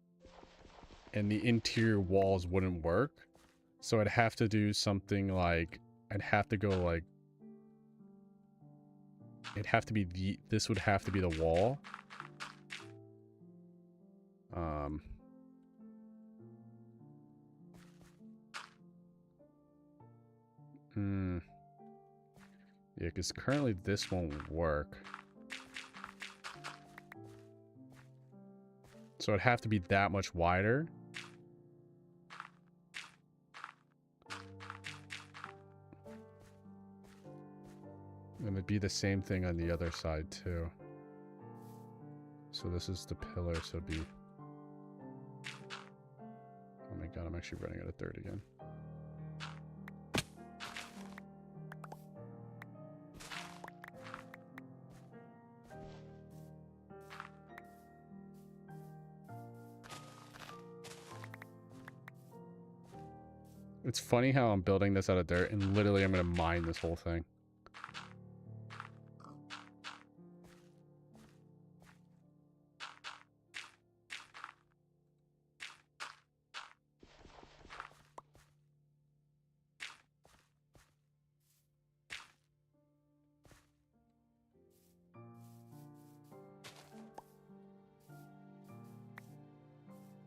And the interior walls wouldn't work. So I'd have to do something like... I'd have to go like... It'd have to be the... This would have to be the wall. Yeah, because currently this won't work. So it'd have to be that much wider. And it'd be the same thing on the other side too. So this is the pillar, so it'd be... Oh my god, I'm actually running out of third again. It's funny how I'm building this out of dirt and literally I'm going to mine this whole thing.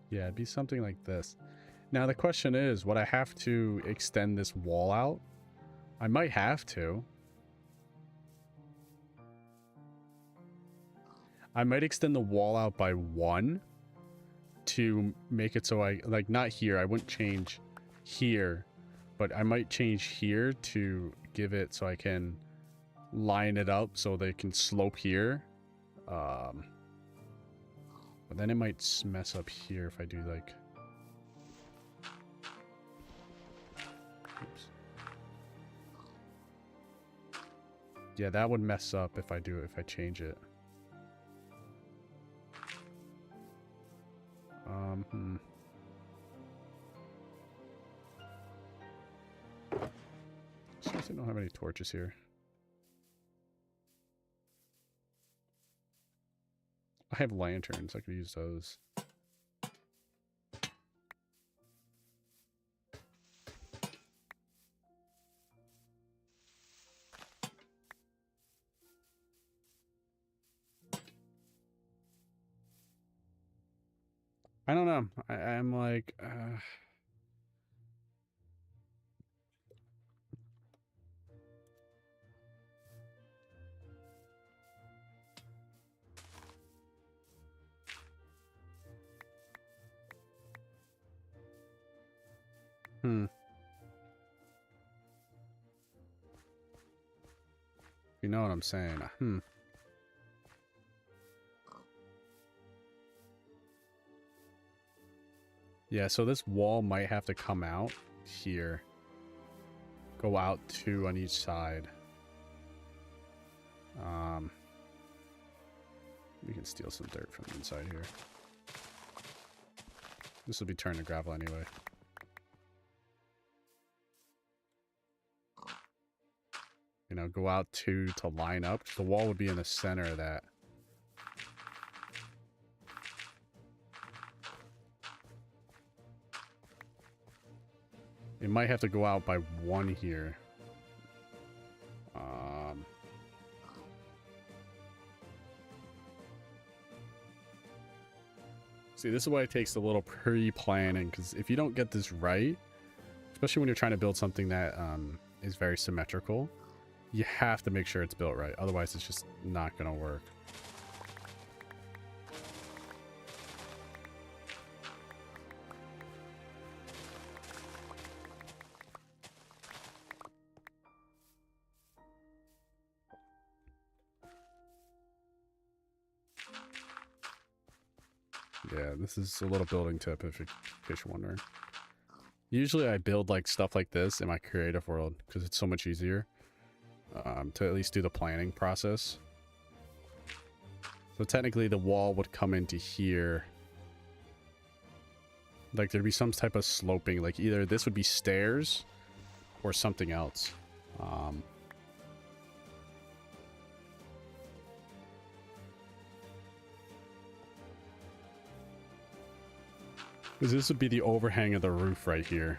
Yeah, it'd be something like this. Now the question is, would I have to extend this wall out? I might have to. I might extend the wall out by 1 to make it so I, like, not here, I wouldn't change here, but I might change here to give it so I can line it up so they can slope here. But then it might mess up here if I do like... Oops. Yeah, that would mess up if I do it, if I change it. Since I don't have any torches here. I have lanterns, I could use those. I don't know. I'm like... You know what I'm saying? Yeah, so this wall might have to come out here. Go out 2 on each side. We can steal some dirt from the inside here. This will be turned to gravel anyway. You know, go out 2 to line up. The wall would be in the center of that. It might have to go out by 1 here. See, this is why it takes a little pre-planning, because if you don't get this right, especially when you're trying to build something that is very symmetrical, you have to make sure it's built right. Otherwise, it's just not going to work. Yeah, this is a little building tip if in case you're wondering. Usually I build like stuff like this in my creative world because it's so much easier to at least do the planning process. So technically the wall would come into here. Like there'd be some type of sloping, like either this would be stairs or something else. Because this would be the overhang of the roof right here.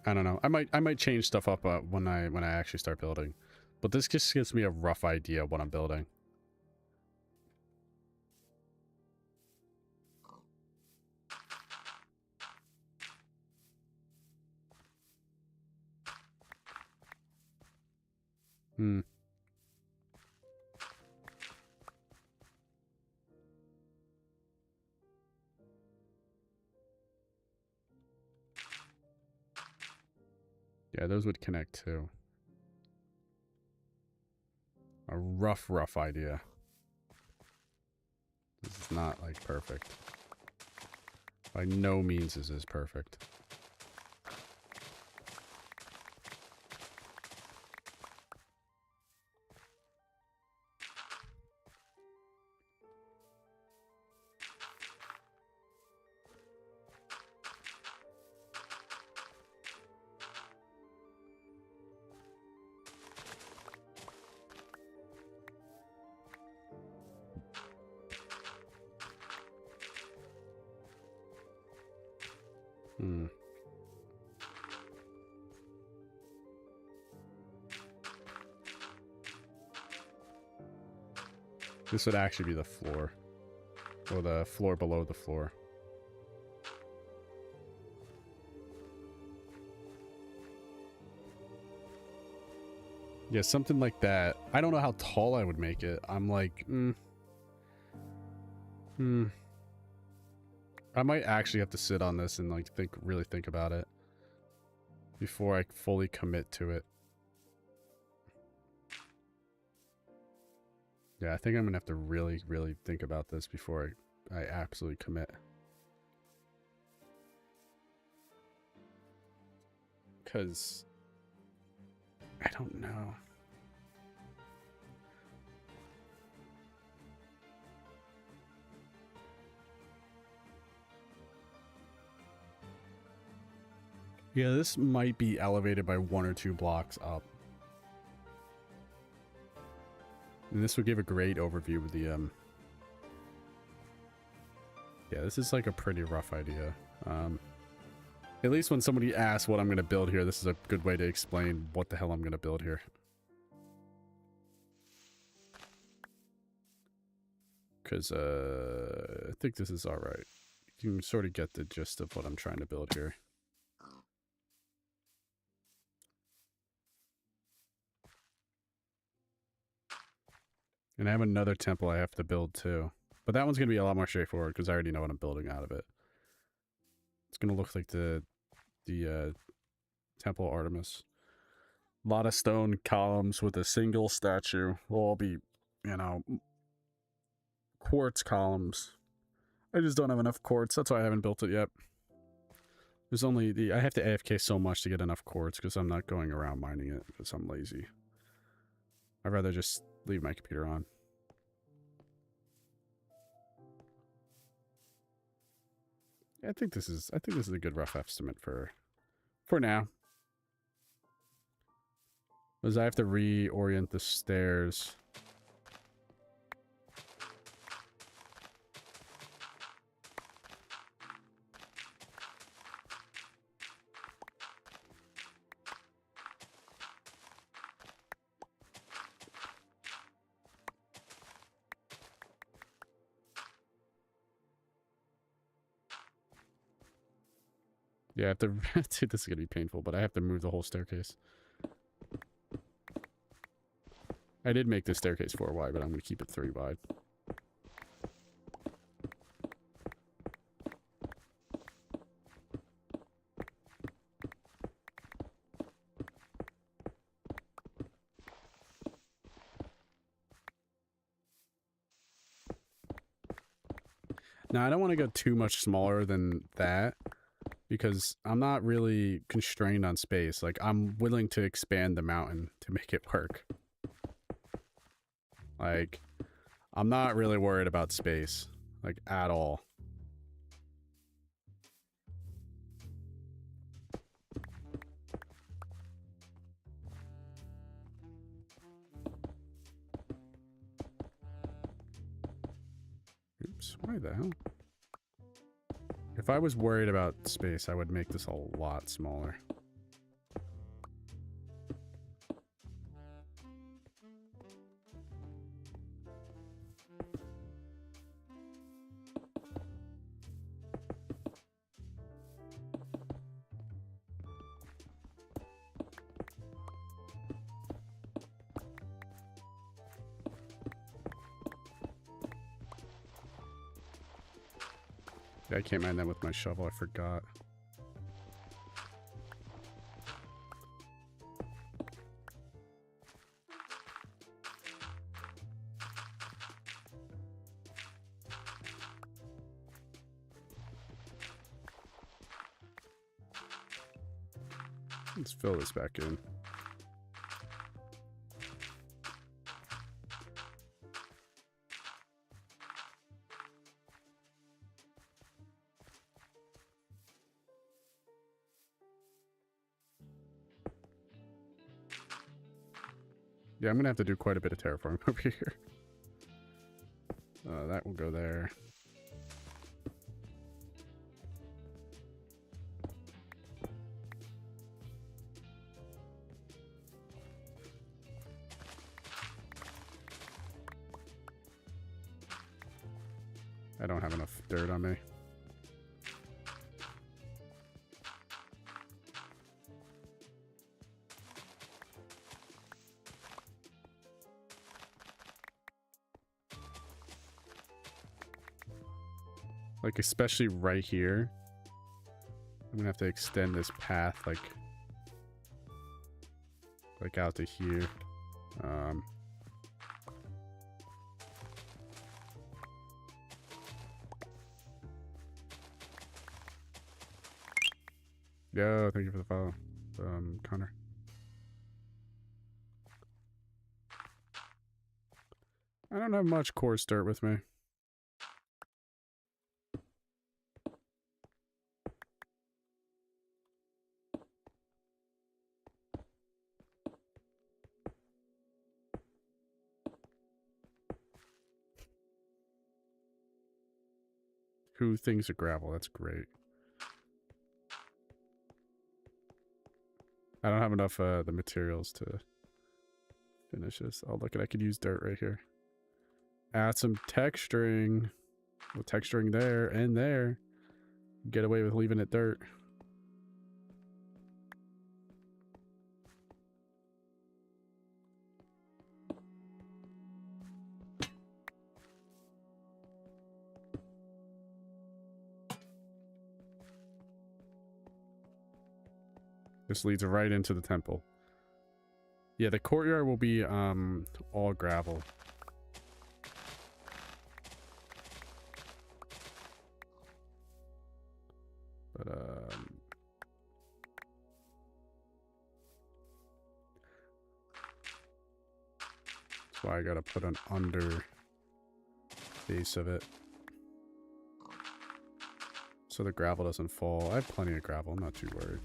I don't know. I might change stuff up when I actually start building. But this just gives me a rough idea of what I'm building. Hmm. Yeah, those would connect too. A rough idea. This is not like perfect. By no means is this perfect. Hmm. This would actually be the floor. Or the floor below the floor. Yeah, something like that. I don't know how tall I would make it. I'm like, I might actually have to sit on this and like really think about it before I fully commit to it. Yeah, I think I'm gonna have to really think about this before I absolutely commit. Because I don't know. Yeah, this might be elevated by 1 or 2 blocks up. And this would give a great overview of the, yeah, this is like a pretty rough idea. At least when somebody asks what I'm going to build here, this is a good way to explain what the hell I'm going to build here. Because, I think this is alright. You can sort of get the gist of what I'm trying to build here. And I have another temple I have to build too. But that one's going to be a lot more straightforward because I already know what I'm building out of it. It's going to look like the Temple Artemis. A lot of stone columns with a single statue. Will all be, you know, quartz columns. I just don't have enough quartz. That's why I haven't built it yet. There's only I have to AFK so much to get enough quartz because I'm not going around mining it because I'm lazy. I'd rather just leave my computer on. I think this is a good rough estimate for now. Because I have to reorient the stairs. Yeah, I have to... Dude, this is going to be painful, but I have to move the whole staircase. I did make this staircase 4 wide, but I'm going to keep it 3 wide. Now, I don't want to go too much smaller than that. because I'm not really constrained on space. Like, I'm willing to expand the mountain to make it work. Like, I'm not really worried about space, like, at all. Oops, why the hell? If I was worried about space, I would make this a lot smaller. I can't mine that with my shovel, I forgot. Let's fill this back in. Yeah, I'm gonna have to do quite a bit of terraforming over here. That will go there. I don't have enough dirt on me. Like, especially right here. I'm gonna have to extend this path, like out to here. Yo, thank you for the follow, Connor. I don't have much coarse dirt with me. Who thinks of gravel? That's great. I don't have enough the materials to finish this. Oh, look, I could use dirt right here. Add some texturing. Well, texturing there and there. Get away with leaving it dirt. This leads right into the temple. Yeah, the courtyard will be all gravel. But that's why I gotta put an under base of it, so the gravel doesn't fall. I have plenty of gravel, I'm not too worried.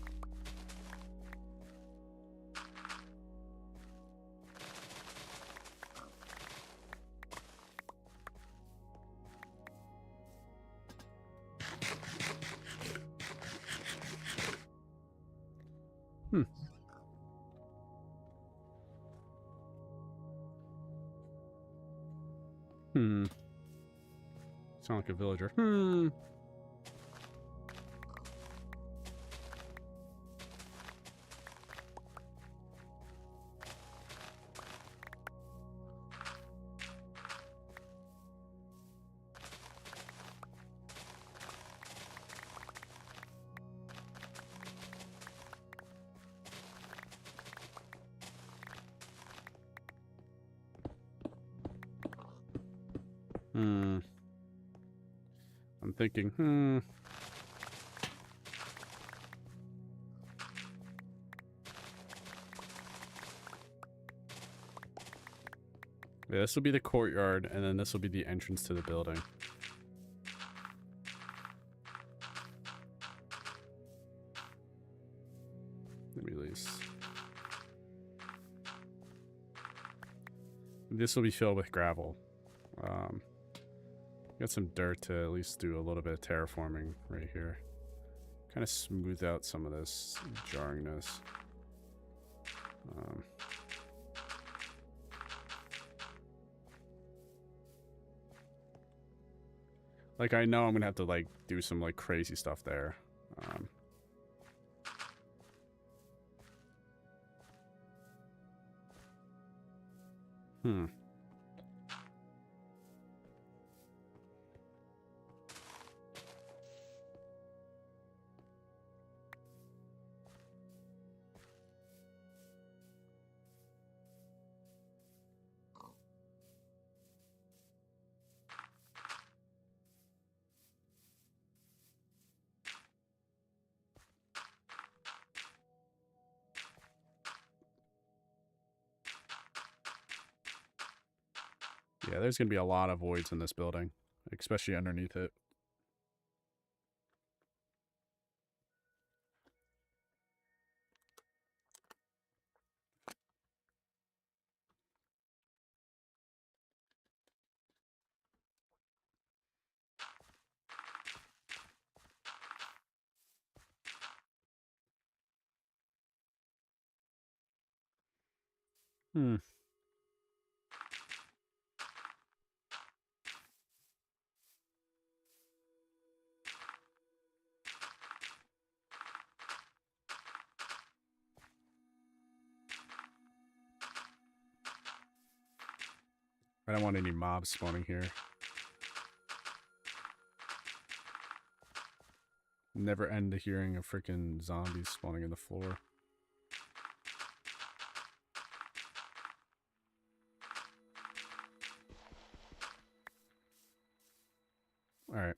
Sound like a villager. I'm thinking, Yeah, this will be the courtyard, and then this will be the entrance to the building. Let me release. This will be filled with gravel. Got some dirt to at least do a little bit of terraforming right here. Kind of smooth out some of this jarringness. Like, I know I'm gonna have to, like, do some, like, crazy stuff there. Yeah, there's gonna be a lot of voids in this building, especially underneath it. I don't want any mobs spawning here. Never end of hearing of freaking zombies spawning in the floor. Alright.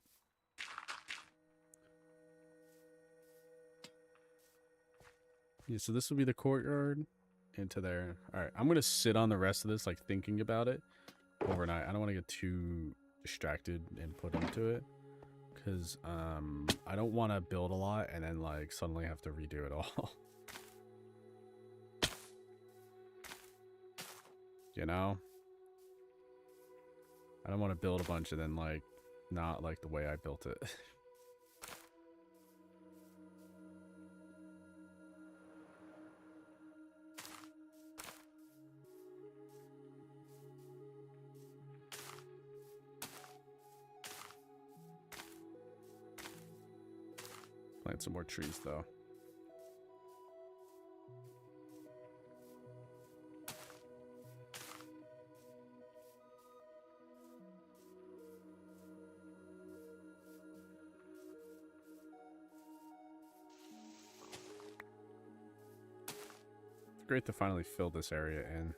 Yeah, so this will be the courtyard into there. Alright, I'm going to sit on the rest of this, like, thinking about it overnight. I don't want to get too distracted and put into it. Because, I don't want to build a lot and then, like, suddenly have to redo it all. You know? I don't want to build a bunch and then, like, not like the way I built it. Plant some more trees, though. It's great to finally fill this area in.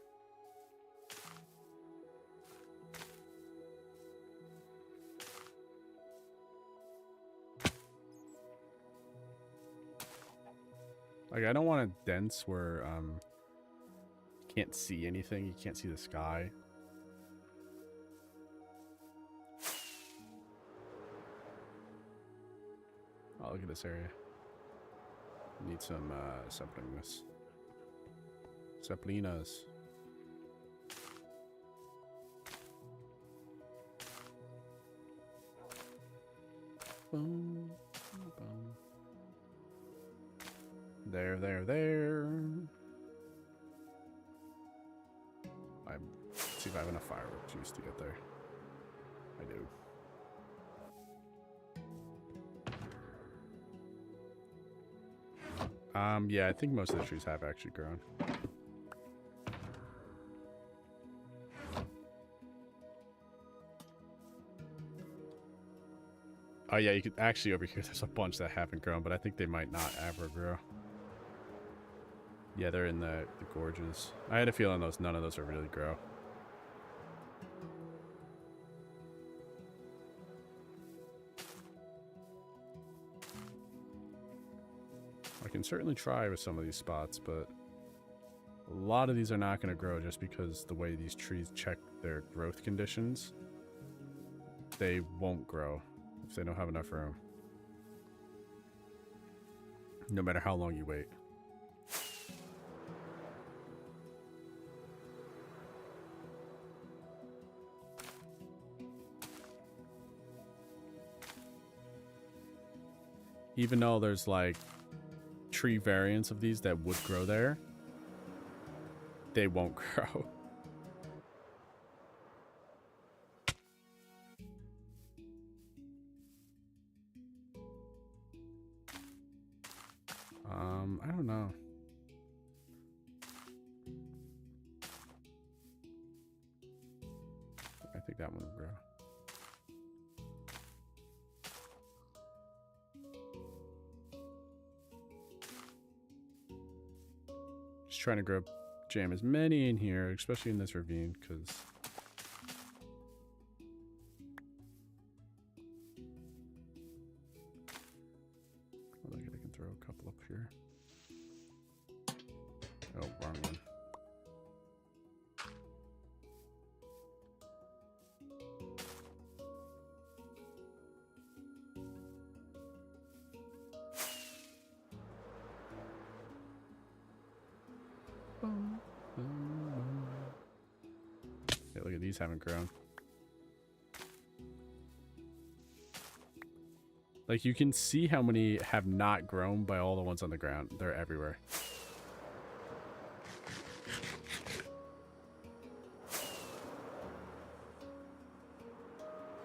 Like, I don't want it dense where, you can't see anything. You can't see the sky. Oh, look at this area. Need some, saplings. Saplinas. Boom. Boom. There. Let's see if I have enough firework juice to get there. I do. Yeah, I think most of the trees have actually grown. Oh yeah, you could actually over here, there's a bunch that haven't grown, but I think they might not ever grow. Yeah, they're in the gorges. I had a feeling none of those will really grow. I can certainly try with some of these spots, but a lot of these are not going to grow just because the way these trees check their growth conditions, they won't grow if they don't have enough room. No matter how long you wait. Even though there's like tree variants of these that would grow there, they won't grow. I don't know. I think that one will grow. Just trying to jam as many in here, especially in this ravine, because I think I can throw a couple up here. Oh, wrong one. Yeah, look at these haven't grown. Like, you can see how many have not grown by all the ones on the ground. They're everywhere.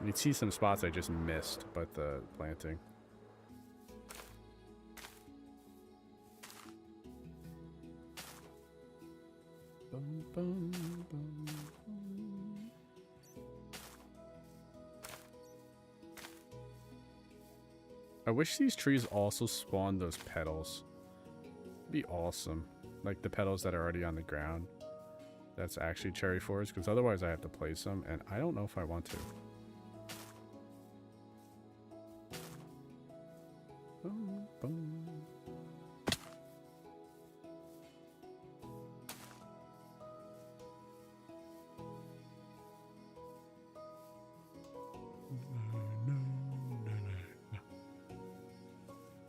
You can see some spots I just missed by the planting. Bum, bum, bum, bum. I wish these trees also spawned those petals. It'd be awesome. Like the petals that are already on the ground. That's actually cherry forest, because otherwise I have to place them, and I don't know if I want to. Bum, bum.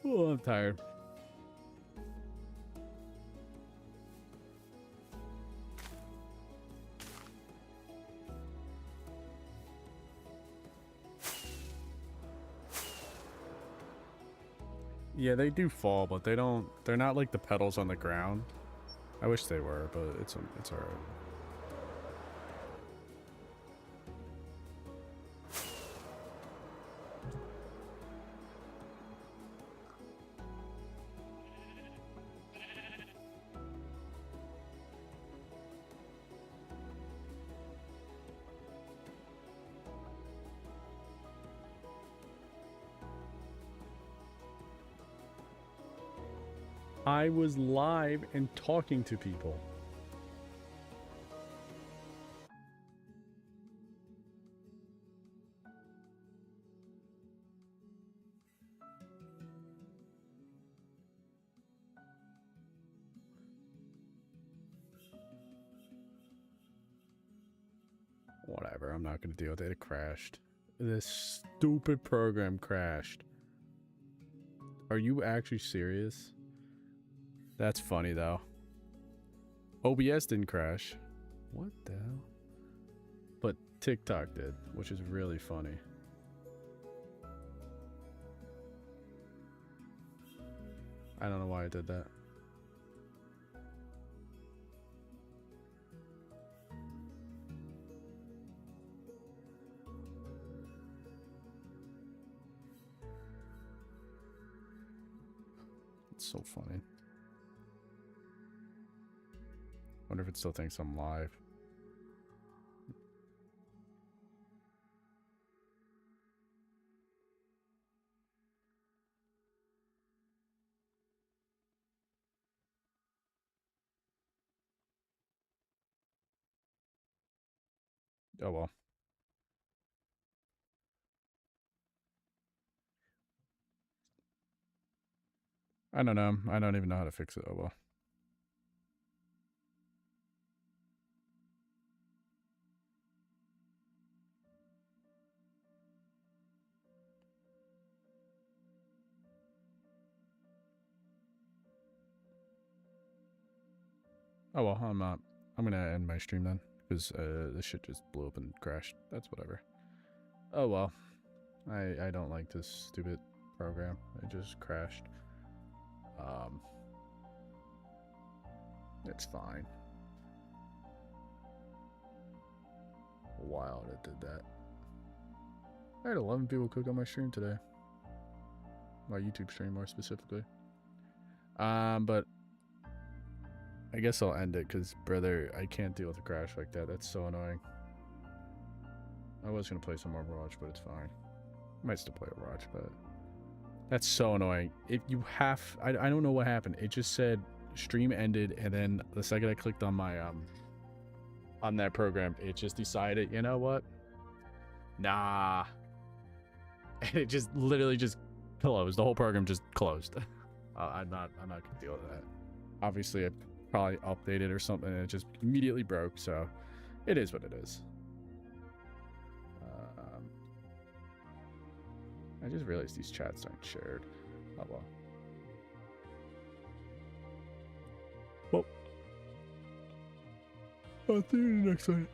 Oh, I'm tired. Yeah, they do fall, but they don't. They're not like the petals on the ground. I wish they were, but it's alright. I was live and talking to people. Whatever, I'm not gonna deal with it. It crashed. This stupid program crashed. Are you actually serious? That's funny though. OBS didn't crash. What the hell? But TikTok did, which is really funny. I don't know why I did that. It's so funny. Wonder if it still thinks I'm live. Oh well. I don't know. I don't even know how to fix it. Oh well. Oh well, I'm gonna end my stream then, because this shit just blew up and crashed. That's whatever. Oh well. I don't like this stupid program. It just crashed. It's fine. Wild it did that. I had 11 people click on my stream today. My YouTube stream, more specifically. But I guess I'll end it because, brother, I can't deal with a crash like that. That's so annoying. I was gonna play some Overwatch, but it's fine. I might still play Overwatch, but that's so annoying. If you have, I don't know what happened. It just said stream ended, and then the second I clicked on my on that program, it just decided, you know what? Nah. And it just literally just closed. The whole program just closed. I'm not gonna deal with that. Obviously, I probably updated or something, and it just immediately broke. So, it is what it is. I just realized these chats aren't shared. Oh well. Well, I'll see you next time.